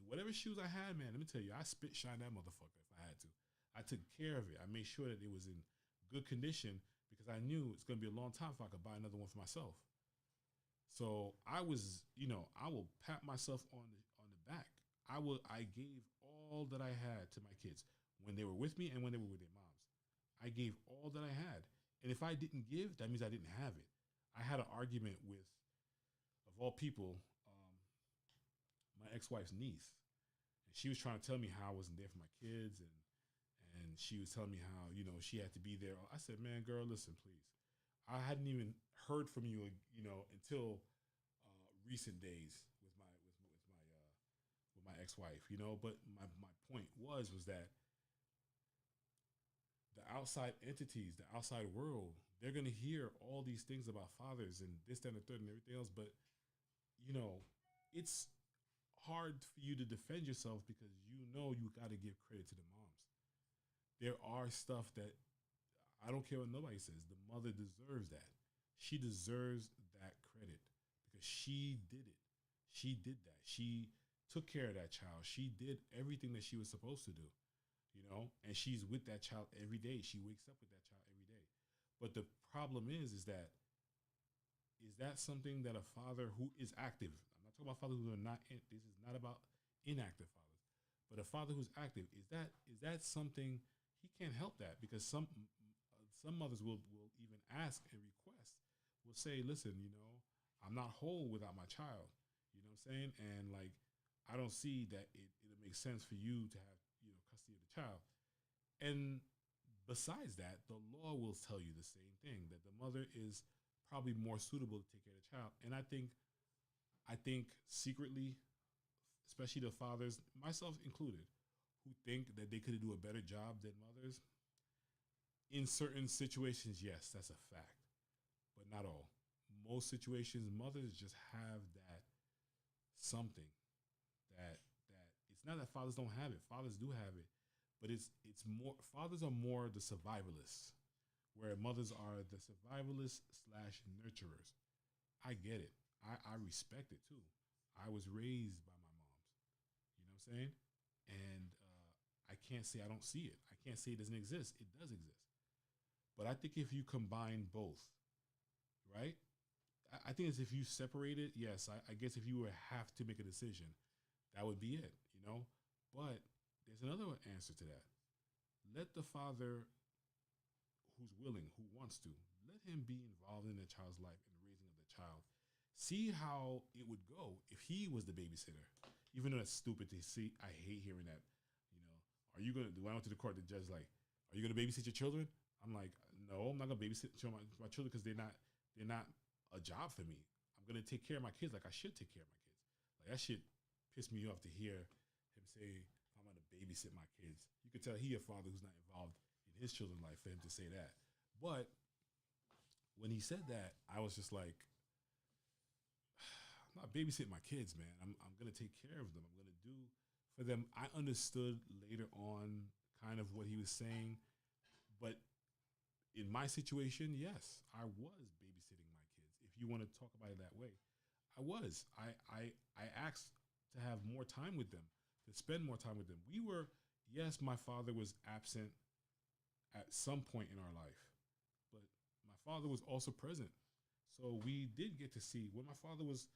whatever shoes I had, man. Let me tell you, I spit shine that motherfucker if I had to. I took care of it. I made sure that it was in good condition because I knew it's going to be a long time if I could buy another one for myself. So I was, I will pat myself on the back. I gave all that I had to my kids when they were with me and when they were with their moms. I gave all that I had. And if I didn't give, that means I didn't have it. I had an argument with, of all people, my ex-wife's niece. And she was trying to tell me how I wasn't there for my kids, and she was telling me how, she had to be there. I said, "Man, girl, listen, please. I hadn't even heard from you, until recent days with my ex-wife, But my point was that the outside entities, the outside world, they're gonna hear all these things about fathers and this, that, and the third, and everything else. But it's hard for you to defend yourself because you got to give credit to the moms. There are stuff that I don't care what nobody says. The mother deserves that. She deserves that credit because she did it. She did that. She took care of that child. She did everything that she was supposed to do, and she's with that child every day. She wakes up with that child every day. But the problem is that something that a father who is active, I'm not talking about fathers who are not, this is not about inactive fathers, but a father who's active, is that something, he can't help that because some mothers will even ask and request, will say, "Listen, I'm not whole without my child." You know what I'm saying? And like, I don't see that it'll make sense for you to have, custody of the child. And besides that, the law will tell you the same thing, that the mother is probably more suitable to take care of the child. And I think secretly, especially the fathers, myself included, who think that they could do a better job than mothers, in certain situations, yes, that's a fact, but not all. Most situations, mothers just have that something that it's not that fathers don't have it. Fathers do have it, but it's more, fathers are more the survivalists, where mothers are the survivalists slash nurturers. I get it. I respect it too. I was raised by my moms. You know what I'm saying? And I can't say I don't see it. I can't say it doesn't exist. It does exist. But I think if you combine both, right? I think as if you separate it, yes, I guess if you would have to make a decision, that would be it. But there's another answer to that. Let the father who's willing, who wants to, let him be involved in the child's life and the raising of the child. See how it would go if he was the babysitter. Even though that's stupid to see, I hate hearing that. You know, are you gonna? When I went to the court, the judge like, are you gonna babysit your children? I'm like, no, I'm not gonna babysit my children because they're not a job for me. I'm gonna take care of my kids like I should take care of my kids. Like that shit pissed me off to hear him say I'm gonna babysit my kids. You could tell he a father who's not involved in his children's life for him to say that. But when he said that, I was just like, I'm not babysitting my kids, man. I'm gonna take care of them. I'm gonna do for them. I understood later on kind of what he was saying, but in my situation, yes, I was babysitting my kids. If you want to talk about it that way, I was. I asked to have more time with them, to spend more time with them. We were, yes, my father was absent at some point in our life, but my father was also present. So we did get to see when my father was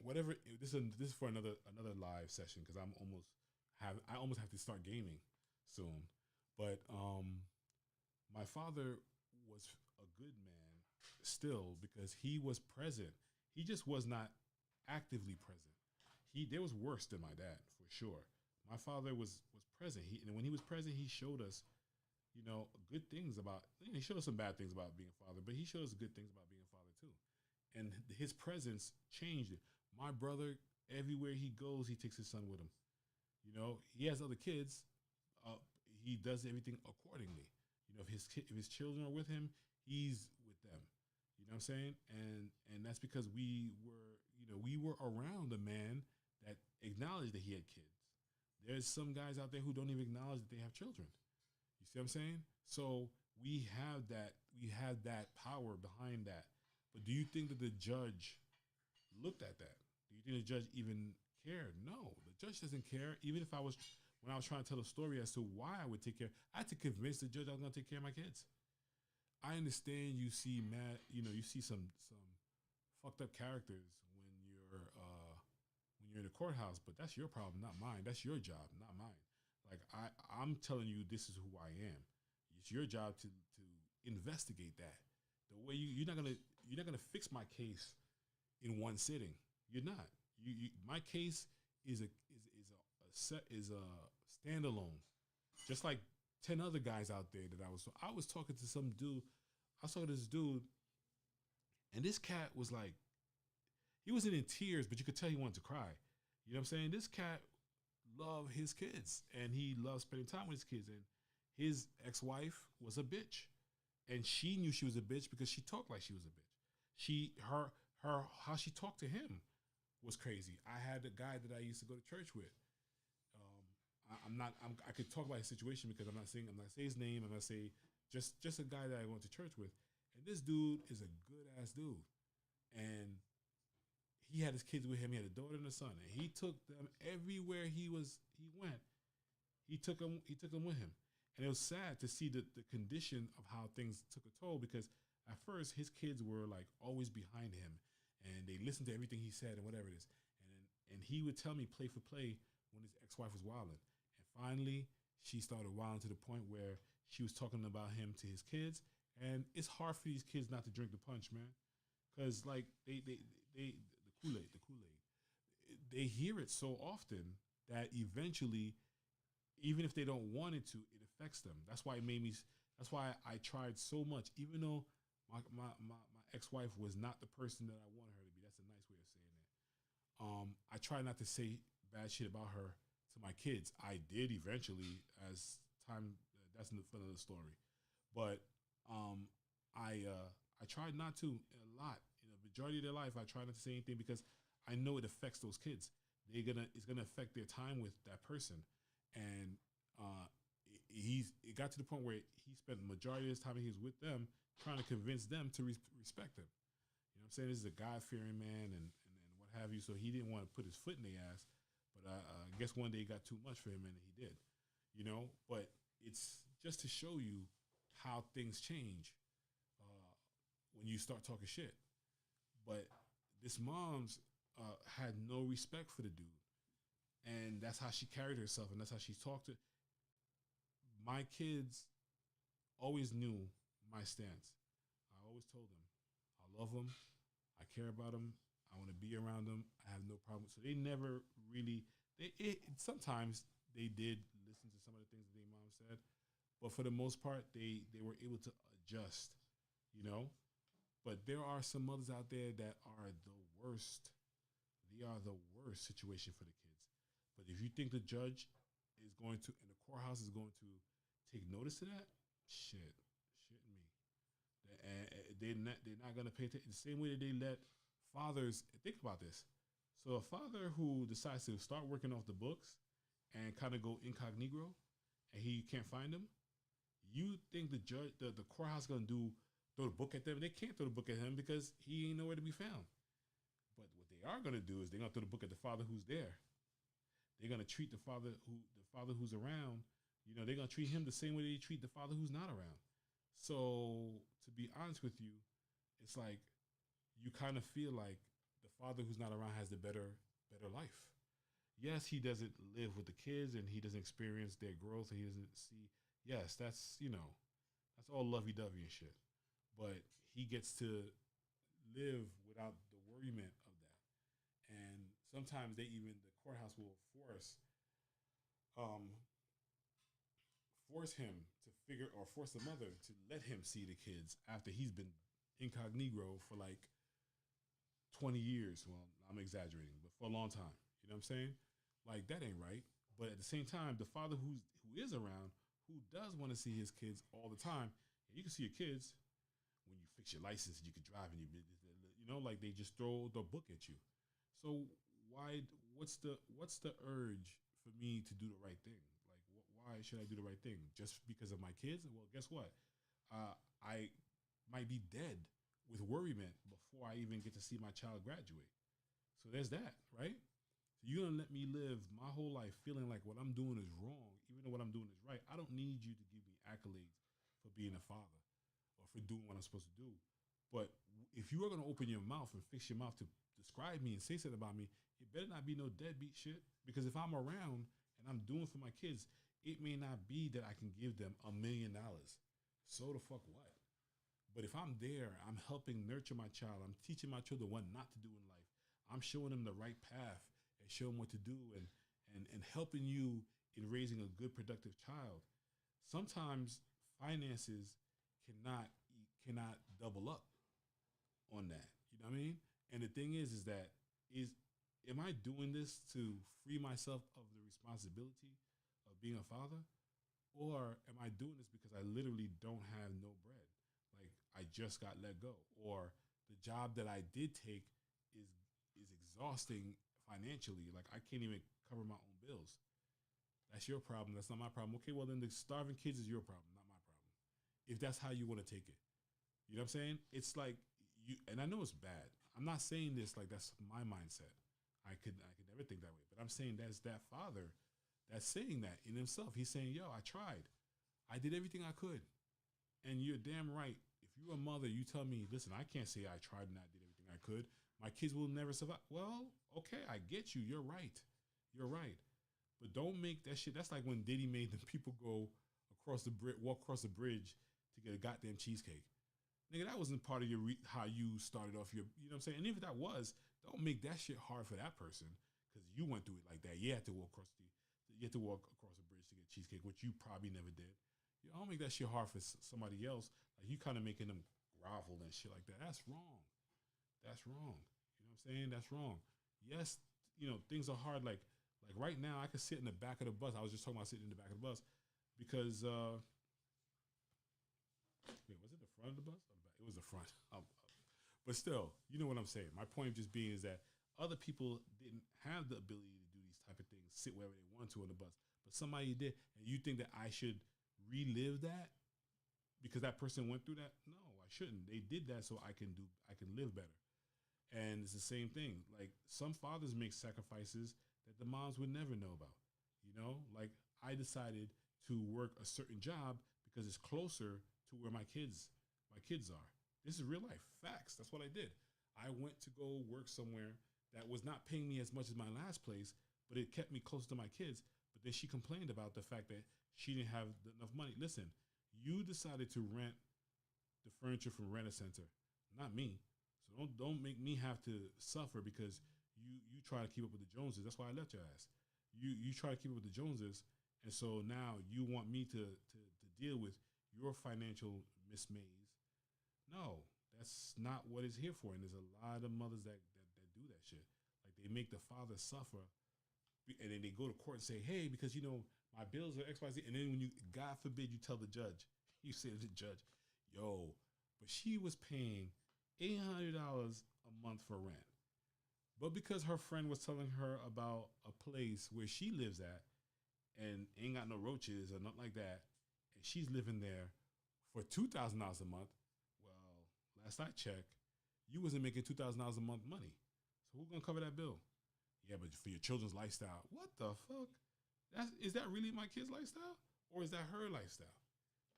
whatever. This is for another live session because I almost have to start gaming soon. But my father was a good man still because he was present. He just was not actively present. There was worse than my dad for sure. My father was present. And when he was present, he showed us, good things about. He showed us some bad things about being a father, but he showed us good things about being a father too. And his presence changed it. My brother, everywhere he goes, he takes his son with him. He has other kids. He does everything accordingly. If his children are with him, he's with them. You know what I'm saying? And that's because we were around a man that acknowledged that he had kids. There's some guys out there who don't even acknowledge that they have children. You see what I'm saying? So we have that power behind that. But do you think that the judge looked at that? Do you think the judge even cared? No, the judge doesn't care. Even if when I was trying to tell a story as to why I would take care, I had to convince the judge I was going to take care of my kids. I understand you see you see some fucked up characters when you're in the courthouse, but that's your problem, not mine. That's your job, not mine. Like I'm telling you, this is who I am. It's your job to investigate that. The way you're not gonna fix my case in one sitting. You're not. My case is a standalone, just like 10 other guys out there that I was talking to some dude. I saw this dude, and this cat was like, he wasn't in tears, but you could tell he wanted to cry. You know what I'm saying? This cat loved his kids, and he loved spending time with his kids. And his ex-wife was a bitch, and she knew she was a bitch because she talked like she was a bitch. Her how she talked to him was crazy. I had a guy that I used to go to church with. I could talk about his situation because I'm not saying his name. I'm not saying just a guy that I went to church with. And this dude is a good ass dude. And he had his kids with him. He had a daughter and a son. And he took them everywhere he went. He took them with him. And it was sad to see the condition of how things took a toll because at first his kids were like always behind him and they listened to everything he said and whatever it is. And he would tell me play for play when his ex-wife was wilding. And finally, she started wilding to the point where she was talking about him to his kids. And it's hard for these kids not to drink the punch, man. Because, like, they the Kool-Aid, they hear it so often that eventually, even if they don't want it to, it affects them. That's why that's why I tried so much, even though my ex-wife was not the person that I wanted her to be. That's a nice way of saying it. I try not to say bad shit about her to my kids. I did eventually, as time. That's another story. But I tried not to a lot. Majority of their life, I try not to say anything because I know it affects those kids. It's gonna affect their time with that person, and it got to the point where he spent the majority of his time he was with them trying to convince them to respect him. You know what I'm saying? This is a God-fearing man and what have you. So he didn't want to put his foot in their ass. But I guess one day it got too much for him and he did. But it's just to show you how things change when you start talking shit. But this mom's had no respect for the dude. And that's how she carried herself and that's how she talked to. My kids always knew my stance. I always told them, I love them, I care about them, I want to be around them. I have no problem. So they never really. Sometimes they did listen to some of the things that their mom said, but for the most part, they were able to adjust. You know, but there are some mothers out there that are the worst. They are the worst situation for the kids. But if you think the judge is going to, and the courthouse is going to take notice of that, shit, shit me. And they're not going to pay attention. The same way that they let fathers think about this. So a father who decides to start working off the books and kind of go incognito, and he can't find them, you think the judge, the courthouse, going to do throw the book at them? They can't throw the book at him because he ain't nowhere to be found. But what they are going to do is they're going to throw the book at the father who's there. They're going to treat the father who's around. You know, they're going to treat him the same way they treat the father who's not around. So to be honest with you, it's like you kind of feel like the father who's not around has the better life. Yes, he doesn't live with the kids and he doesn't experience their growth and he doesn't see. Yes, that's all lovey dovey and shit. But he gets to live without the worriment of that. And sometimes the courthouse will um, force him to figure, or force the mother to let him see the kids after he's been incognito for like 20 years. Well, I'm exaggerating, but for a long time. You know what I'm saying? Like that ain't right. But at the same time, the father who is around, who does want to see his kids all the time, and you can see your kids when you fix your license and you can drive and like they just throw the book at you. So why? What's the urge for me to do the right thing? Like, why should I do the right thing? Just because of my kids? Well, guess what? I might be dead with worriment before I even get to see my child graduate. So there's that, right? So you're gonna let me live my whole life feeling like what I'm doing is wrong, even though what I'm doing is right. I don't need you to give me accolades for being a father or for doing what I'm supposed to do. But if you are gonna open your mouth and fix your mouth to describe me and say something about me, it better not be no deadbeat shit. Because if I'm around and I'm doing for my kids, it may not be that I can give them $1 million. So the fuck what? But if I'm there, I'm helping nurture my child. I'm teaching my children what not to do in life. I'm showing them the right path and showing what to do and helping you in raising a good, productive child. Sometimes finances cannot double up on that. You know what I mean? And the thing is that is am I doing this to free myself of the responsibility of being a father? Or am I doing this because I literally don't have no bread? Like I just got let go. Or the job that I did take is exhausting financially. Like I can't even cover my own bills. That's your problem. That's not my problem. Okay, well then the starving kids is your problem, not my problem. If that's how you want to take it. You know what I'm saying? It's like you, and I know it's bad. I'm not saying this like that's my mindset. I could never think that way. But I'm saying that's that father that's saying that in himself. He's saying, yo, I tried. I did everything I could. And you're damn right. If you're a mother, you tell me, listen, I can't say I tried and I did everything I could. My kids will never survive. Well, okay, I get you. You're right. You're right. But don't make that shit. That's like when Diddy made the people go across the bridge, walk across the bridge to get a goddamn cheesecake. Nigga, that wasn't part of your how you started off your. You know what I'm saying? And if that was, don't make that shit hard for that person because you went through it like that. You had to walk across the bridge to get cheesecake, which you probably never did. You don't make that shit hard for somebody else. Like you kind of making them grovel and shit like that. That's wrong. That's wrong. You know what I'm saying? That's wrong. Yes, things are hard. Like right now, I could sit in the back of the bus. I was just talking about sitting in the back of the bus because wait, was it the front of the bus or the back? It was the front. But still, you know what I'm saying. My point just being is that other people didn't have the ability to do these type of things, sit wherever they want to on the bus, but somebody did, and you think that I should relive that because that person went through that? No, I shouldn't. They did that so I can live better. And it's the same thing. Like some fathers make sacrifices that the moms would never know about. Like I decided to work a certain job because it's closer to where my kids are. This is real life facts. That's what I did. I went to go work somewhere that was not paying me as much as my last place, but it kept me close to my kids. But then she complained about the fact that she didn't have enough money. Listen, you decided to rent the furniture from Rent a Center, not me. So don't make me have to suffer because you try to keep up with the Joneses. That's why I left your ass. You try to keep up with the Joneses, and so now you want me to deal with your financial mismaze. No, that's not what it's here for. And there's a lot of mothers that do that shit. Like they make the father suffer, and then they go to court and say, "Hey, because my bills are X, Y, Z." And then when you, God forbid, you tell the judge, you say to the judge, "Yo, but she was paying $800 a month for rent, but because her friend was telling her about a place where she lives at and ain't got no roaches or nothing like that, and she's living there for $2,000 a month. Well, last I checked, you wasn't making $2,000 a month money. So who's gonna cover that bill? Yeah, but for your children's lifestyle, what the fuck? Is that really my kid's lifestyle, or is that her lifestyle?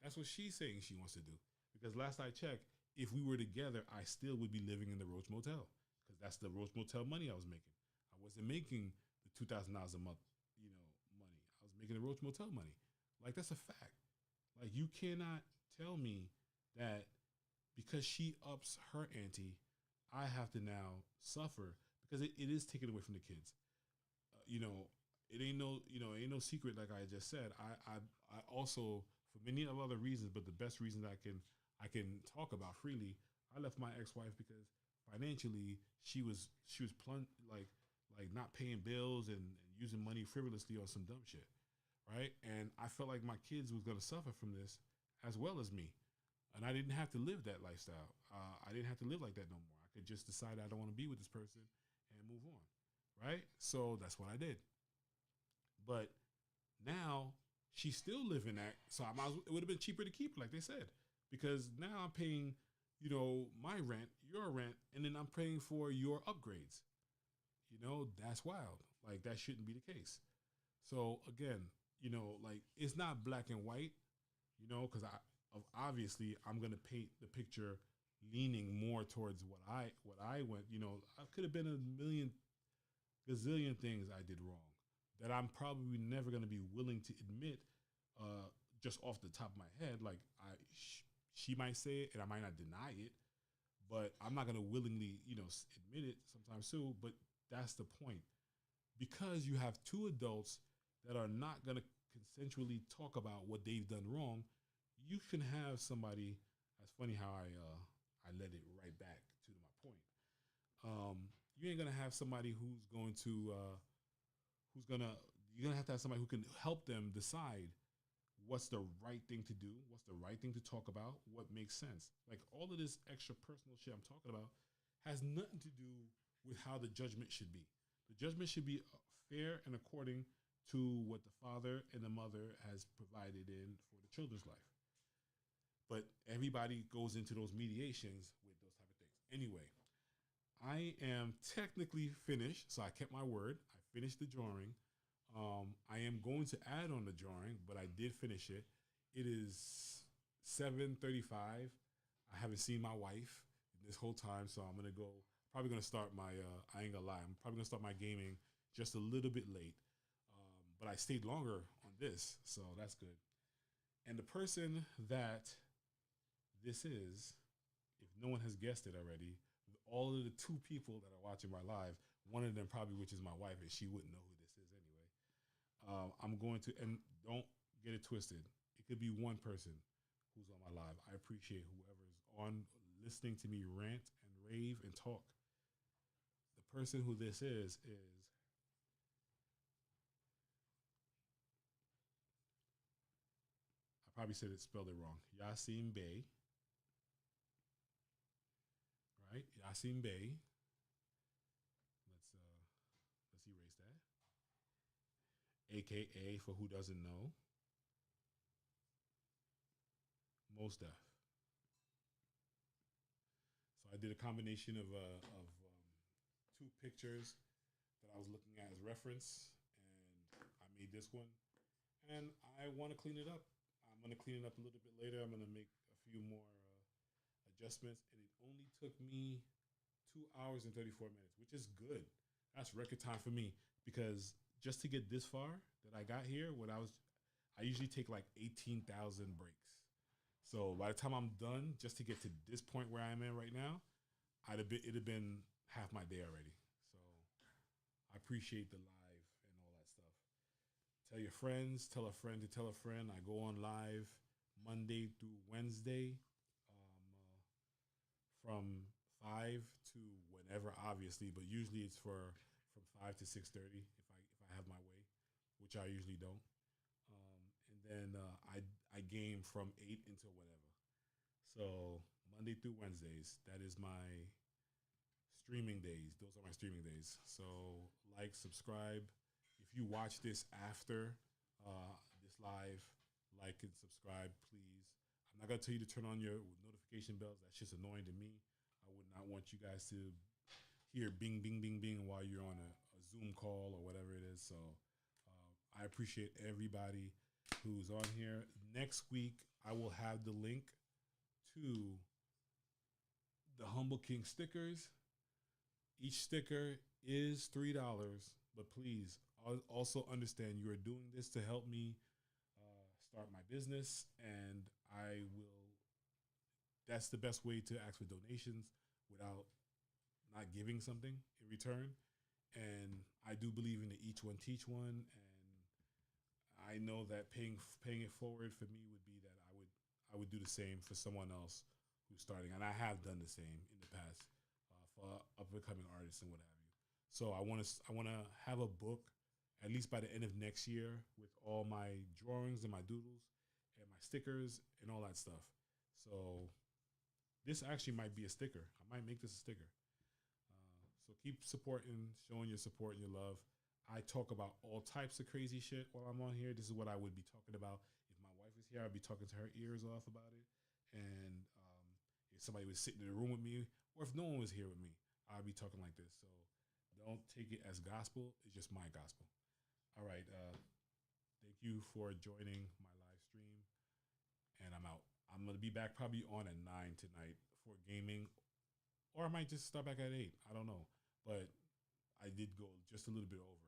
That's what she's saying she wants to do. Because last I checked, if we were together, I still would be living in the Roach Motel because that's the Roach Motel money I was making. I wasn't making the $2,000 a month, money. I was making the Roach Motel money. Like that's a fact. Like you cannot tell me that because she ups her ante, I have to now suffer because it is taken away from the kids. It ain't no secret. Like I just said, I also for many of other reasons, but the best reason I can talk about freely, I left my ex-wife because financially she was like not paying bills and using money frivolously on some dumb shit, right? And I felt like my kids was gonna suffer from this as well as me, and I didn't have to live that lifestyle. I didn't have to live like that no more. I could just decide I don't want to be with this person and move on, right? So that's what I did. But now she's still living that, so it would have been cheaper to keep her, like they said, because now I'm paying, my rent, your rent, and then I'm paying for your upgrades. That's wild. Like that shouldn't be the case. So again, like it's not black and white, because obviously I'm gonna paint the picture leaning more towards what I went. I could have been a million gazillion things I did wrong that I'm probably never gonna be willing to admit, just off the top of my head. Like she might say it and I might not deny it, but I'm not gonna willingly, admit it sometimes too. But that's the point, because you have two adults that are not gonna consensually talk about what they've done wrong. You can have somebody. That's funny how I led it right back to my point. You ain't gonna have somebody who's gonna you're gonna have to have somebody who can help them decide what's the right thing to do, what's the right thing to talk about, what makes sense. Like all of this extra personal shit I'm talking about has nothing to do with how the judgment should be. The judgment should be fair and according to what the father and the mother has provided in for the children's life. But everybody goes into those mediations with those type of things. Anyway, I am technically finished, so I kept my word. I finished the drawing. I am going to add on the drawing, but I did finish it. It is 7:35. I haven't seen my wife this whole time, so I'm gonna go. Probably gonna start my. I ain't gonna lie. I'm probably gonna start my gaming just a little bit late, but I stayed longer on this, so that's good. And the person that this is, if no one has guessed it already, all of the two people that are watching my live, one of them probably, which is my wife, and she wouldn't know who this is anyway. I'm going to, and don't get it twisted. It could be one person who's on my live. I appreciate whoever's on listening to me rant and rave and talk. The person who this is I probably said it, spelled it wrong. Yasin Bey, right? Yasin Bey. Let's let's erase that. AKA, for who doesn't know, Mos Def. So I did a combination of two pictures that I was looking at as reference, and I made this one. And I want to clean it up. I'm going to clean it up a little bit later. I'm going to make a few more adjustments, and it only took me 2 hours and 34 minutes, which is good. That's record time for me, because just to get this far that I got here, I usually take like 18,000 breaks. So by the time I'm done, just to get to this point where I am in right now, it'd have been half my day already. So I appreciate the live and all that stuff. Tell your friends, tell a friend to tell a friend. I go on live Monday through Wednesday, from 5 to whenever, obviously, but usually it's from 5 to 6:30 if I have my way, which I usually don't. And then I game from 8 until whenever. So Monday through Wednesdays, that is my streaming days. Those are my streaming days. So like, subscribe. If you watch this after this live, like and subscribe, please. I'm not gonna tell you to turn on your notification bells. That's just annoying to me. I would not want you guys to hear bing, bing, bing, bing while you're on a Zoom call or whatever it is. So I appreciate everybody who's on here. Next week, I will have the link to the Humble King stickers. Each sticker is $3, but please also understand you are doing this to help me start my business, and I will. That's the best way to ask for donations without not giving something in return. And I do believe in the each one teach one, and I know that paying it forward for me would be that I would do the same for someone else who's starting, and I have done the same in the past for up and coming artists and what have you. So I want to have a book at least by the end of next year with all my drawings and my doodles and my stickers and all that stuff. So this actually might be a sticker. I might make this a sticker. So keep supporting, showing your support and your love. I talk about all types of crazy shit while I'm on here. This is what I would be talking about if my wife was here. I'd be talking to her ears off about it. And if somebody was sitting in the room with me, or if no one was here with me, I'd be talking like this. So don't take it as gospel. It's just my gospel. All right. Thank you for joining my live stream, and I'm out. I'm gonna be back probably on at 9 tonight for gaming, or I might just start back at 8. I don't know, but I did go just a little bit over.